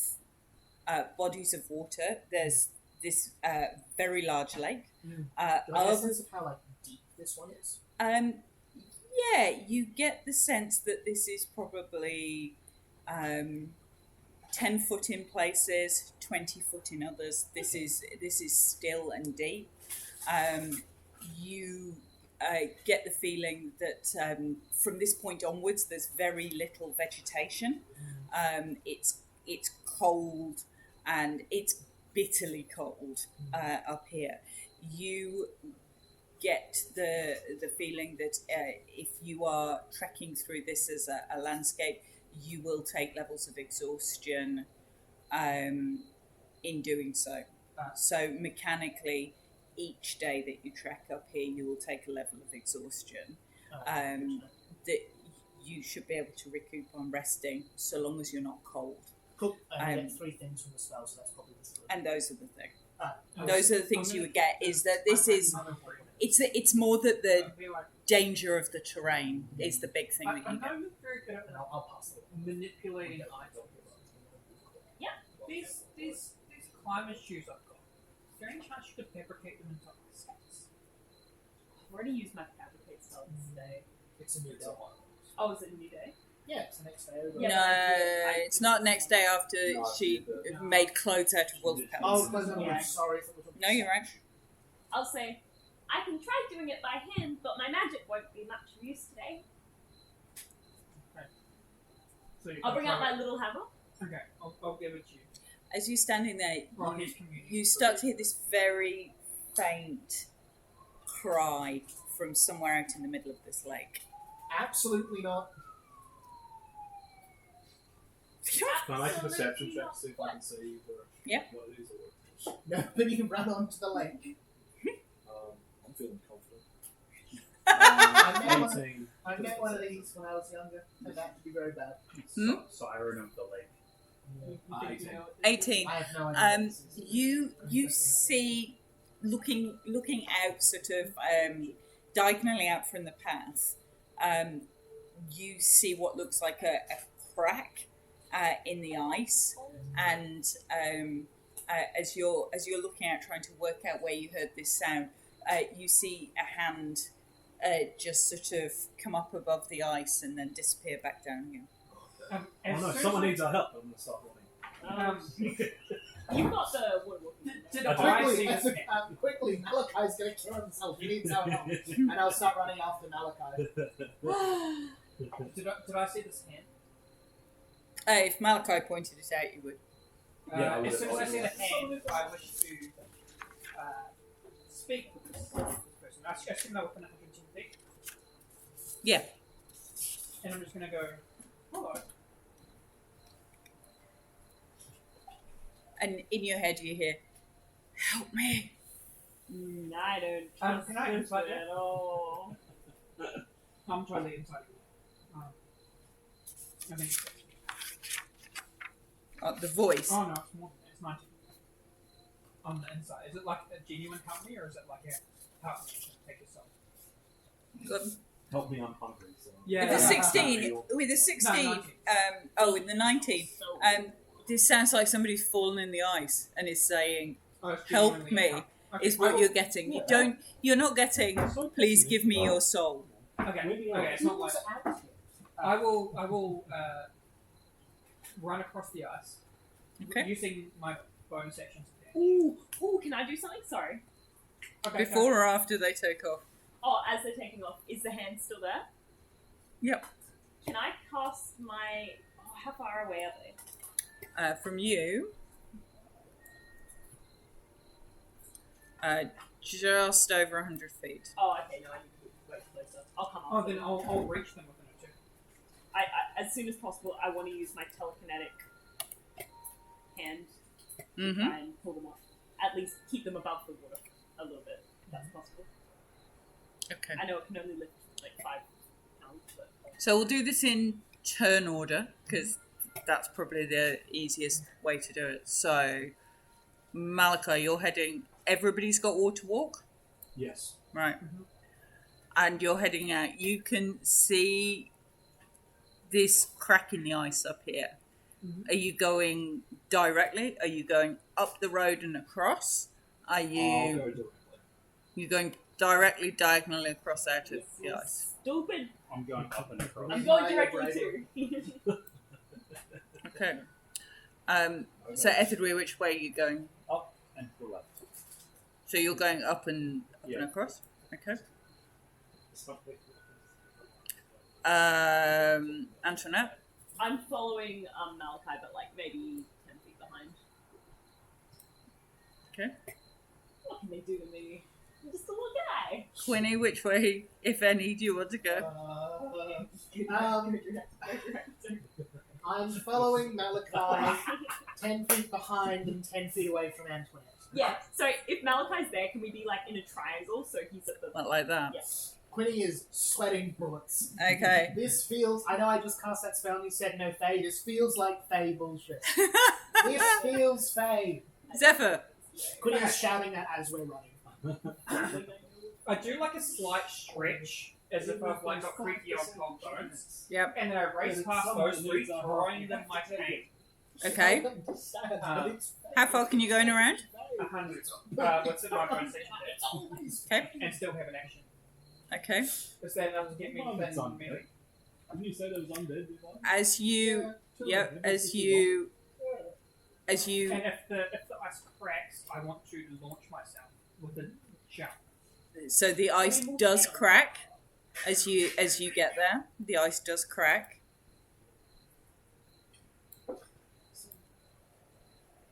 A: bodies of water, there's this very large lake.
F: Do I get a sense of how deep this one is?
A: Yeah, you get the sense that this is probably 10 foot in places, 20 foot in others. This is still and deep. You get the feeling that from this point onwards, there's very little vegetation. It's cold and it's bitterly cold up here. You get the feeling that if you are trekking through this as a landscape, you will take levels of exhaustion in doing so. So mechanically, each day that you trek up here, you will take a level of exhaustion that you should be able to recoup on resting, so long as you're not cold.
F: Cool. I get 3 things from the spell, so that's probably the 3.
A: And those are the things. Those are the things you would get. Is that this is? It's more that the danger of the terrain is the big thing that you get.
C: I'm very good at
F: I'll pass it.
C: manipulating items.
E: Yeah.
C: These climber shoes I've got. Is there any chance you could fabricate them into skins?
E: I've already used my fabricate spell today.
F: It's a new day.
E: Oh, is it a new day?
F: Yeah, it's the next day.
E: Yeah.
A: No, it's not next day after she made clothes out of wolf
F: Oh,
A: pelts.
F: I'm sorry.
A: No, you're right.
E: I'll say, I can try doing it by hand, but my magic won't be much use today.
C: So you
E: I'll
C: can
E: bring out
C: try
E: my little hammer.
C: it. Okay, I'll give it to you.
A: As you're standing there,
C: Rocky's community.
A: you start to hear this very faint cry from somewhere out in the middle of this lake.
F: Absolutely not.
D: Can I make a perception check to see if I can see
A: Yep.
D: what it is or what it is?
F: No, but you can run onto the lake.
D: I'm feeling confident.
F: I
D: 18.
F: met one of these when I was younger. Turned out to be very bad.
B: Siren of the lake.
A: 18.
F: I have no idea. what this is.
A: You see, looking out, sort of diagonally out from the path, you see what looks like a crack in the ice, and as you're looking out, trying to work out where you heard this sound, you see a hand just sort of come up above the ice and then disappear back down again.
D: Oh no, someone needs our help. I'm going to start running.
E: You've got the woodworking.
C: Did
D: I
C: I
F: Quickly,
C: see this hand?
F: quickly, Malachi's going to kill himself. He needs our help. And I'll start running after Malachi.
C: Did I see this hand?
A: If Malachi pointed it out, you would.
D: Yeah, I would
C: as soon as I
D: have
C: see the
D: thought
C: hand, I wish to speak with this person. I assume they're within 110 feet.
A: Yeah.
C: And I'm just going to go, hello.
A: And in your head, you hear, "Help me!"
E: I don't
C: Can I
E: trust
C: insight
E: it
C: it?
E: at all.
C: I'm trying to inside you. I think.
A: The voice.
C: Oh no, it's more than that. It's 19. On the inside. Is it like a genuine help me or is it like a help me to take yourself?
D: Help me, I'm hungry. So.
C: Yeah.
A: With a
C: yeah.
A: 16, with a 16,
C: No, 19.
A: with the 19, this sounds like somebody's fallen in the ice and is saying,
C: Oh, it's
A: "Help
C: genuinely
A: me,"
C: help. Okay,
A: is what
C: I will-
A: you're getting. You're not getting, "Please give me your soul."
C: Okay, it's not like I will run across the ice
A: Okay.
C: using my bonus actions.
E: Ooh, can I do something? Sorry.
C: Okay,
A: Before or after they take off?
E: Oh, as they're taking off, is the hand still there?
A: Yep.
E: Can I cast my... Oh, how far away are they?
A: From you, just over 100 feet.
E: Oh, okay, no, I need to move way closer. I'll come up.
C: Oh, then I'll reach them within a 2.
E: I as soon as possible, I want to use my telekinetic hand to
A: Mm-hmm.
E: try and pull them up. At least keep them above the water a little bit, if that's possible.
A: Okay.
E: I know it can only lift like 5 pounds, but...
A: So we'll do this in turn order, because that's probably the easiest way to do it. So, Malachi, you're heading... Everybody's got water walk?
D: Yes.
A: Right. And you're heading out. You can see this crack in the ice up here. Are you going directly? Are you going up the road and across? Are
D: I'll
A: you
D: go directly.
A: you going directly diagonally across out of the ice?
E: Stupid.
B: I'm going up and across.
E: I'm going directly too.
A: Okay. So Ethelweir, which way are you going?
B: Up and to the left.
A: So you're going up and
B: Yeah.
A: across? Okay. Antoinette?
E: I'm following Malachi, but like maybe 10 feet behind.
A: Okay.
E: What can they do to me? I'm just a little guy.
A: Quinny, which way, if any, do you want to go?
F: I'm following Malachi 10 feet behind and 10 feet away from Antoinette.
E: Yeah, so if Malachi's there, can we be like in a triangle so he's at the...
A: Not like that.
E: Yeah.
F: Quinny is sweating bullets.
A: Okay.
F: This feels... I know I just cast that spell and you said no Fae. This feels like Fae bullshit. This feels Fae.
A: Zephyr.
F: Quinny is shouting that as we're running.
C: I do like a slight stretch, as if I've like got creaky old cold bones.
A: Yep.
C: And then I race past those three, throwing them my tank.
A: Okay. How far can you go in around?
C: 100. What's in my bonus section there?
A: Okay.
C: And still have an action.
A: Okay.
C: Is that enough to get me
D: That's
C: within
D: undead.
C: melee?
D: Didn't you say there was undead before?
A: As you... Yep. As you...
C: And if the ice cracks, I want to launch myself with a jump.
A: So the ice does crack as you get there. The ice does crack.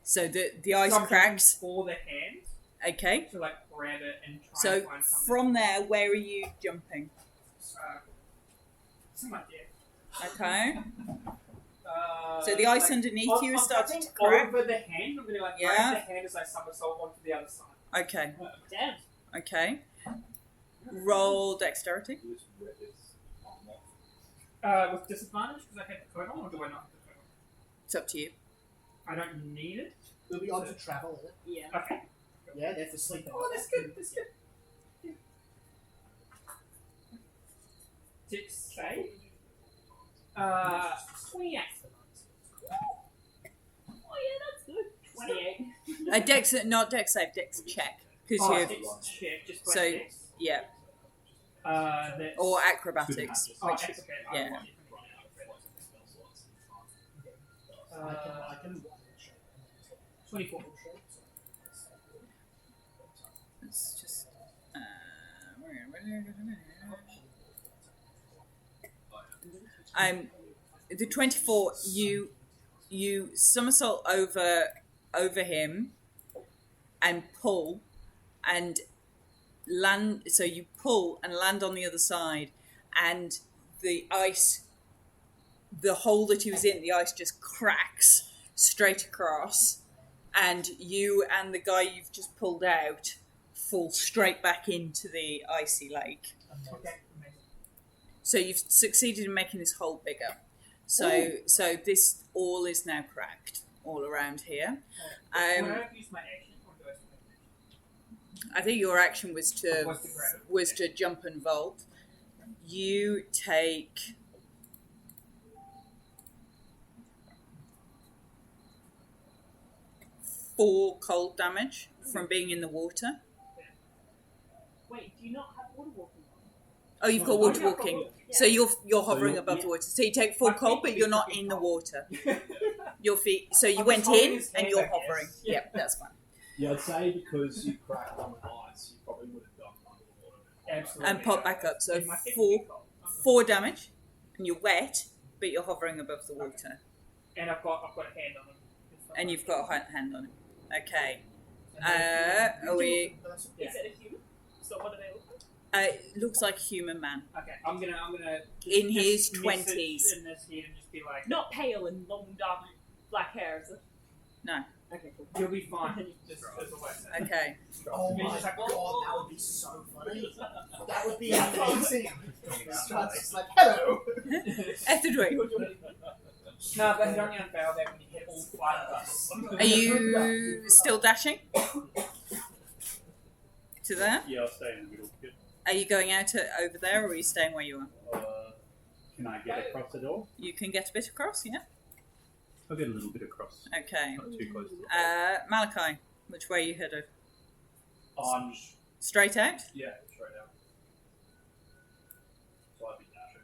A: So the ice
C: So I'm
A: cracks.
C: for the hand
A: Okay.
C: to like grab it and try
A: So
C: and find something.
A: from there, where are you jumping?
C: Something like that.
A: Okay. So the ice underneath you is starting to crack.
C: Over the hand, I'm going to like
A: Yeah.
C: grab the hand as I somersault onto the other side.
A: Okay.
E: Damn.
A: Okay. Roll dexterity.
C: With disadvantage because I had the coat on, or do I not have the coat on?
A: It's up to you.
C: I don't need it.
F: We'll be on to travel, isn't it?
E: Yeah.
C: Okay.
F: Yeah, they're for sleeping.
C: Oh, that's good. That's good. Six, save. 28.
E: Oh yeah, that's good. 28.
A: Not dex save, dex check. Because
C: Oh,
A: you
C: it's check, just by
A: So-
C: six.
A: yeah,
C: That's...
A: or acrobatics.
C: Oh,
A: Which,
C: that's okay.
A: yeah.
F: I can
C: 24.
A: it's just. The 24. You somersault over him and pull and land. So you pull and land on the other side, and the ice, the hole that he was in, the ice just cracks straight across, and you and the guy you've just pulled out fall straight back into the icy lake.
C: Okay, amazing.
A: So you've succeeded in making this hole bigger. So this all is now cracked all around here.
C: Would I use my action, or do I still have an action?
A: I think your action was to
C: Was to grab it.
A: was to jump and vault. You take 4 cold damage from being in the water.
E: Wait, do you not have water walking on?
A: Oh, you've got
C: Oh,
A: water
C: yeah, I've got
A: walking.
C: water,
A: So you're hovering
D: you're-
A: above the water. So you take 4 cold, but you're not in the water. Your feet. So you
C: I'm
A: went
C: just holding
A: in
C: his
A: and
C: hand,
A: you're
C: I guess.
A: hovering.
C: Yeah.
A: Yep, that's fine.
D: Yeah, I'd say because you cracked on the ice, you probably would have gone under the water.
C: Absolutely.
A: And pop back up. So
C: And my feet
A: 4
C: would be cold.
A: 4 damage, and you're wet, but you're hovering above the water,
C: And I've got a hand on him.
A: and you've got a hand on him. Okay. Are we?
E: Is it a human? So what do they look like?
A: It looks like a human man
C: Okay, I'm gonna
A: in
C: just
A: his
C: message
A: 20s.
C: in this head and just be like,
E: Not pale and long dark black hair, is it?
A: No.
E: Okay, cool.
C: you'll be fine. Just as always.
A: Okay.
F: Oh my
C: Just like,
F: god,
C: oh.
F: that would be so funny. That would be amazing. Struts just like, hello.
A: Ethelred,
C: No, but it only unveiled that when you hit all 5 of us.
A: are you still dashing? To there?
B: Yeah, I'll stay in the middle. Yep.
A: Are you going out over there, or are you staying where you are?
B: Can I get across the door?
A: You can get a bit across, yeah?
B: I'll get a little bit across.
A: Okay.
B: Not too close to the door.
A: Malachi, which way are you headed?
D: I'm
A: Straight out?
D: straight out. So I'd be dashing.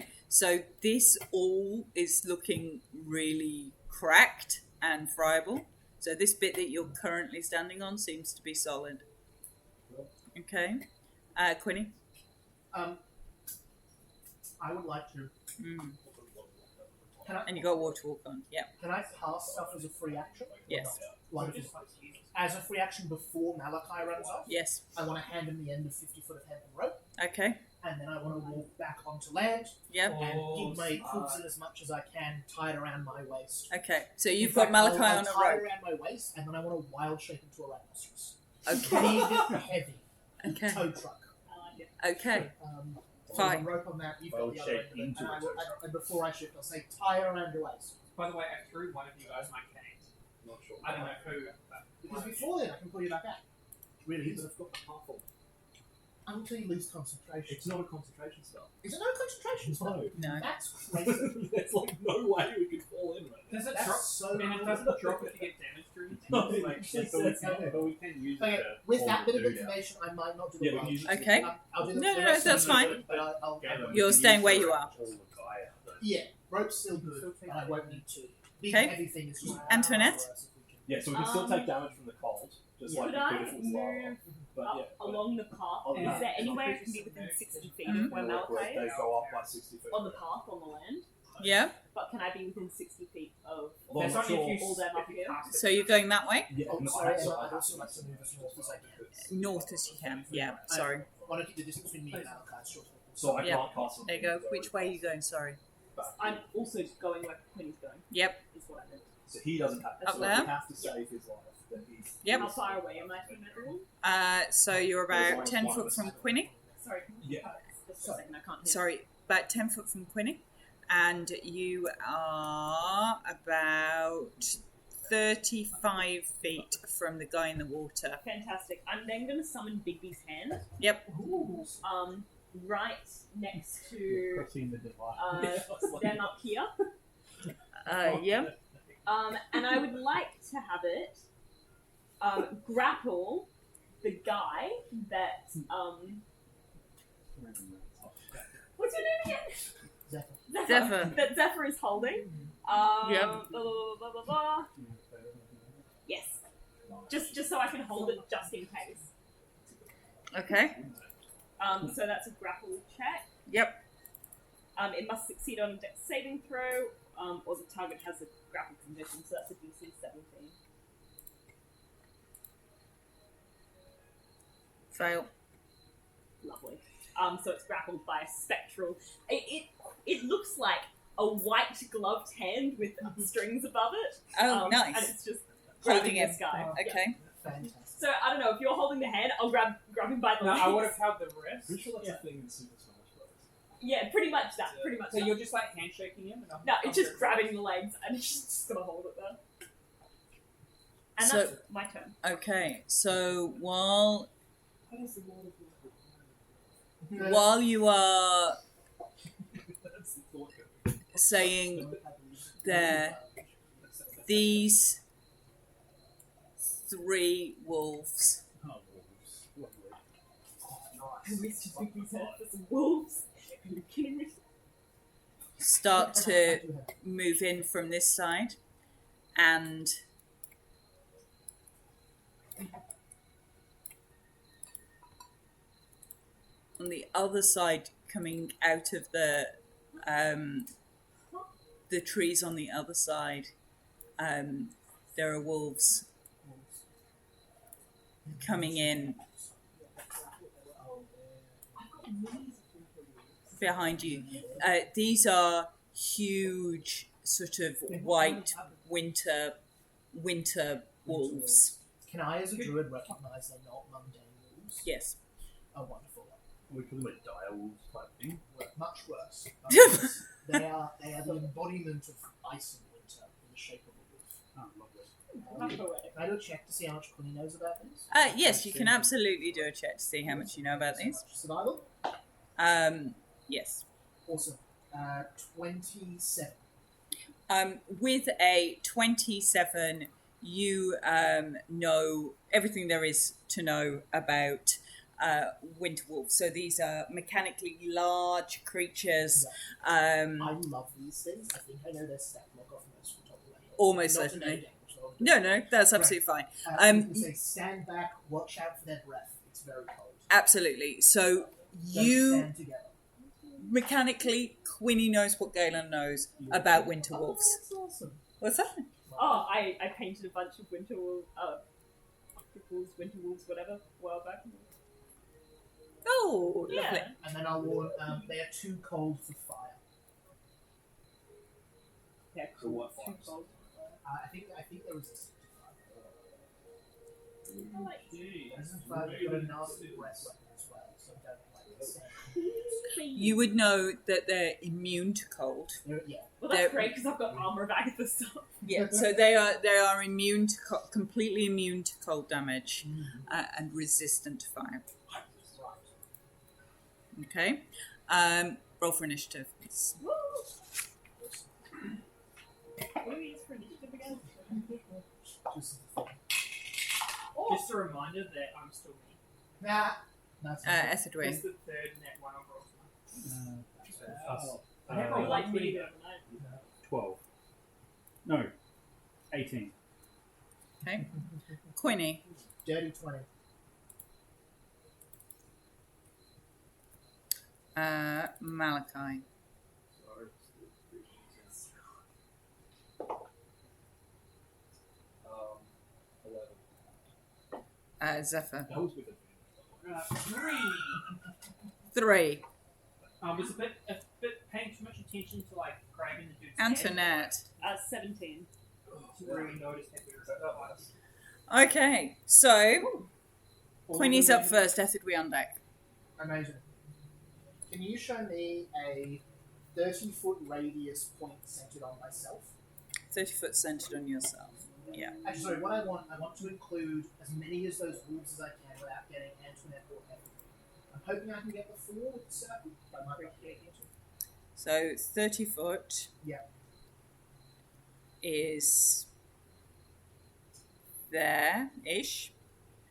A: Okay. So this all is looking really cracked and friable. So this bit that you're currently standing on seems to be solid. Okay. Quinny?
F: I would like to.
A: Mm.
F: Can I,
A: And you got water walk on. Yeah.
F: can I pass stuff as a free action?
A: Yes.
F: Like, as a free action before Malachi runs off,
A: Yes.
F: I want to hand him the end of 50 foot of hempen rope,
A: Okay.
F: and then I want to walk back onto land
A: Yep.
F: and give my hooves in as much as I can, tied around my waist.
A: Okay. So you've
F: In
A: got
F: fact,
A: Malachi
F: I'll
A: on a
F: tie
A: rope.
F: around my waist, and then I want to wild shape into a rhinoceros.
A: Okay.
F: Big, heavy,
A: Okay.
F: tow truck.
E: I like it.
A: Okay.
F: So
A: Fine.
F: the rope on that, you've got
B: Wild
F: the other end
B: shape
F: of it.
B: into
F: And,
B: a tow truck.
F: and before I shift, I'll say, tie around your waist.
C: By the way, I threw one of you guys my cane.
D: Not sure.
C: I don't know who. But
F: Because before then, I can pull you back out. Really
D: But
F: easy.
D: I've got the half of
F: Until you lose concentration.
D: It's not a concentration spell.
F: Is it no concentration spell?
A: No.
F: That's crazy.
D: There's like no way we could fall in right
C: does it
F: That's
C: drop?
F: so
C: And it doesn't drop if you get damaged or anything.
D: No,
C: It's like,
D: it's
B: But we can use
F: Okay,
B: it
F: with
B: to
F: that bit of
B: hold the dude out.
F: information, I might not do
D: Yeah,
F: the
D: we
F: wild
D: use
F: shape.
A: Okay.
F: I'll do the
A: No,
F: the
A: no,
F: rest
A: that's
F: of the
A: fine.
F: bit, But I'll
B: Yeah, but
A: You're
B: we can
A: staying
B: use
A: where
B: it
A: you
B: to
A: are.
B: hold the guy out, though.
F: yeah, rope's still good, and I won't need to. Big
A: Okay.
F: heavy thing is just
A: Antoinette?
D: Yeah, so we can still take damage from the cold, just like
E: Could
D: we
E: I
D: could if it was lava.
E: move
D: But
E: up
D: yeah,
E: along the path?
D: Oh,
E: Is
D: yeah.
E: there anywhere it can be within 60 feet
A: Mhm.
E: of where Malachi
D: they
E: is?
D: go up by 60 feet.
E: On the path, on the land?
A: Yeah.
E: But can I be within 60 feet of
D: Well,
C: That's
D: I'm
C: only
D: sure.
C: if you,
E: all them
C: if
E: up
C: you
E: here.
C: cast it.
A: So you're going that way?
D: Yeah,
F: Oh,
D: no,
F: sorry,
D: I
F: I'd also like to move as north as I can.
A: North as you can. Yeah. Sorry.
F: I want to keep the distance between me and Malachi short.
D: So I
A: Yeah.
D: can't cast
A: There you go. Which way are you going? Sorry.
E: I'm also going where Quinny's going,
A: Yep.
E: is what I meant.
D: So he doesn't have
A: Up
D: so
A: there?
D: if he has to save his life, then he's...
A: Yep.
E: How far away am I from everyone?
A: So you're about 10 foot from Quinny.
E: Sorry.
D: Yeah.
E: Just a second, I can't hear.
A: Sorry, about 10 foot from Quinny. And you are about 35 feet from the guy in the water.
E: Fantastic. I'm then going to summon Bigby's hand.
A: Yep.
E: Right next to
B: Crossing the divide.
E: them up here.
A: Yeah.
E: And I would like to have it grapple the guy that what's your name again?
F: Zephyr.
A: Zephyr.
E: That Zephyr is holding.
A: Yep.
E: Blah, blah, blah, blah, blah. Yes. Just so I can hold it just in case.
A: Okay.
E: So that's a grapple check.
A: Yep.
E: It must succeed on a dex saving throw, or the target has a grapple condition, so that's a DC 17.
A: Fail.
E: Lovely. So it's grappled by a spectral. It looks like a white gloved hand with strings above it.
A: Oh,
E: And
A: nice.
E: it's just
A: Holding
E: grabbing
A: him.
E: this guy.
A: Okay.
F: Fantastic.
E: So I don't know if you're holding the hand, I'll grab him by the
C: No,
E: legs.
C: I would have held the wrist.
D: Pretty sure that's a thing in Super Smash Bros.
E: Yeah, pretty much that. Pretty much.
C: So
E: that.
C: you're just like handshaking him? And
E: No, it's just grabbing the legs and it's just gonna hold it there. And
A: So-
E: that's my turn.
A: Okay. So while
D: How does the Lord of
A: you are
D: That's the thought going.
A: saying there, these 3 wolves
B: Oh, wolves. Lovely.
E: I missed his Bigby's head for some wolves. Are you kidding me?
A: start to move in from this side, and on the other side, coming out of the trees on the other side, there are wolves coming in behind you. These are huge, sort of white winter wolves.
F: Can I, as a druid, recognise they're not mundane wolves?
A: Yes.
F: Oh, wonderful.
B: We call it dire wolves type thing.
F: Much worse. They are the embodiment of ice and winter in the shape of a wolf.
B: Oh, lovely.
E: How poetic.
F: Can I do a check to see how much Quinny knows about these?
A: Yes, you can absolutely do a check to see how much you know about these.
F: Survival?
A: Yes.
F: Awesome. 27.
A: With a 27, you know everything there is to know about winter wolves. So these are mechanically large creatures.
F: I love these things. I think I know their stat block off most from top of my head.
A: Almost
F: Not to
A: certainly.
F: know damage, so
A: No, that's absolutely fine.
F: you can say stand back, watch out for their breath. It's very cold.
A: Absolutely. So
F: Don't
A: you
F: stand together.
A: mechanically, Quinny knows what Galen knows about winter
F: Oh,
A: wolves.
F: that's awesome.
A: What's that?
E: Oh, I painted a bunch of winter wolves, winter wolves, whatever, a while back.
A: Oh,
E: Yeah.
A: lovely.
F: And then I'll warn, they are too cold for fire.
E: Yeah,
D: So
E: cool.
D: what
E: Too
D: fires?
E: cold.
F: I think there was a 65.
E: I like
F: Resistant fire, you've got a nasty breath weapon as well, so don't like the same.
A: You would know that they're immune to cold.
F: Yeah.
E: Well, that's
A: They're-
E: great because I've got armor of Agatha stuff.
A: Yeah, so they are immune to completely immune to cold damage and resistant to fire. Okay, roll for initiative.
E: Woo! What do we use for initiative again?
C: Just a reminder that I'm still me.
F: Nah. That's
A: Etherdwayne.
C: It's the third net one I've rolled.
B: I
C: I have
B: have
C: rolled
E: like
C: like
E: me
C: pretty
E: the
C: good.
E: other night.
B: 12. No, 18.
A: Okay, Quinny.
F: Dirty 20.
A: Malachi.
D: Um, 11.
A: Zephyr.
D: That was with advantage.
C: 3.
A: 3.
C: Was a bit paying too much attention to like grabbing the dude's
A: Antoinette.
E: 17.
C: head to really notice that we were so close.
A: Okay, so Quinny's up first. Etherdwayne on deck.
F: Amazing. Can you show me a 30-foot radius point centered on myself?
A: 30 foot centered on yourself. Yeah.
F: Actually, sorry, what I want to include as many of those wolves as I can without getting Antoinette or Evan. I'm hoping I can get the 4 with the circle, but I might not be able to.
A: So 30 foot
F: Yeah.
A: is there-ish.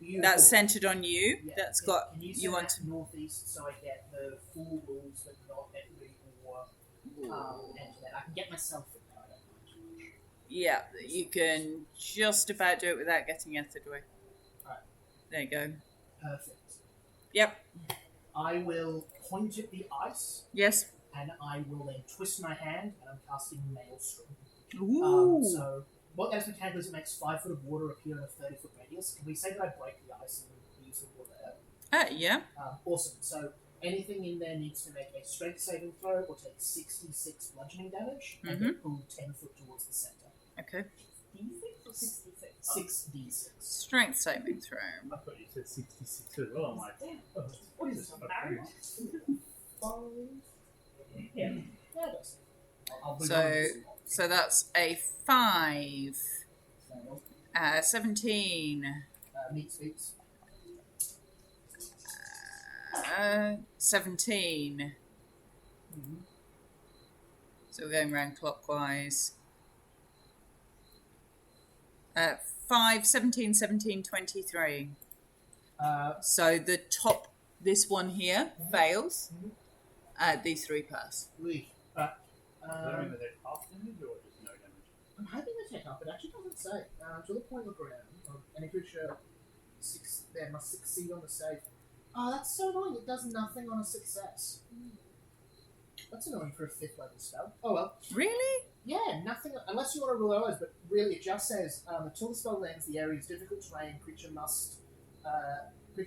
F: Beautiful.
A: That's centered on you.
F: Yeah.
A: That's
F: Can-
A: got
F: Can you
A: you
F: send
A: want
F: that northeast so I get the 4 wolves, but not Evan or Antoinette? I can get myself in there. I don't mind.
A: Yeah, you can just about do it without getting Etherdwayne.
F: Alright.
A: There you go.
F: Perfect.
A: Yep.
F: I will point at the ice,
A: Yes.
F: and I will then twist my hand, and I'm casting Maelstrom.
A: Ooh.
F: So, what that mechanically is it makes 5 foot of water appear in a 30-foot radius. Can we say that I break the ice and use the water there?
A: Yeah.
F: Awesome. So, anything in there needs to make a strength saving throw or take 66 bludgeoning damage and get pulled 10 foot towards the center.
A: Okay.
E: D6 or 66?
F: 6d6.
A: Strength saving throw.
B: I thought you said 66 as well. I'm like,
E: What is this, I'm married?
F: 5.
E: Yeah.
F: Yeah, it does. I'll bring
A: So-
F: on this one.
A: So that's a 5. 17.
F: Meat speaks.
A: 17. So we're going round clockwise. 5, 17, 17, 23. So the top, this one here, fails. These 3 pass.
F: Wait.
B: does that mean that they're half damage or just no damage?
F: I'm hoping they take up. It actually doesn't say. To the point of the ground, any creature there must succeed on the save. Oh, that's so annoying. It does nothing on a success. That's annoying for a 5th level spell. Oh well.
A: Really?
F: Yeah, nothing. Unless you want to rule those, but really it just says until the spell lands, the area is difficult terrain. Creature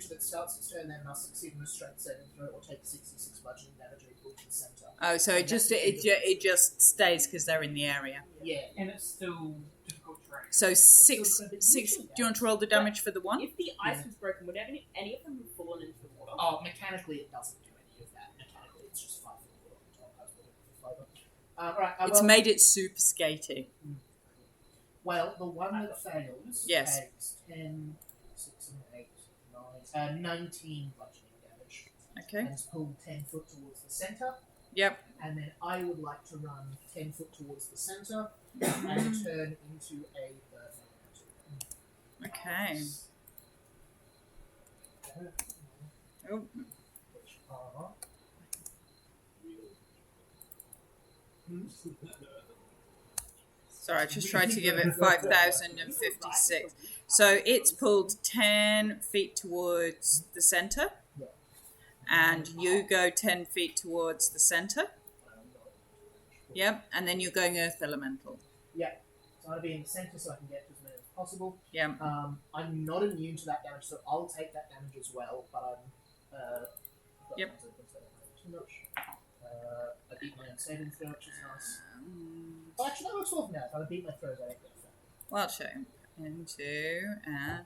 F: that starts its turn then must succeed in a strength saving throw or take 66 bludgeoning damage equal to the center.
A: Oh, so it just stays because they're in the area.
F: Yeah.
C: And it's still difficult terrain.
A: So 6. Do you want to roll the damage for the one?
E: If the ice was broken, would any of them have fallen into the water?
F: Oh, mechanically it doesn't do any of that. Mechanically it's just 5 foot on top. Alright,
A: It's made it super skatey.
F: Well, the one that fails
A: Yes.
F: takes 10, 6 and 8, 9, 19 bludgeoning damage.
A: Okay.
F: And is pulled 10 foot towards the centre.
A: Yep.
F: And then I would like to run 10 foot towards the centre and turn into a earth elemental.
A: Okay. Oh.
F: Which are...
A: Sorry, I just tried to give it 5,056. So it's pulled 10 feet towards the centre.
F: Yeah.
A: And you go 10 feet towards the centre. Yep. And then you're going Earth Elemental.
F: Yeah. So I'm going to be in the centre so I can get to as many as possible.
A: Yeah.
F: I'm not immune to that damage, so I'll take that damage as well, but I'm...
A: Yep.
F: Too much. I beat my own saving throw, which is nice. Oh, actually, that works well for now. If I beat my throws, I don't get that.
A: Wild shape into an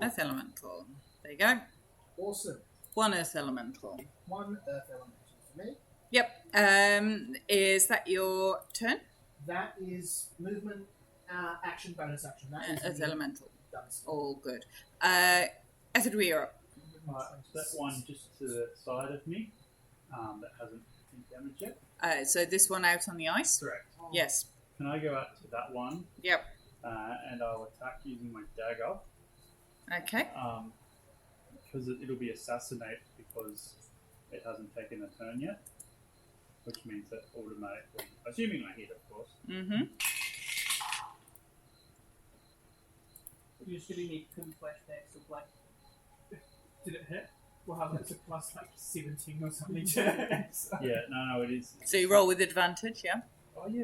A: Earth Elemental. There you go.
F: Awesome.
A: One Earth Elemental.
F: One Earth Elemental for me.
A: Yep. Is that your turn?
F: That is movement, action, bonus action. That is
A: Earth
F: me
A: Elemental.
F: done.
A: All good. Ethel, you're up.
B: That one just to the side of me that hasn't been damaged yet.
A: So this one out on the ice?
B: Correct.
A: Yes.
B: Can I go out to that one?
A: Yep.
B: And I'll attack using my dagger.
A: Okay.
B: Because it'll be assassinate because it hasn't taken a turn yet. Which means that automatically, assuming I hit, of course.
A: Mm-hmm.
C: You're just giving me some flashbacks of like, did it hit? Wow, that's a plus like 17 or something.
B: Yeah, no, it is.
A: So you roll with advantage, yeah?
B: Oh, yeah.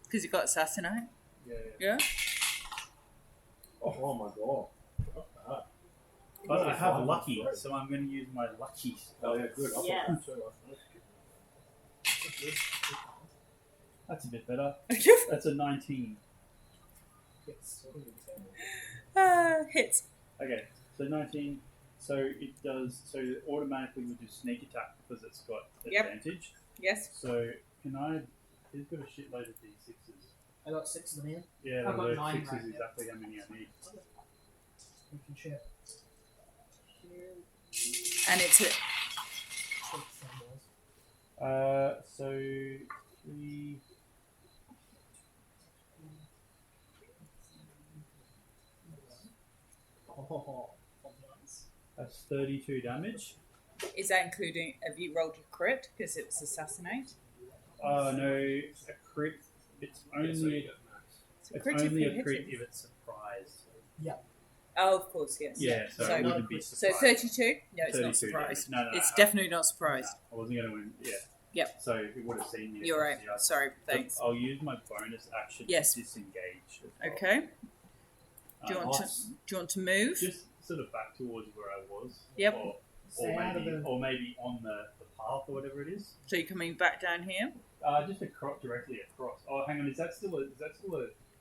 A: Because you got assassinate.
B: Yeah.
A: Yeah?
D: Oh my god. Not bad.
B: But I have lucky, so I'm going to use my lucky
D: Oh
B: spell.
D: yeah, good. I
E: Yeah.
D: thought so.
B: That's a bit better. That's a 19.
A: Hits.
B: Okay, so 19. So it does. So it automatically will do sneak attack because it's got
A: Yep.
B: advantage.
A: Yes.
B: So can I? He's got a shitload of d6s.
F: I got 6 of them here.
B: Yeah,
C: I've got
B: those
C: 9
B: 6
C: right
B: is
C: now.
B: exactly how many I need.
F: We can share.
A: And it's a,
B: So 3. That's 32 damage.
A: is that including, have you rolled a crit because it's assassinate?
B: Oh no, a crit. It's only
A: It's a crit if
B: only
A: you
B: a
A: hit
B: crit
A: it.
B: if it's surprised.
A: Oh, of course, yes.
B: Yeah, so
A: So-
B: it wouldn't be
A: So
B: surprised.
A: 32? No, it's not
B: 32
A: surprised.
B: damage. No,
A: It's
B: no.
A: definitely not surprised.
B: I wasn't going to win. Yeah.
A: Yep.
B: So it would have seen me.
A: You're right.
B: Yeah.
A: Sorry, thanks.
B: I'll use my bonus action
A: Yes.
B: to disengage. as well.
A: Okay. Do you want
D: nice.
A: to? Do you want to move?
B: Just sort of back towards where I was.
A: Yep.
B: Or
F: Stay out of the...
B: maybe on the path or whatever it is.
A: So you're coming back down here.
B: Just directly across. Oh, hang on. Is that still a?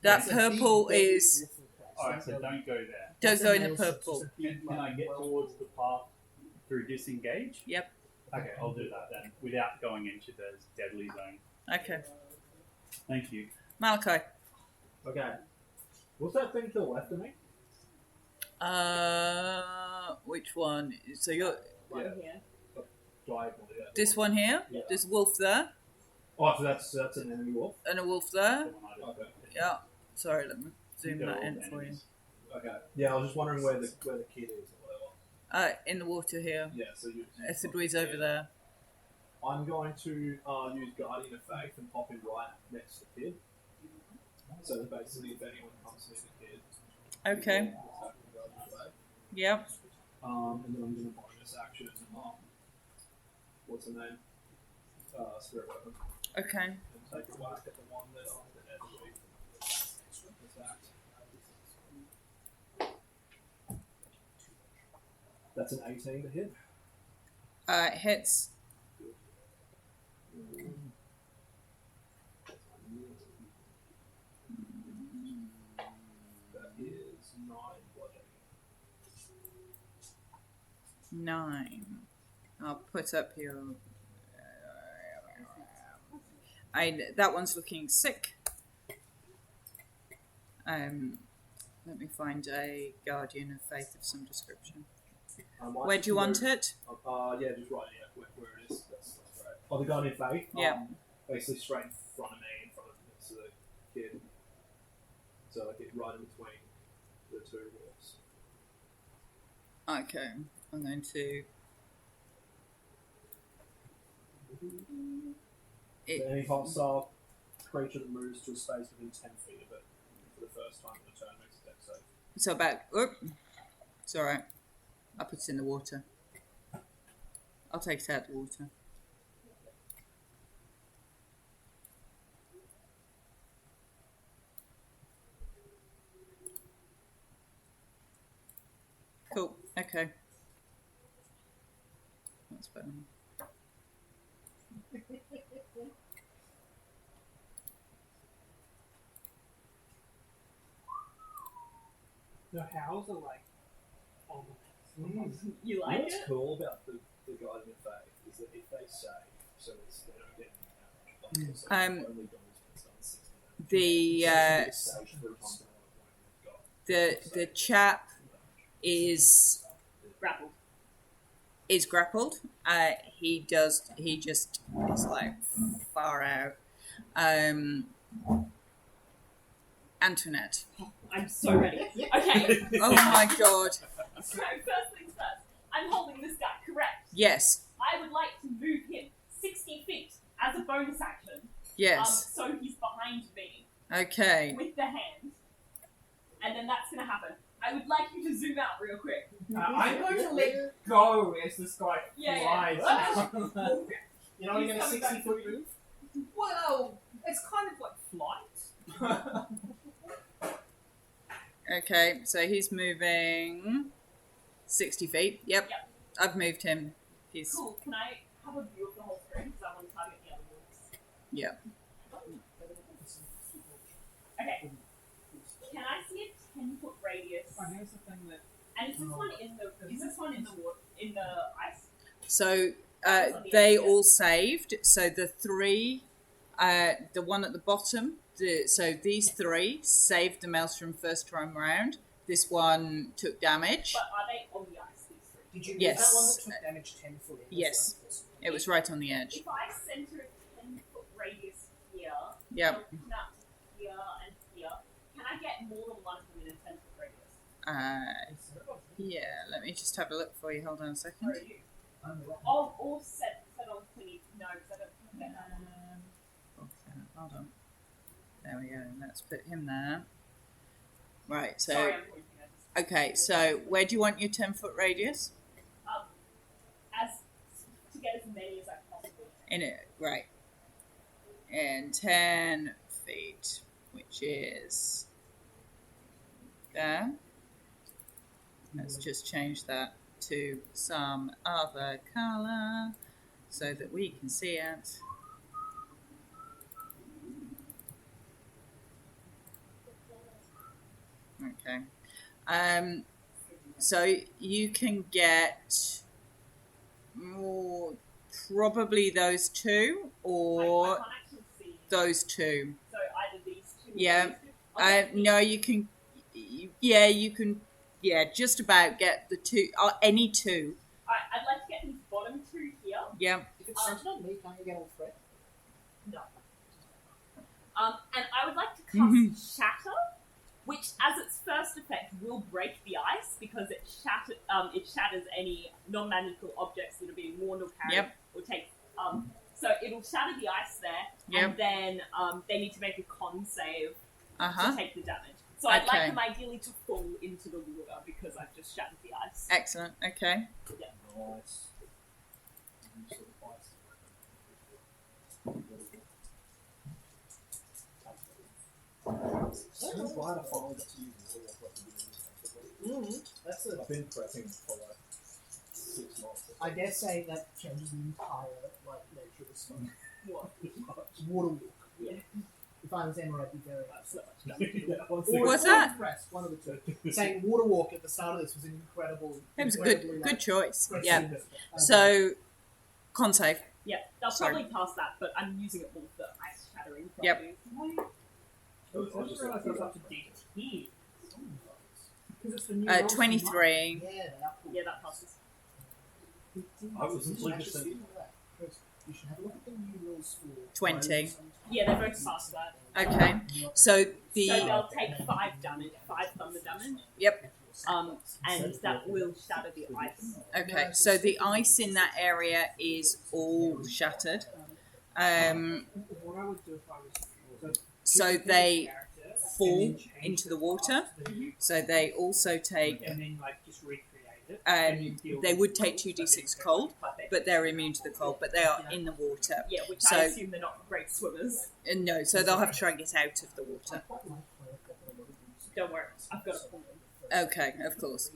A: That
F: It's a
A: purple
F: big,
A: is.
F: awful place.
B: Alright, so don't go there.
A: Don't go in the
F: It's just
A: purple.
F: a big,
B: Can I get
F: well-
B: towards the path through disengage?
A: Yep.
B: Okay, I'll do that then, without going into the deadly zone.
A: Okay.
B: Thank you.
A: Malachi.
D: Okay. What's that thing to the left of me?
A: Which one? So you're
E: One
D: Yeah.
E: here.
D: Diagonally. Yeah.
A: this one here.
D: Yeah.
A: There's a wolf there
D: Oh, so that's an enemy wolf.
A: and a wolf there.
B: The one I did.
D: Okay.
A: Yeah. Sorry, let me zoom
B: They're
A: that
B: all
A: in for you.
B: enemies.
D: Okay. Yeah, I was just wondering where the kid is or whatever.
A: In the water here.
D: Yeah. So you.
A: Ethidwe's over there.
D: I'm going to use Guardian of Faith and pop him right next to the kid. So that basically, if anyone comes near the kid,
A: Okay.
D: attack with Guardian of Faith.
A: Yep.
D: And then I'm going to bonus action. What's the name? Spirit Weapon.
A: Okay.
D: And take a whack at the one that Edward attacked. That's an 18 to hit.
A: Hits.
D: That is 9 bludgeoning.
A: 9. I'll put up your. That one's looking sick. Let me find a guardian of faith of some description.
D: Where
A: do you want it?
D: Yeah, just right here, where it is. That's right. Oh, the Guardian of Faith?
A: Yeah.
D: Basically straight in front of me, in front of the kid. So I get right in between the two walls.
A: Okay, I'm going to.
D: Any hostile creature that moves to a space within 10 feet of it for the first time in the turn makes a dex save.
A: So about. It's alright. I'll put it in the water. I'll take it out of the water. Cool. Okay. That's better.
C: The howls are like on
E: You like
D: What's
E: it?
D: cool about the Guardian of Faith is that if they save, so it's, they don't get any damage. So only Donald's been done 60 damage. So it's for a time they've got.
A: The chap is
E: Grappled.
A: grappled. He just is like far out. Antoinette.
E: I'm so ready. Okay.
A: Oh my god.
E: So first things first. I'm holding this guy, correct?
A: Yes.
E: I would like to move him 60 feet as a bonus action.
A: Yes.
E: So he's behind me
A: Okay.
E: with the hand. And then that's going to happen. I would like you to zoom out real quick.
C: I'm going to let go as this guy flies.
F: You're not even a 60-foot move?
C: Well, it's kind of like flight.
A: Okay, so he's moving 60 feet. Yep. I've moved him. He's
E: Cool. Can I have a view of the whole screen? Because I want to target the other wolves.
A: Yep.
E: Okay. Can I see a 10-foot radius?
C: Oh, here's the thing that...
E: And is this one in the? Is this one in the water? In the ice?
A: So they all saved. So the three, the one at the bottom. So these three saved the mouse from first time round. This one took damage.
E: But are they on the ice? These three.
F: Did you
A: Yes.
F: move that one that took damage 10 foot in?
A: Yes. It was right on the edge.
E: If I center a 10-foot radius here,
A: Yep.
E: looking out to here and here, can I get more than one of them in a 10-foot radius?
A: Yeah. Let me just have a look for you. Hold on a second.
E: Where are you? Or set on 20. No, because I don't think that.
A: Okay, hold on. There we go. Let's put him there. Right. So
E: Sorry, I'm pointing at this.
A: okay. So where do you want your 10-foot radius?
E: As to get as many as I possibly can.
A: In it, right. And 10 feet, which is there. Let's just change that to some other colour so that we can see it. Okay. So you can get more, probably those two or
E: I can't actually see.
A: those two.
E: So either these two.
A: Yeah.
E: Or these two. Okay.
A: No, you can. Yeah, you can. Yeah, just about get the two. Any two.
E: Alright, I'd like to get these bottom two here.
A: Yeah.
F: If it's centered on me, can't you get all three?
E: No. And I would like to cast Shatter, which, as its first effect, will break the ice because it shatters any non-magical objects that are being worn or carried
A: Yep.
E: or take. So it'll shatter the ice there,
A: Yep.
E: and then they need to make a con save
A: Uh-huh.
E: to take the damage. So I'd
A: Okay.
E: like them ideally to fall into the water because I've just shattered the ice.
A: Excellent. Okay.
D: Nice.
F: Sounds right up on. That's a.
D: I've been prepping for like 6 months.
F: I dare say that changes the entire nature of the spell.
E: What?
F: Water walk.
E: Yeah.
F: If I was Emma, I'd be very upset.
A: What's that?
F: Impressed, one of the two. Saying water walk at the start of this was an incredible.
A: It was a
F: incredibly,
A: good choice.
F: great
A: Yeah.
F: symbol.
A: So, con save.
E: Yeah, they'll
A: Sorry.
E: probably pass that, but I'm using it all for ice shattering
A: Yep.
E: properties.
C: I just realised I was up to D10. Because it's the new
A: 23.
F: Yeah, they are cool.
E: Yeah, that passes.
D: I was
F: You should
D: just
F: actually see that. You should have a look at the new rules for
A: 20.
E: Yeah, they're both past that.
A: Okay. So
E: So
A: the
E: they'll take 5 damage, 5 thunder damage.
A: Yep.
E: And that will shatter the ice.
A: Okay. So the ice in that area is all shattered.
C: What I would do if I was...
A: So they fall into the water. So they also take.
C: And then, like, just recreate it.
A: They would take 2d6 cold, but they're immune to the cold. But they are in the water.
E: Yeah, which
A: So-
E: I assume they're not great swimmers.
A: No, so they'll have to try and get out of the water.
E: Don't worry, I've got a pull.
A: Okay, of course.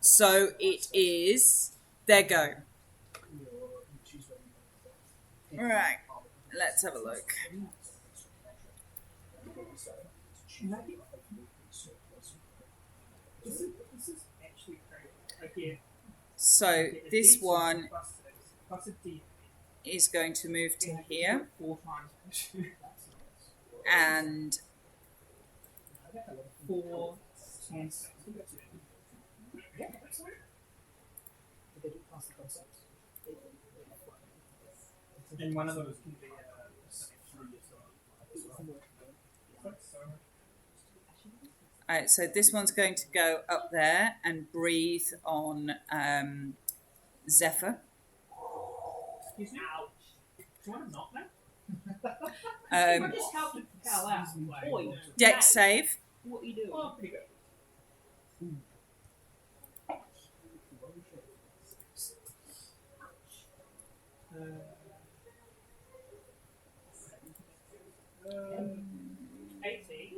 A: So it is their go. Right. Let's have a look.
C: This is actually crazy. Okay.
A: So this one
C: Plus a D.
A: is going to move to here
C: 4 times.
A: and
C: 4, 10, 6. And one of those can be
A: so this one's going to go up there and breathe on Zephyr.
C: Excuse me? Ouch. Do you want to knock that?
E: I just helped it propel out. Oi,
A: Dex save.
E: what are you doing?
C: Oh, pretty good. Uh, 18.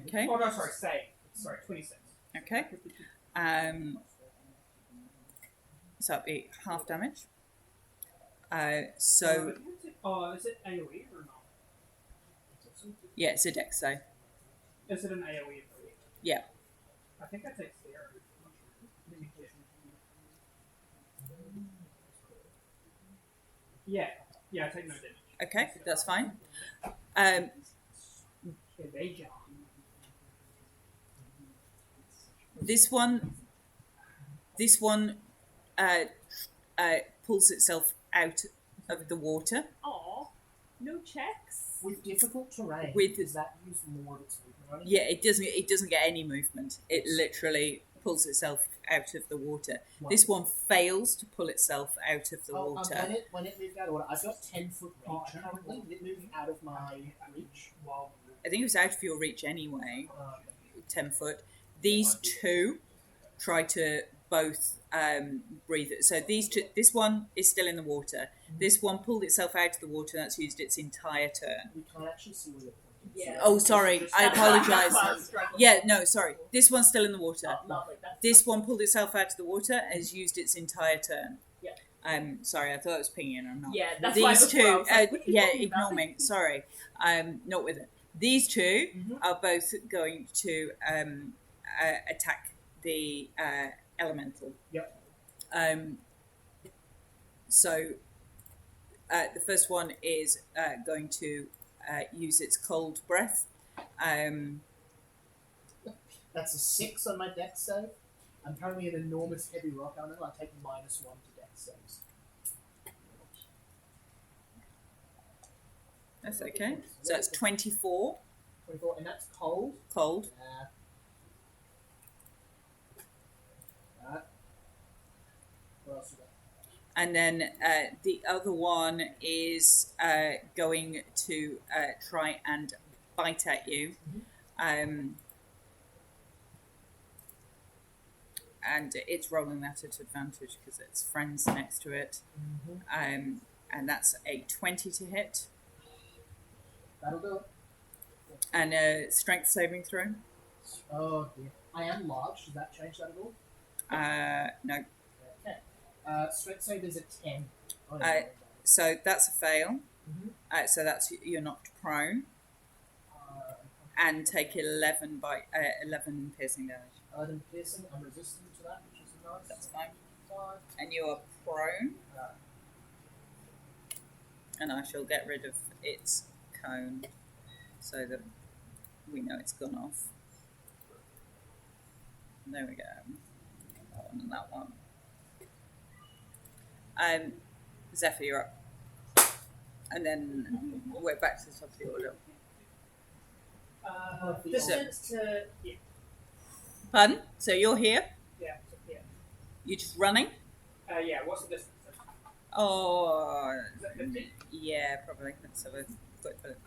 A: Okay.
C: Oh, no, sorry, save. Sorry, 26.
A: Okay. So that'll be half damage. So
C: Oh, is it AoE or not?
A: yeah, it's a Dex save.
C: Is it an AoE ability?
A: Yeah.
C: I think I take 0. Let me check. Yeah, I take no damage.
A: Okay, that's fine.
C: Evasion.
A: This one pulls itself out of the water.
E: Aw, no checks.
F: With difficult terrain,
A: With-
F: does that use more of its movement on it?
A: Yeah, it doesn't get any movement. It literally pulls itself out of the water.
F: Wow.
A: This one fails to pull itself out of the water.
F: When it moved out of water, I've got 10-foot reach currently. It moved out of my reach.
A: I think it was out of your reach anyway.
F: Uh,
A: 10 foot. These two try to both breathe. So this one is still in the water. This one pulled itself out of the water. That's used its entire turn.
F: we can't actually see where you're pointing.
E: Yeah.
A: Oh, sorry. I
E: That's why I
A: apologise.
E: was struggling.
A: Yeah, no, sorry. This one's still in the water.
E: Oh, lovely. That's
A: This one pulled itself out of the water and has used its entire turn.
E: Yeah.
A: Sorry, I thought it was pinging or not.
E: Yeah, that's why
A: These
E: before I
A: two,
E: was like, what are you
A: yeah,
E: talking
A: ignore
E: about?
A: me. Sorry, not with it. These two
F: Mhm.
A: are both going to attack the elemental.
F: Yep.
A: So the first one is going to use its cold breath.
F: That's a 6 on my dex save. I'm currently an enormous heavy rock element. I take -1 to dex saves.
A: That's okay. So that's 24
F: 24, and that's cold.
A: cold.
F: What else we got?
A: And then the other one is going to try and bite at you. And it's rolling that at advantage because its friends next to it. And that's a 20 to hit.
F: That'll do it.
A: And a strength saving throw.
F: Oh dear. I am large. Does that change that at all?
A: No.
F: Okay. Strength save is a 10. Oh,
A: So that's a fail.
F: Mhm.
A: So that's you're knocked prone and take 11 piercing damage.
F: 11 piercing. I'm resistant to that, which is nice.
A: That's fine.
F: 5.
A: And you are prone.
F: Uh,
A: And I shall get rid of its cone. so that we know it's gone off. There we go. That one and that one. Zephyr, you're up. And then we're back to the top of the order.
C: Distance to here.
A: Pardon? So you're here?
C: Yeah, to here.
A: You're just running?
C: Yeah, what's the distance?
A: Oh,
C: Is that 50?
A: yeah, probably. Let's have a quick look.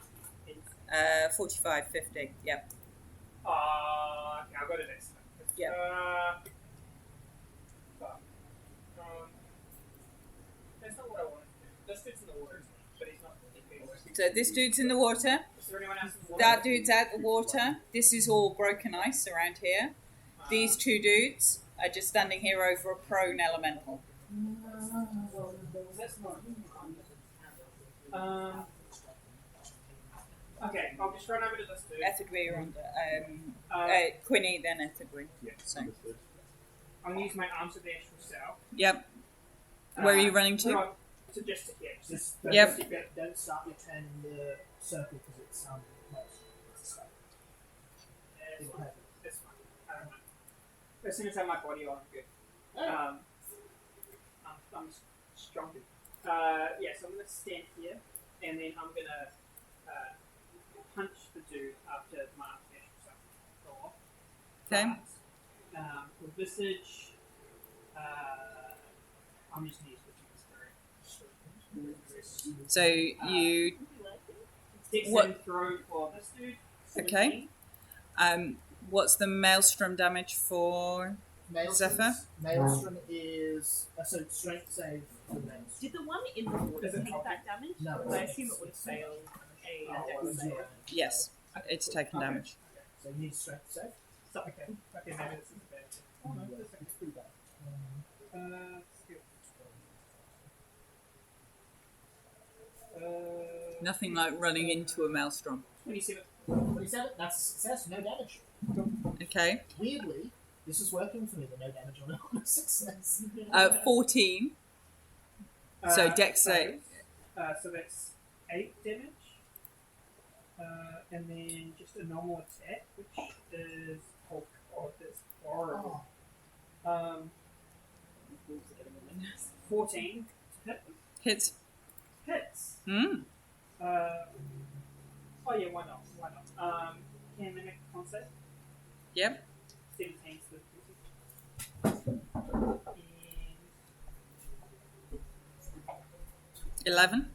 A: 45, 50. Yeah.
C: Okay, I'll go to this.
A: Yeah.
C: That's not what I wanted to do. This dude's in the water, but he's not.
A: So this dude's in the water.
C: Is there anyone else in the water?
A: That dude's out the water. This is all broken ice around here. These two dudes are just standing here over a prone elemental.
C: That's not. Okay, I'll just run over to this dude.
A: Ethidwe, you're under. Quinny, then Ethidwe.
B: Yeah,
A: So.
B: understood.
C: I'm gonna use my arms of the actual cell.
A: Yep. Where are you running to?
C: Right, to just to here.
F: Just
A: Yep.
F: don't start your turn in the circle because it's close. It's a
C: It's fine. It's fine. I don't mind. As soon as I have my body on, I'm good. I'm strong. Yeah, so I'm gonna stand here, and then I'm gonna punch the dude after my artificial stuff go off.
A: Okay.
C: With Visage, I'm just gonna use Visage.
A: So you.
C: Dex
A: What-
C: and throw for this dude.
A: Okay.
C: 17.
A: What's the maelstrom damage for? Zephyr?
F: Maelstrom is so strength save for Maelstrom.
E: Did the one in the water
C: Does it
E: take
C: help?
E: that damage?
F: No.
E: I assume it would have failed a dex save.
A: Yes, it's taken
C: Okay.
A: damage.
F: So you need strength save.
C: So, okay, maybe this is bad. Oh no, this is
F: It's pretty bad.
C: skill.
A: Nothing like running into a maelstrom.
C: 27.
F: 27. That's a success. No damage.
A: Okay.
F: Weirdly, this is working for me. The no damage on a success.
A: 14. So Dex save.
C: So that's 8 damage. And then just a normal attack, which is that's horrible. 14 to hit.
A: Hits.
C: Hits.
A: Hmm.
C: Oh yeah, why not? Why not? Can mimic concept.
A: Yep.
C: 17 to the
A: 11.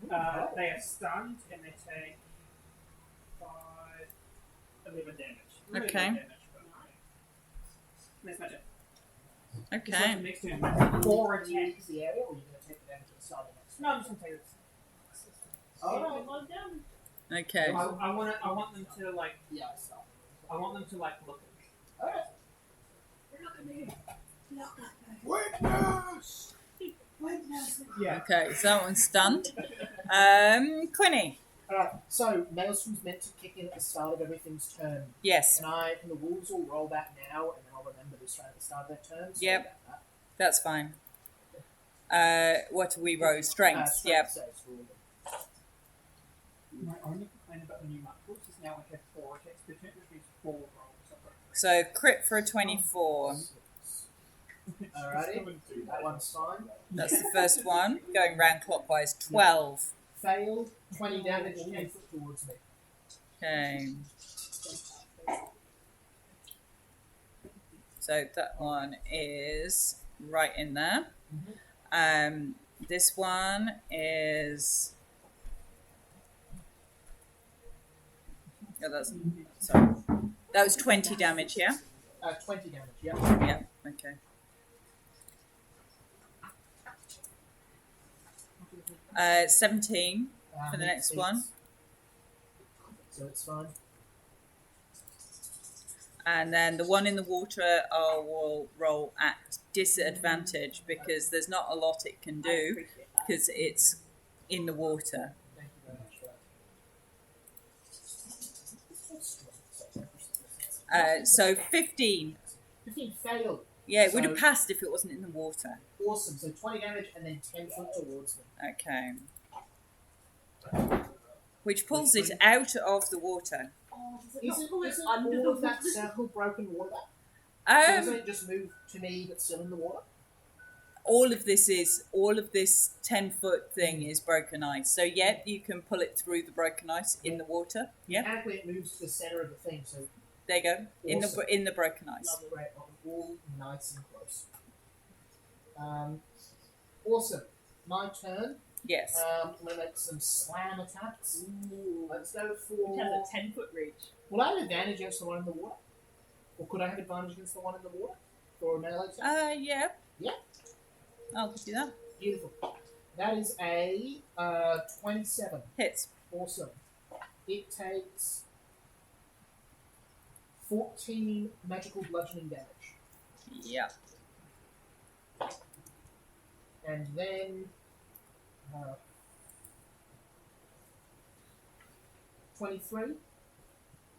C: They are stunned and they take 11 damage. Really
A: Okay.
C: low damage, but that's my turn.
A: Okay.
C: So next turn,
F: Or
C: 4
F: attack
C: attacks.
F: the area, or you're going to take the damage at the start of the next
C: No, I'm just gonna take this.
F: Alright.
A: Okay.
C: I want them to like.
F: Yeah, I start.
C: I want them to like look at me.
F: Alright.
G: Witness!
C: Yeah.
A: Okay, so that one's stunned. Quinny.
F: Alright, so Maelstrom's meant to kick in at the start of everything's turn.
A: Yes,
F: Can the wolves all roll back now, and then I'll remember this right at the start of their turn? So
A: Yep.
F: about that.
A: that's fine. What do we roll? Strength.
F: Strength
A: Yep.
F: saves for all of them.
C: My only complaint about the new markers is now I have 4 attacks per turn, which means 4 rolls.
A: So crit for a 24.
F: Alrighty, that one's fine.
A: That's the first one. Going round clockwise. 12.
F: Failed, 20 damage, 10 foot towards me.
A: Okay. So that one is right in there. This one is. Oh, that's sorry. That was 20 damage, yeah?
F: 20 damage, yeah.
A: Yeah, okay. Uh, 17 for the next one.
F: So it's fine.
A: And then the one in the water I will roll at disadvantage because there's not a lot it can do because it's in the water.
F: Thank you very much for that.
A: So 15.
F: 15 failed.
A: Yeah, it would have
F: So-
A: passed if it wasn't in the water.
F: Awesome. So 20 damage and then 10 foot towards me.
A: Okay. which pulls it out of the water.
E: Oh, does it
F: Is
E: not
F: it,
E: pull it
F: is it
E: under
F: all
E: the
F: of that
E: water?
F: circle broken water? So doesn't
A: Um,
F: it just move to me but still in the water?
A: all of this 10-foot thing is broken ice. So yeah, you can pull it through the broken ice in the water. Yeah,
F: Mechanically, it moves to the center of the thing, so
A: there you go.
F: Awesome.
A: In the broken ice.
F: love great, all nice and close. Awesome. My turn.
A: Yes.
F: I'm gonna make some slam attacks. Let's go
E: It
F: for.
E: has a 10-foot reach.
F: Will I have advantage against the one in the water, or could I have advantage against the one in the water for a melee attack?
A: Yeah.
F: Yeah.
A: I'll do that.
F: Beautiful. That is a 27.
A: Hits.
F: Awesome. It takes 14 magical bludgeoning damage.
A: Yeah.
F: And then 23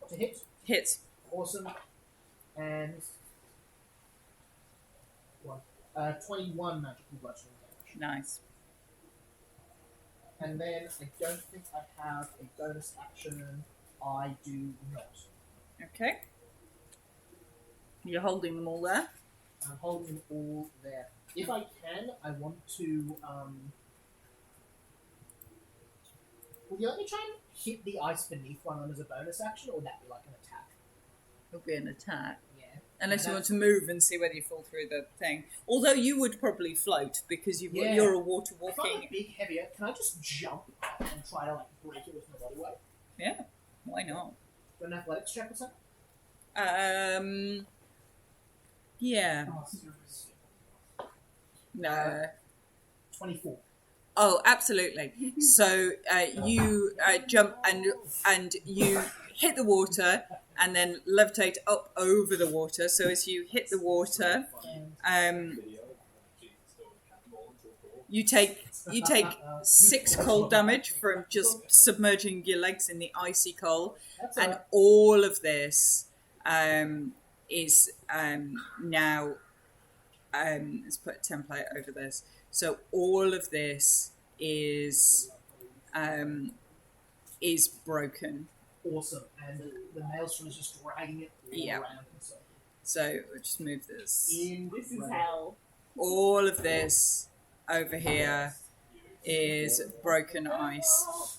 F: to hit.
A: Hits.
F: Awesome. And 21 magical bludgeoning damage.
A: Nice.
F: And then I don't think I have a bonus action. I do not.
A: Okay. You're holding them all there.
F: I'm holding them all there. If I can, I want to. Will you let me try and hit the ice beneath one of them as a bonus action, or would that be like an attack?
A: It'll be an attack.
F: Yeah.
A: Unless you
F: That-
A: want to move and see whether you fall through the thing. Although you would probably float because
F: Yeah.
A: you're a water
F: If I'm a
A: walking.
F: big heavier, can I just jump and try to like break it with my body weight?
A: Yeah. Why not?
F: Do an athletics check or something?
A: Yeah.
C: Oh, serious.
A: No.
F: 24.
A: Oh, absolutely. So you jump and you hit the water and then levitate up over the water. So as you hit the water, you take 6 cold damage from just submerging your legs in the icy cold,
F: That's
A: and
F: alright.
A: all of this is now. Let's put a template over this. So all of this is broken.
F: Awesome. And the maelstrom is just dragging it all
A: Yeah.
F: around. So
A: So we'll just move this.
E: This is hell.
A: All of this over here is broken ice.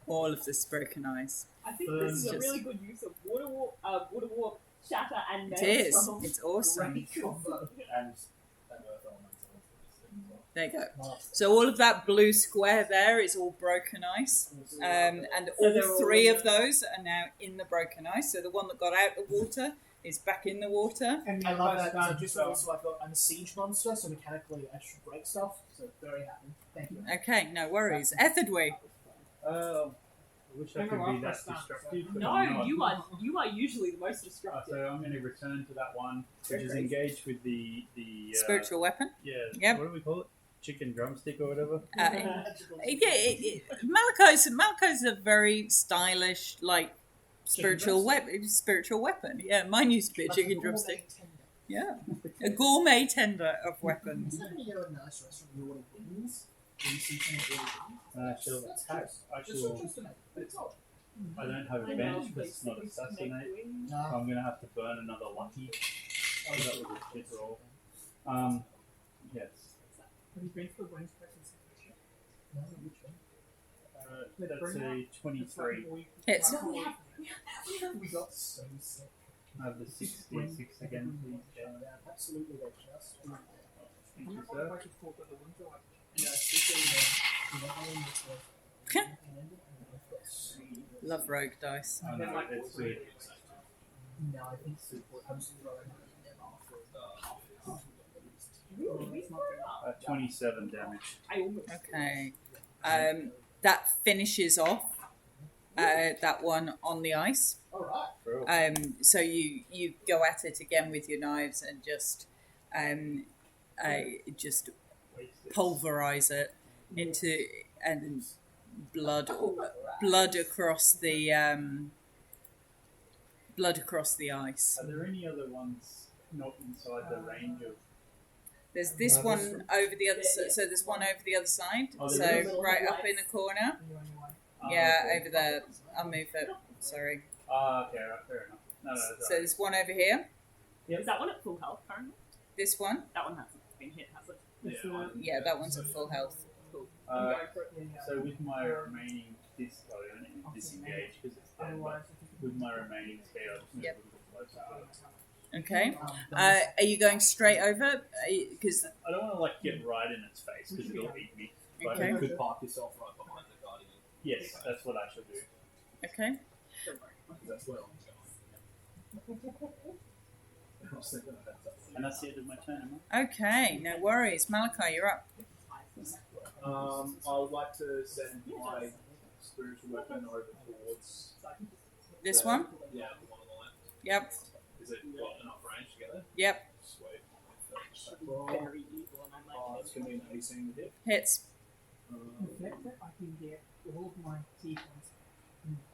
A: All of this broken ice.
E: I think this is a
A: Just-
E: really good use of water warp, shatter, and
A: It is.
E: maelstrom.
A: It's awesome.
F: Great combo.
D: And that earth element as well.
A: There you go.
F: Nice.
A: So all of that blue square there is all broken ice. And
E: So they're
A: all
E: all
A: 3
E: in
A: of those are now in the broken ice. So the one that got out of the water is back in the water.
C: And
F: I
C: the
F: love
C: first
F: that. So
C: one,
F: just also I've got I'm a siege monster, so mechanically I should break stuff. So very happy. Thank you.
A: Okay, no worries. Etherdwe.
B: I wish I could be that destructive. but
E: No,
B: I'm not.
E: you are usually the most
B: So
E: destructive.
B: I'm going to return to that one, which is engaged with the
A: Spiritual weapon.
B: Yeah.
A: Yep.
B: What do we call it? Chicken drumstick or whatever.
A: Malachi's a very stylish, like spiritual weapon. Yeah, mine used to be a chicken drumstick. Yeah, a gourmet tender of weapons.
F: Isn't that when you go to a nice restaurant and you order wings? And you see someone order wings?
B: She'll
F: That's
B: attack.
F: Just to make, but it's odd.
B: I don't have
E: I
B: advantage
E: know,
B: because it's not
E: they make
B: assassinate.
E: wings.
B: So I'm going to have to burn another lucky. So that was a shit roll. Yes.
C: Have you been to the wings place in St.
F: No, which one?
B: That's a 23.
A: Hits.
F: No, we got so sick.
B: I have the 66 again, please. Yeah.
F: Absolutely, they're just.
B: Thank you, sir.
A: Love rogue dice.
B: Oh, no, it's sweet.
F: No, I think I'm just throwing them
B: 27 damage.
E: I almost.
A: Okay. That finishes off that one on the ice.
F: Alright.
B: Cool.
A: So you go at it again with your knives and just pulverize it into and blood across the ice.
B: Are there any other ones not inside the range of?
A: There's this one over the other side. So there's one over the other side.
B: Oh,
A: So
B: there is?
A: right up in the corner. Yeah,
B: okay.
A: over there. I'll move it. Sorry.
B: Okay, right, fair enough. No, that's
A: So
B: right.
A: there's one over here.
B: Yep.
E: Is that one at full health currently?
A: This one.
E: That one hasn't been hit, has it?
A: Yeah, that one's at full health.
B: So with my remaining disengage because it's dead, but with my remaining speed, I'll just move
A: Yep.
B: a little bit closer.
A: Okay. Are you going straight over? Because
B: I don't want to like get right in its face because it'll eat me. But
A: Okay.
D: You could park yourself right behind the guardian.
B: yes, that's what I should do.
A: okay.
D: That's where I'm going.
B: And that's the end of my turn, am I?
A: Okay. No worries. Malachi, you're up.
D: I would like to send my spiritual weapon over towards
A: This one.
D: the one on the left.
A: Yep.
D: Is it got enough range to get there?
A: Yep.
D: Sweet.
E: Very evil, and I like
D: It's going to be an 18 to hit.
A: Hits.
C: The fact that I can get all of my key points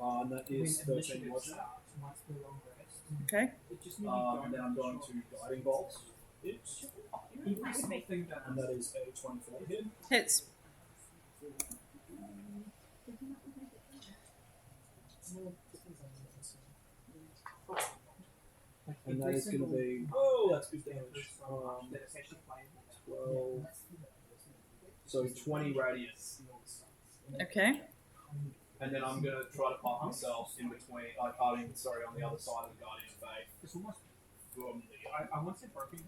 D: And that is
C: when
D: 13
C: initiative
D: motion.
C: starts once the long rest.
A: Okay.
C: It just means
D: And then I'm going to guiding bolts.
C: Every single thing does.
D: And that is a 24 hit.
A: Hits.
D: And that is going to be. Oh, that's good damage. 12. So 20 radius.
A: Okay.
D: And then I'm going to try to park myself in between. On the other side of the Guardian Bay.
C: It's almost.
D: From the,
C: I want to say broken.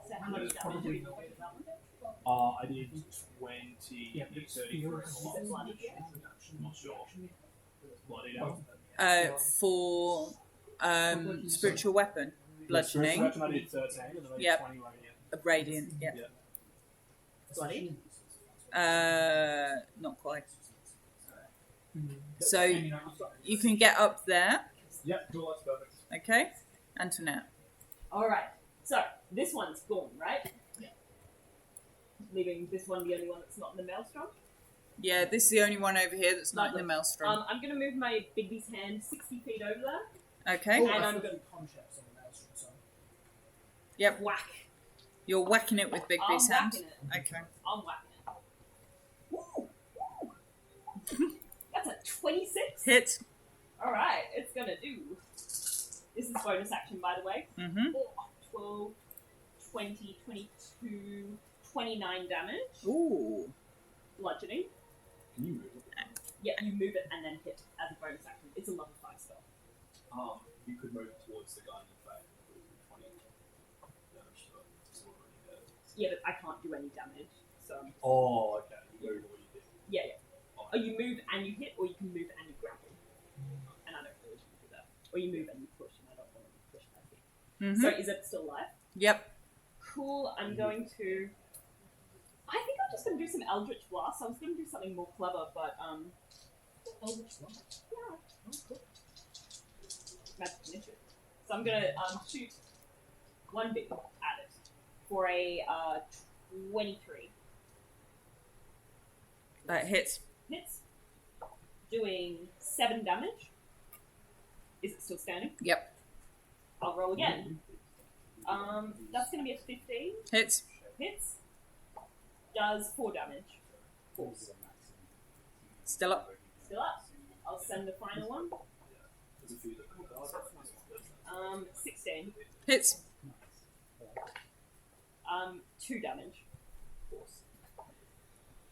E: So how much damage do you know with that one?
D: I did 20,
C: Yeah, but it's
D: 30 for
E: Is it bloody?
D: I'm not sure. Bloody
A: For spiritual weapon, bludgeoning,
D: I did 13 and then I did
A: Yep.
D: 20 radiant.
A: a radiant. Yeah.
E: Bloody?
A: Not quite. So you can get up there.
D: Yep, cool, that's perfect.
A: Okay. Antoinette.
E: Alright, so this one's gone, right? Yeah. Leaving this one the only one that's not in the maelstrom.
A: Yeah, this is the only one over here that's not in the
E: Lovely.
A: maelstrom.
E: I'm going to move my Bigby's hand 60 feet over there.
A: Okay.
E: And I'm going to
F: contracts on the maelstrom, so.
A: Yep.
E: whack.
A: You're whacking it with
E: I'm
A: Bigby's hand.
E: whacking it.
A: Okay.
E: I'm whacking it. Woo! That's a 26.
A: Hit.
E: Alright, it's going to do. This is bonus action, by the way.
A: Mm-hmm.
E: 12, 20, 22, 29 damage.
A: Ooh.
E: Bludgeoning.
D: Can you move it?
E: Yeah, you move it and then hit as a bonus action. It's a level 5 spell.
D: You could move it towards the Guardian Bay. 20 damage to it. It's already there.
E: Yeah, but I can't do any damage. So
D: Oh, okay. You move or you hit.
E: yeah.
D: Oh,
E: Or you move and you hit, or you can move and you grapple. And I don't really want to do that. Or you move and you push, and I don't want to push that thing.
A: Mm-hmm.
E: So is it still live?
A: Yep.
E: Cool. I'm going to. I think I'm just going to do some Eldritch Blast. I was going to do something more clever, but
F: Eldritch Blast.
E: yeah. Magic initiative. So I'm going to shoot one bit at it for a 23.
A: That hits.
E: Hits. Doing 7 damage. Is it still standing?
A: Yep.
E: I'll roll again. That's going to be a 15.
A: Hits.
E: Hits. Does 4 damage.
A: Still up.
E: Still up. I'll send the final one.
D: There's a few that come out.
E: 16.
A: Hits.
E: 2 damage.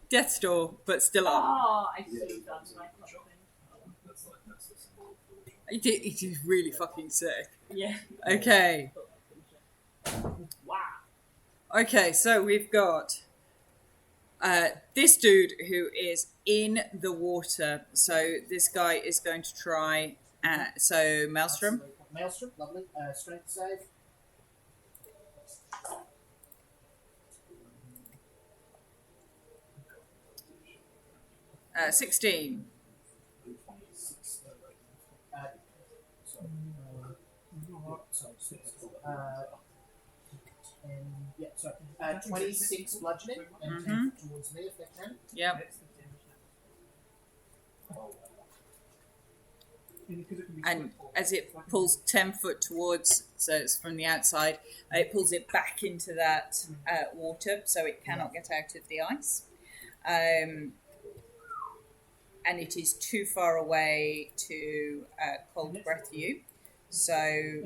A: Death's door, but still up.
E: Oh, I should have done my clever thing.
D: That's the symbol.
A: It is really fucking sick.
E: Yeah.
A: Okay.
E: Wow.
A: Okay, so we've got this dude who is in the water. So this guy is going to try. So Maelstrom.
F: Maelstrom, lovely. Strength save.
A: Uh, 16.
F: Yeah, so 26 bludgeoning and 10
A: Mhm.
F: towards me if they can.
A: Yep. And as it pulls 10 foot towards, so it's from the outside, it pulls it back into that water, so it cannot get out of the ice. and it is too far away to cold breath you. So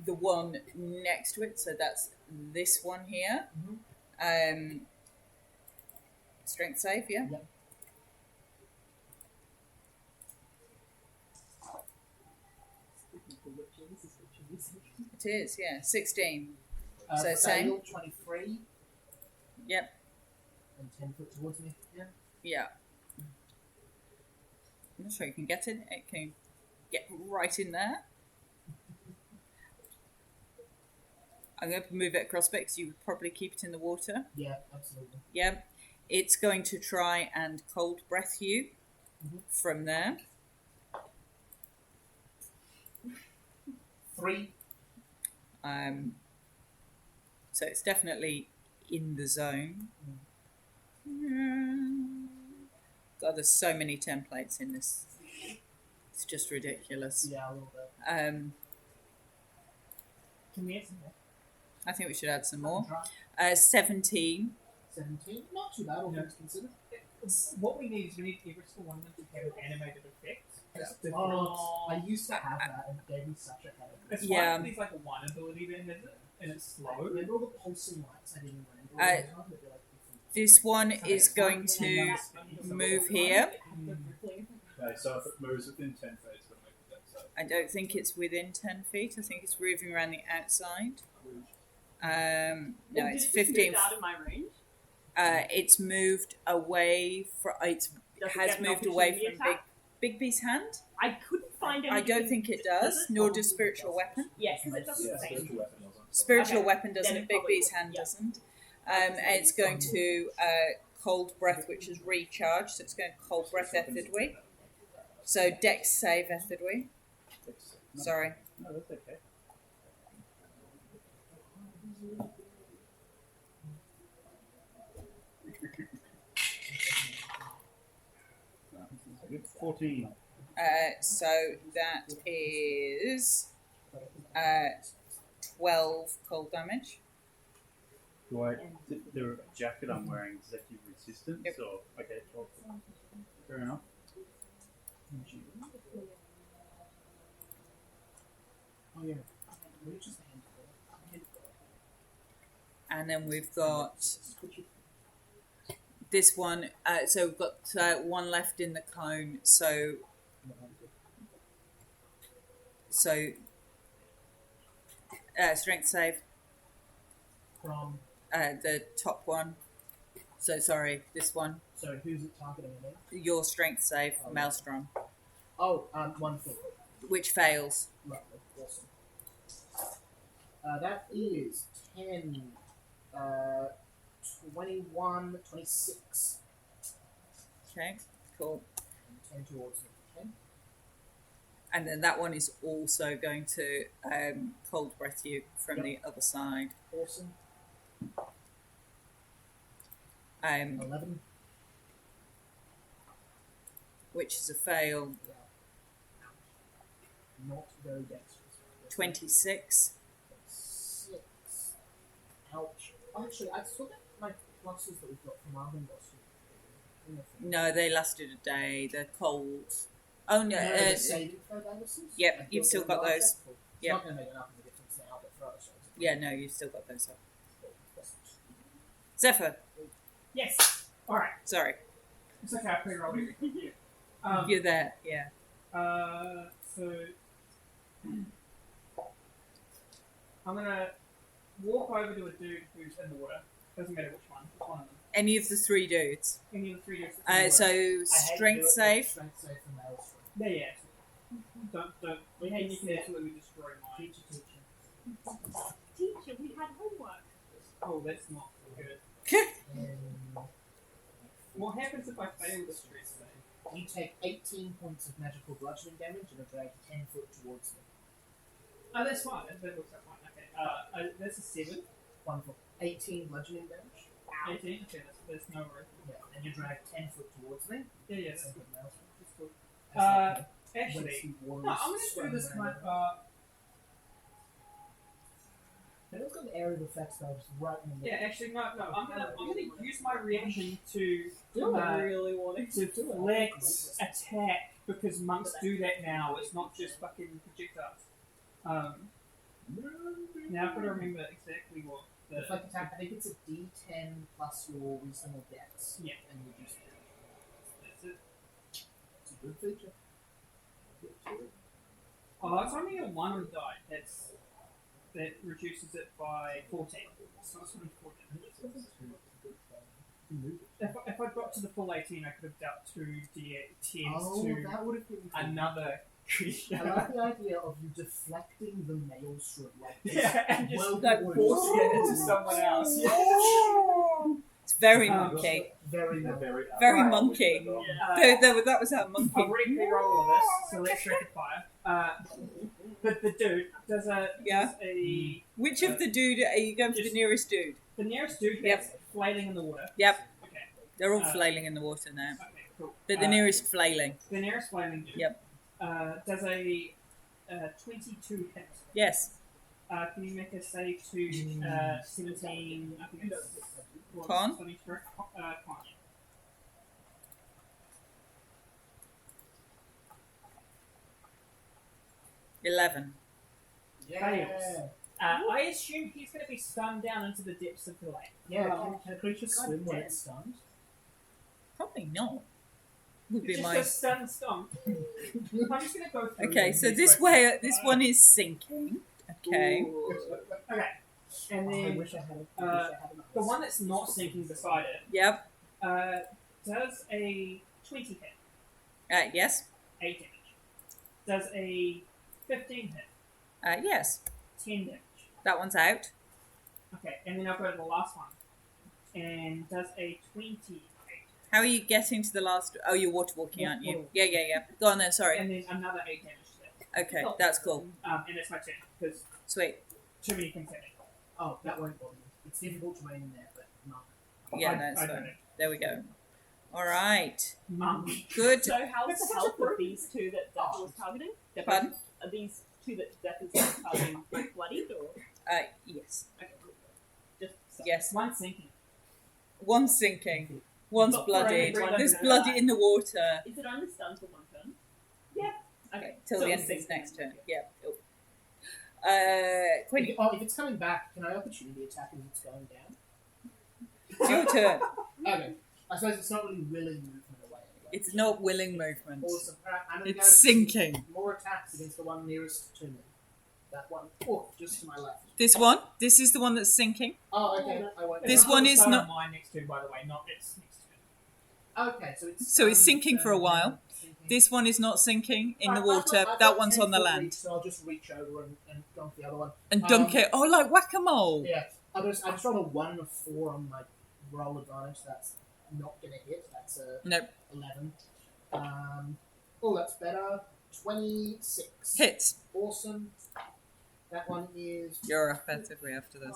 A: the one next to it, so that's this one here. Strength save, yeah?
F: Yep.
A: It is, yeah. 16. So
F: fail,
A: same.
F: 23.
A: Yep.
F: And 10 foot towards me. Yeah.
A: Yeah. I'm not sure you can get it. It can get right in there. I'm going to move it across because you would probably keep it in the water.
F: Yeah, absolutely.
A: Yeah. It's going to try and cold breath you from there.
F: 3.
A: So it's definitely in the zone. God, there's so many templates in this. It's just ridiculous.
F: Yeah, a little bit.
C: Can we add some more?
A: I think we should add some more.
F: Try.
A: 17.
F: 17. Not too bad, all things considered.
C: What we need is every single one of them to have an animated effect.
F: Oh, I used to have that and it gave me such a headache.
C: It's
A: Yeah.
C: fine if there's like a one ability that has it, and it's slow.
F: Remember all the pulsing lights I didn't remember?
A: This one is going to move here.
D: Okay, so if it moves within 10 feet, it's going to make a deck save.
A: I don't think it's within 10 feet. I think it's moving around the outside. No, it's 15.
E: Out of my range.
A: It's moved away from. It
E: Does it
A: has
E: get an
A: moved away
E: opportunity
A: from
E: attack?
A: Bigby's hand.
E: I couldn't find any.
A: I don't think it does,
E: it?
A: nor does spiritual weapon.
E: Yeah, because it doesn't
D: Yeah,
E: say.
D: spiritual weapon doesn't.
A: Spiritual
E: Okay.
A: weapon
E: Then
A: doesn't.
E: it probably
A: Bigby's
E: would,
A: hand
E: yeah.
A: doesn't. And it's going to cold breath, which is recharged. So it's going to cold breath Ethidwe. So Dex save Ethidwe.
D: No.
A: Sorry.
B: No, that's okay. Good. 14.
A: So that is 12 cold damage.
B: Do I? The jacket I'm wearing, does that give resistance?
A: Yep.
B: Or okay, 12. Fair enough.
F: Oh, yeah. Maybe just a handful.
A: And then we've got this one. So we've got one left in the cone. So strength save.
F: From.
A: The top one. So sorry, this one.
F: So who's it targeting again?
A: Your strength save, Maelstrom,
F: Oh, 1 foot.
A: which fails.
F: Lovely. Awesome. That is 10, 21, 26.
A: Okay, cool.
F: And 10 towards me. Okay.
A: And then that one is also going to cold breath you from the other side.
F: Awesome. 11.
A: Which is a fail.
F: Yeah. Not very dexterous.
A: 26.
F: 6. Ouch. Actually, I still get my pluses that we've got from our bosses.
A: No, they lasted a day. They're cold. Oh no.
F: The saving throw bonuses?
A: Yep,
F: I
A: you've
F: don't
A: still
F: get
A: got
F: them
A: those.
F: last episode. It's
A: Yep.
F: not going to make enough of a difference now, but throw so it's
A: Yeah, no, you've still got those up.
F: awesome.
A: Zephyr,
C: Yes. All right.
A: sorry.
C: It's okay. I pre-rolled everything.
A: You're there, yeah.
C: So I'm gonna walk over to a dude who's in the water. Doesn't matter which one. Which one of them.
A: Any of the three dudes.
C: Any of the three dudes. that's in the water.
A: So
F: I hate to do
A: strength
F: it,
A: save.
F: but Strength save for Maelstrom.
C: Yeah. Don't. We hate you can absolutely destroy mine.
F: Teacher.
E: Teacher, we had homework.
C: Oh, that's not good.
F: And
C: What happens if I fail the stress save?
F: you take 18 points of magical bludgeoning damage and are dragged 10 foot towards me.
C: Oh, that's fine. That looks like fine. Okay. That's a 7.
F: Wonderful. 18 bludgeoning damage.
C: 18. Okay, that's no worry.
F: Yeah, and you're dragged 10 foot towards me.
C: Yeah, that's
F: Same
C: good.
F: with Maelstrom.
C: That's good.
F: As like,
C: Actually,
F: when
C: no, I'm gonna do this kind.
F: It's got an area of effects though, just right in the middle.
C: Yeah, actually, no. I'm gonna use my reaction to
E: really wanting
C: to deflect attack because monks do that now. It's not just fucking projectiles. Now I've got to remember exactly what the
F: Deflect attack, I think it's a D10 plus your wisdom or dex.
C: Yeah.
F: And reduce it.
C: That's it.
F: It's a good feature.
C: Oh, it's only a 1 on the die. That reduces it by 14. So it's only 14. If I got to the full 18, I could have dealt 2d10s to
F: that would have been cool.
C: another creature.
F: I like the idea of you deflecting the maelstrom like this.
C: Yeah, and just
F: Well,
C: like
F: good.
C: forcing it into someone else.
A: It's very monkey.
F: Very well.
A: Very monkey. That was how monkey.
C: I've already pre-rolled all this, so let's rapid fire. But the dude does a
A: Which of the dude are you going for? The nearest dude?
C: the nearest dude that's flailing in the water.
A: Yep.
C: Okay.
A: They're all flailing in the water now.
C: Okay. Cool.
A: But the nearest flailing.
C: The nearest flailing dude.
A: Yep.
C: Does a 22 hit.
A: Yes.
C: Can you make a save to 17? I think it's
A: Con?
C: Con.
A: 11.
C: Fails. I assume he's going to be stunned down into the depths of the lake.
F: Yeah, can a creature swim when it's stunned?
A: Probably not. Would be
C: Just
A: my.
C: a stun stomp. I'm just going to go through.
A: Okay, so this one is sinking. Okay.
C: Okay. And
F: I
C: then
F: wish I had it.
C: the one that's not sinking beside it
A: Yep.
C: does a 20 hit,
A: Yes.
C: 8 damage. Does a 15 hit,
A: Yes.
C: 10 damage.
A: That one's out.
C: Okay, and then I've got the last one. And does a 28.
A: How are you getting to the last? Oh, you're water walking, aren't you? Yeah. Go on then. Sorry.
C: And then another 8 damage to that.
A: Okay, that's cool.
C: And it's my turn, because
A: Sweet.
C: too many things happening.
F: Oh, that won't bother me. It's difficult to aim in there, but not.
A: Yeah,
C: I
A: that's
C: don't
A: fine.
C: know.
A: There we go. All right.
C: Monk.
A: Good.
E: So how's the health of these two that Zephyr was targeting?
A: Pardon?
E: Are these two that Zephyr was targeting bloodied or?
A: Yes.
E: Okay, cool. Just so.
A: Yes.
C: One sinking.
A: One's sinking. One's
E: But
A: bloodied.
E: for
A: There's
E: everyone
A: blood
E: else-
A: in the water.
E: Is it only stunned for one turn?
C: Yeah.
E: Okay.
A: Till
E: so
A: the end
E: it's
A: of its
E: sinking.
A: next turn. Yeah. Cool. Quinn,
F: If it's coming back, can I opportunity attack if it's going down?
A: it's your turn.
F: Okay. I suppose it's not really willing movement away anyway.
A: It's not willing movement.
F: Awesome. Alright, I'm gonna
A: It's
F: go
A: sinking.
F: more attacks against the one nearest to me. That one. Oh, just to my left.
A: This one. This is the one that's sinking.
F: Oh, okay. I won't.
A: This
C: It's
A: one
C: the
A: is
C: start
A: not-
C: of mine next turn, by the way, not its next turn.
F: Okay, so it's.
A: So it's sinking for a while.
F: Sinking.
A: This one is not sinking in the
F: I've
A: water.
F: got
A: That one's
F: 10
A: on the
F: foot
A: land.
F: reach, so I'll just reach over and dunk the other one.
A: And dunk it. Oh, like whack-a-mole.
F: Yeah. I just rolled a 1 and a 4 on my roll advantage. That's not going to hit. That's a
A: Nope.
F: 11. That's better. 26.
A: Hits.
F: Awesome. That one is
A: You're offensively after this.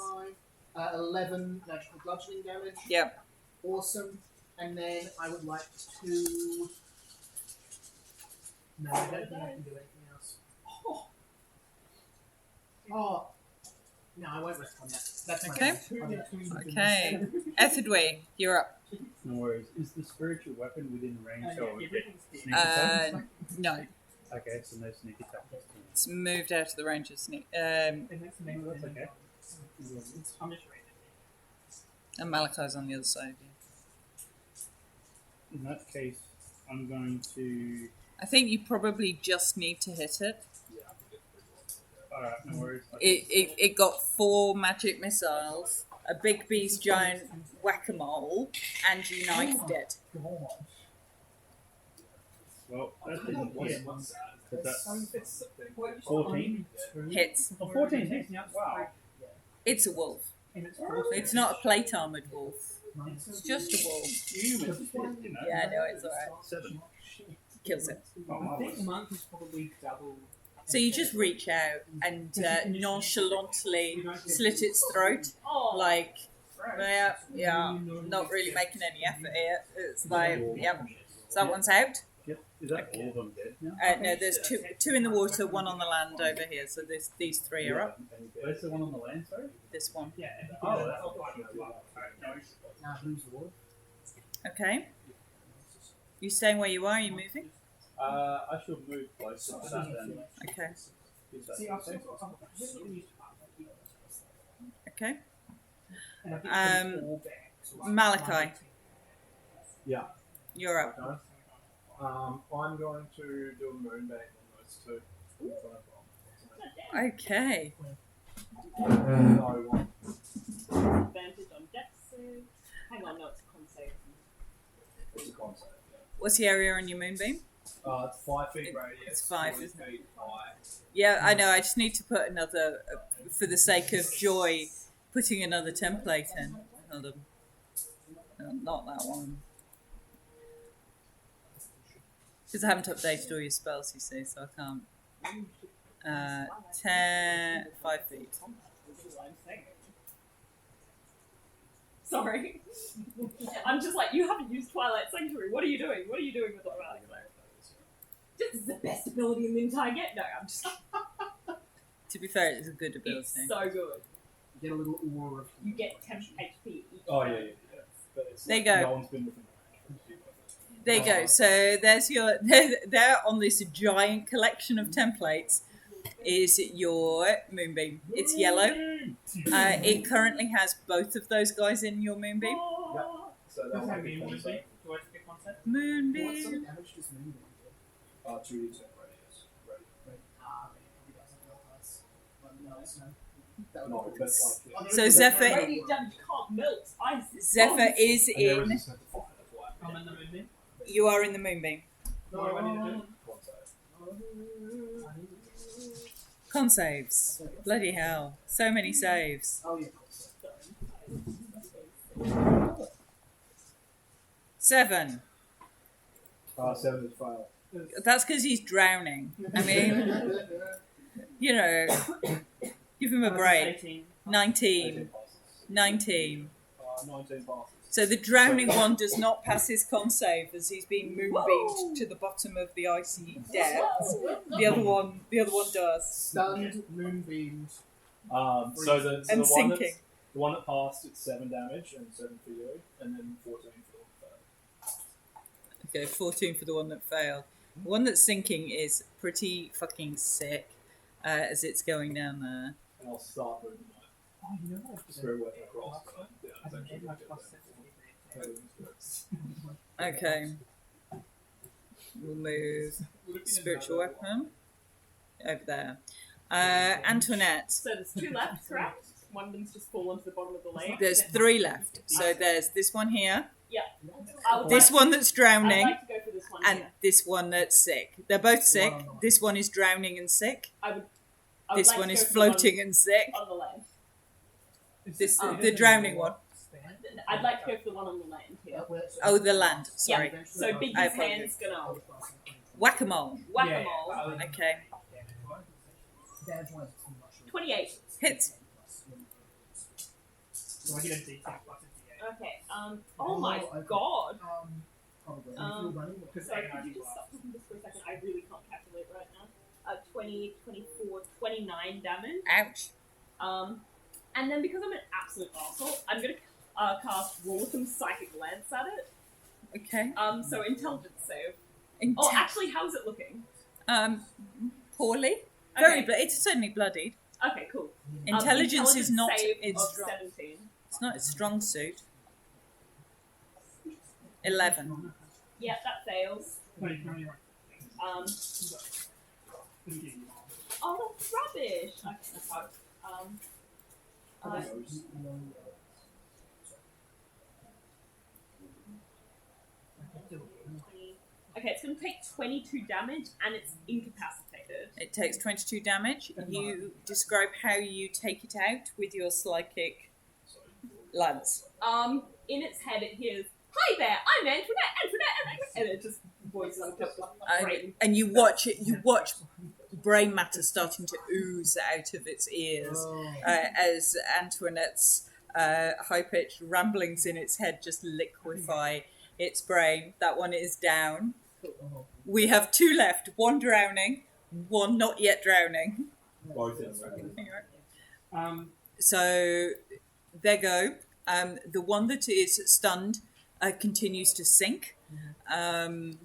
F: 5. 11 magical bludgeoning damage.
A: Yep.
F: Awesome. And then I would like to... No, I don't think I can do anything else. Oh. No, I won't risk on that. That's my
A: Okay.
F: turn. I'll do that.
A: Okay. Etherdway, you're up.
B: No worries. Is the spiritual weapon within range
C: Yeah,
B: or
C: everything's
B: sneak
C: dead.
B: attack?
A: No.
B: Okay, so no sneak attack.
A: It's moved out of the range of sneak.
C: And that's the next
B: That's
C: turn.
B: okay.
C: I'm just reading.
A: And Malachi's on the other side. Yeah.
B: In that case, I'm going to.
A: I think you probably just need to hit it.
B: Alright, no worries.
A: It got 4 magic missiles, a big beast giant whack-a-mole, and you knifed it.
B: Well, that didn't hit. Because that's
C: It's
B: 14.
A: Hits.
B: Oh, 14 hits. Wow.
A: It's a wolf.
C: And it's
A: It's not a plate armored wolf. It's just a wolf.
B: Human. You know.
A: Yeah, no, it's alright.
B: 7.
A: Kills it.
B: Oh,
C: I think
B: marvelous.
C: monk is probably double.
A: So you just reach out and nonchalantly slit its throat,
E: Oh,
A: like, yeah, not really making any effort here. It's like, yep, so that one's out.
B: Yep. Is that all of them dead now?
A: No, there's two in the water, one on the land over here. So these three are up.
B: Where's the one on the land, sorry?
A: This one.
C: Yeah.
B: Oh, that's
F: Nah, lose the water.
A: Okay. You staying where you are? Are you moving?
D: I should move closer to that then.
A: Okay.
D: Is that
C: See, I've
D: okay?
C: still got
A: Okay.
C: and I think all back, so like
A: Malachi.
D: Yeah.
A: You're up.
D: Okay. I'm going to do a moonbeam on those two.
A: Okay.
D: So one.
E: Advantage on dex save. Hang on, no, it's a con save.
D: It's a concept.
A: What's the area on your moonbeam?
D: It's 5 feet radius.
A: It's 5,
D: 40
A: isn't it?
D: feet high.
A: Yeah, I know. I just need to put another, for the sake of joy, putting another template in. Hold on. No, not that one. Because I haven't updated all your spells, you see, so I can't. 5 feet.
E: Sorry. I'm just like, you haven't used Twilight Sanctuary. What are you doing? What are you doing with Twilight Sanctuary? This is the best ability in the entire game. No, I'm just
A: To be fair, it's a good ability.
E: It's so good.
F: You get a little aura of.
E: You get 10 HP each.
D: Oh, yeah. But it's
A: There you
D: like
A: go.
D: No one's been within
A: There you go. So there's your there on this giant collection of templates is your moonbeam. It's yellow. It currently has both of those guys in your moonbeam.
D: So
C: Does
D: that's
C: that
D: like
C: mean
D: a
C: would
D: concept.
C: be? Do I just get concept?
F: What sort
A: Moonbeam.
F: of damage does Moonbeam do?
D: 2d10 radius.
F: Probably doesn't help us. No, it's no. That would
D: No,
F: be
D: that's like, yeah.
A: So Zephyr
E: Radiant damage can't melt ice.
A: Zephyr is
D: And they're
A: in.
D: resistant to fire, that's why.
C: I'm in the moonbeam.
A: You are in the moonbeam.
C: What do I need to do?
D: Concept.
A: Con saves. Bloody hell. So many saves.
F: Oh, yeah.
A: 7.
D: 7 is fail.
A: That's because he's drowning. I mean, you know, give him a break.
C: 18.
A: 19.
D: 18 passes.
A: 19.
D: 19 passes.
A: So the drowning one does not pass his con save as he's being moonbeamed to the bottom of the icy depths. The other one does.
F: Stunned, moonbeamed.
D: So the
A: And
D: one
A: sinking.
D: that's, the one that passed, it's 7 damage and 7 for you, and then 14 for the
A: Okay, 14 for the one that failed. The one that's sinking is pretty fucking sick as it's going down there.
D: and I'll start moving my
C: Oh, you know what?
D: spirit weapon across. But yeah,
C: I
D: it's
C: can
D: actually
C: get my
D: good.
C: plus 7.
A: Okay. We'll move spiritual weapon over there. Antoinette.
E: So there's 2 left, correct? One of them's just fallen to the bottom of the lake.
A: There's 3 left. So there's this one here,
E: I would
A: this
E: like-
A: one that's
E: I'd
A: drowning,
E: like to go for this one
A: and
E: here.
A: this one that's sick. They're both sick. This one is drowning and sick.
E: I would
A: This
E: like
A: one
E: to
A: is
E: go for the one
A: floating and sick.
E: on the land.
A: This
E: Oh.
A: the drowning one.
E: I'd like to go for the one on the land here.
A: Oh, the land. Sorry.
E: So
A: I
E: Biggy's
A: apologize.
E: hand's gonna
A: Whack-a-mole.
E: whack-a-mole.
A: Okay.
F: Damage wise, it's too much.
E: 28.
A: Hits.
C: So I get a D10 plus a D8.
E: Okay. Oh my god.
F: Probably.
E: Um,
F: If you're running,
C: Because
E: Sorry,
C: I
E: could you just stop talking just for a second? I really can't calculate right now. 20, 24, 29 damage.
A: Ouch.
E: And then because I'm an absolute arsehole, I'm gonna cast Rawlitham Psychic Lance at it.
A: Okay.
E: So intelligence save.
A: Int-
E: Oh, actually, how's it looking?
A: Poorly. Very
E: Okay.
A: it's certainly bloodied.
E: Okay, cool.
A: Intelligence is not
E: save
A: its
E: of
A: strong.
E: 17.
A: It's not its strong suit. 11.
E: Yeah, that fails.
C: 20.
E: Oh, that's rubbish. Okay. Okay, it's going to take 22 damage and it's incapacitated.
A: It takes 22 damage. You describe how you take it out with your psychic lads.
E: In its head it hears, "Hi there, I'm Antoinette," and it just voices on top of brain.
A: And you watch it. You watch brain matter starting to ooze out of its ears as Antoinette's high-pitched ramblings in its head just liquefy its brain. That one is down. We have 2 left. 1 drowning, 1 not yet drowning.
D: Both in
A: So there go. The one that is stunned continues to sink.
F: Maelstrom.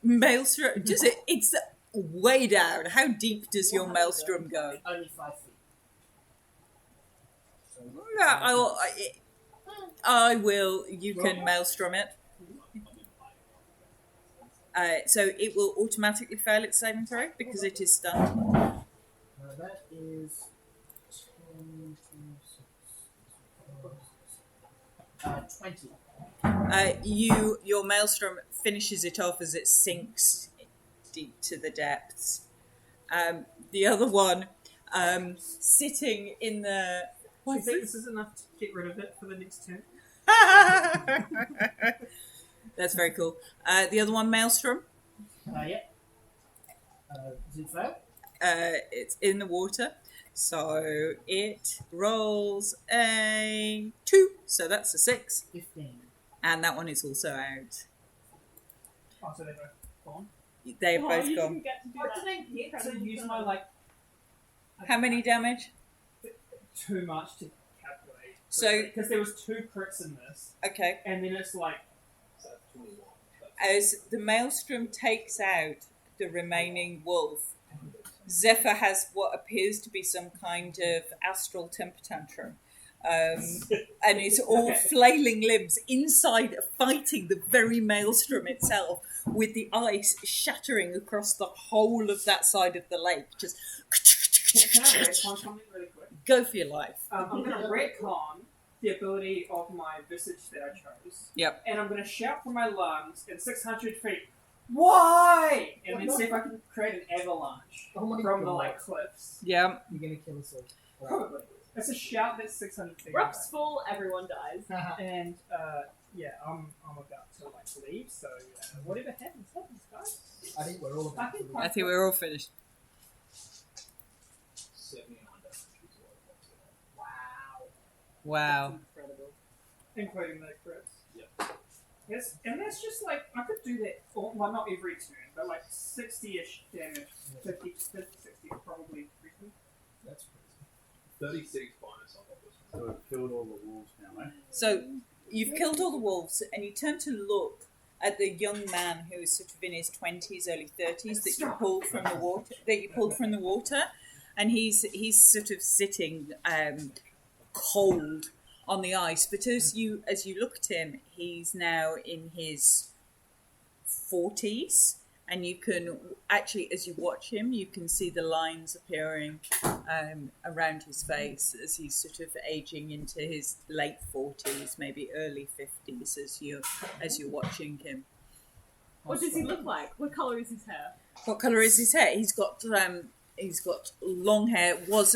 A: Maelstrom, does it? It's way down. How deep does your maelstrom go?
F: Only 5 feet. So,
A: Yeah, I will. You can maelstrom it. So it will automatically fail its saving throw because it is stunned.
F: that is 10, 20.
A: Your maelstrom finishes it off as it sinks deep to the depths. The other one, sitting in the.
C: Do you think this is enough to get rid of it for the next turn?
A: That's very cool. The other one, maelstrom.
F: Yep. Is it fair?
A: It's in the water, so it rolls a 2. So that's a 6,
F: 15.
A: and that one is also out.
C: Oh, so they're both gone?
A: They've
E: Oh,
A: both
E: you
A: gone.
E: didn't get to do
C: Or
E: that.
C: did I get to use my, like...
A: How many damage?
C: Too much to calculate.
A: So-
C: Because there was 2 crits in this,
A: Okay.
C: and then it's like...
D: So 21.
A: As the maelstrom takes out the remaining wolf, Zephyr has what appears to be some kind of astral temper tantrum. And it's all flailing limbs inside, fighting the very maelstrom itself, with the ice shattering across the whole of that side of the lake. Just
C: Can I retcon something really quick?
A: go for your life.
C: I'm going to retcon the ability of my visage that I chose.
A: Yep.
C: And I'm going to shout from my lungs in 600 feet, why? And then see if I can create an avalanche
F: Oh my
C: from the
F: God.
C: like cliffs.
A: Yeah.
F: You're going to kill us all.
C: Probably. It's a shout that's 600 feet
E: Rock's full, everyone dies.
C: away. And yeah, I'm about to like leave. So whatever happens, guys.
F: I think we're all about to
A: I think we're all finished.
D: 79 damage is what it was.
A: Wow.
E: Incredible.
C: Including the crits.
D: Yep.
C: Yes, and that's just like, I could do that, well, not every turn, but like 60-ish damage, 50, 60 probably frequent.
F: That's crazy.
D: 36 bonus on this one.
B: So we've killed all the wolves now, eh?
A: So you've killed all the wolves, and you turn to look at the young man who is sort of in his 20s, early 30s that you pulled from the water. And he's sort of sitting cold on the ice. But as you look at him, he's now in his 40s, and you can actually, as you watch him, you can see the lines appearing around his face as he's sort of aging into his late 40s, maybe early 50s, as you're watching him.
E: What does he look like? What colour is his hair?
A: What colour is his hair? He's got long hair. Was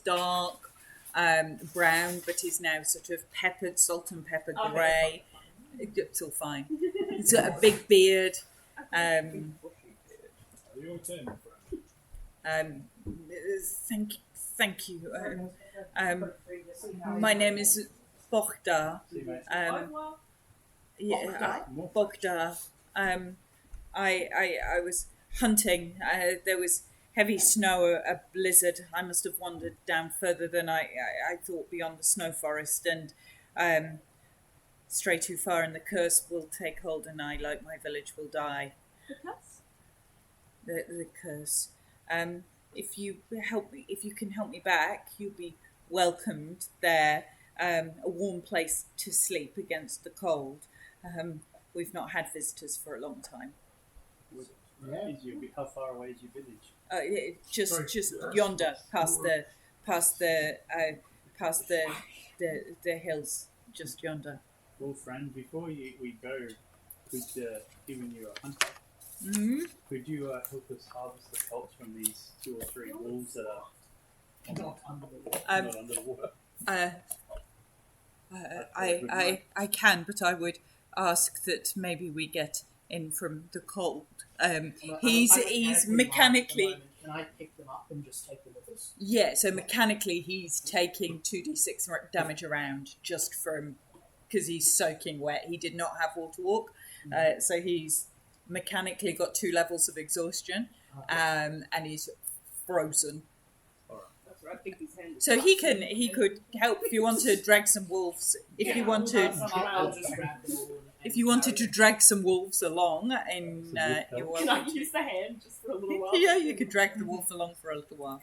A: dark brown, but is now sort of peppered, salt and pepper
E: Okay.
A: grey. It's all fine. He's got a big beard.
D: Your turn, my friend.
A: Thank you. My name is Bogda.
B: See, mate.
A: Yeah, Bogda. I was hunting. There was heavy snow, a blizzard. I must have wandered down further than I thought beyond the snow forest, and stray too far, and the curse will take hold, and I, like my village, will die.
E: The curse?
A: The curse. If you can help me back, you'll be welcomed there. A warm place to sleep against the cold. We've not had visitors for a long time.
B: How far away is your village?
A: Just yonder, past the hills, just yonder.
B: Well, friend, before we go, given you a hunter,
A: Mm-hmm.
B: could you help us harvest the pelts from these 2 or 3 wolves that are
F: Not under the water.
B: not under the water?
A: I can, but I would ask that maybe we get in from the cold. He's mechanically.
F: Can I pick them up and just take them with us?
A: Yeah, so mechanically he's taking 2d6 damage around just from because he's soaking wet. He did not have water walk, so he's mechanically got 2 levels of exhaustion, and he's frozen.
E: That's right, I think his hand is
A: So he could help if you want to drag some wolves. If you want to,
F: I'll just grab them all.
A: if you wanted to drag some wolves along, and
B: That's a good
A: you're
B: help.
E: Can I
A: welcome to.
E: use the hand just for a little while?
A: Yeah, you could drag the wolf along for a little while.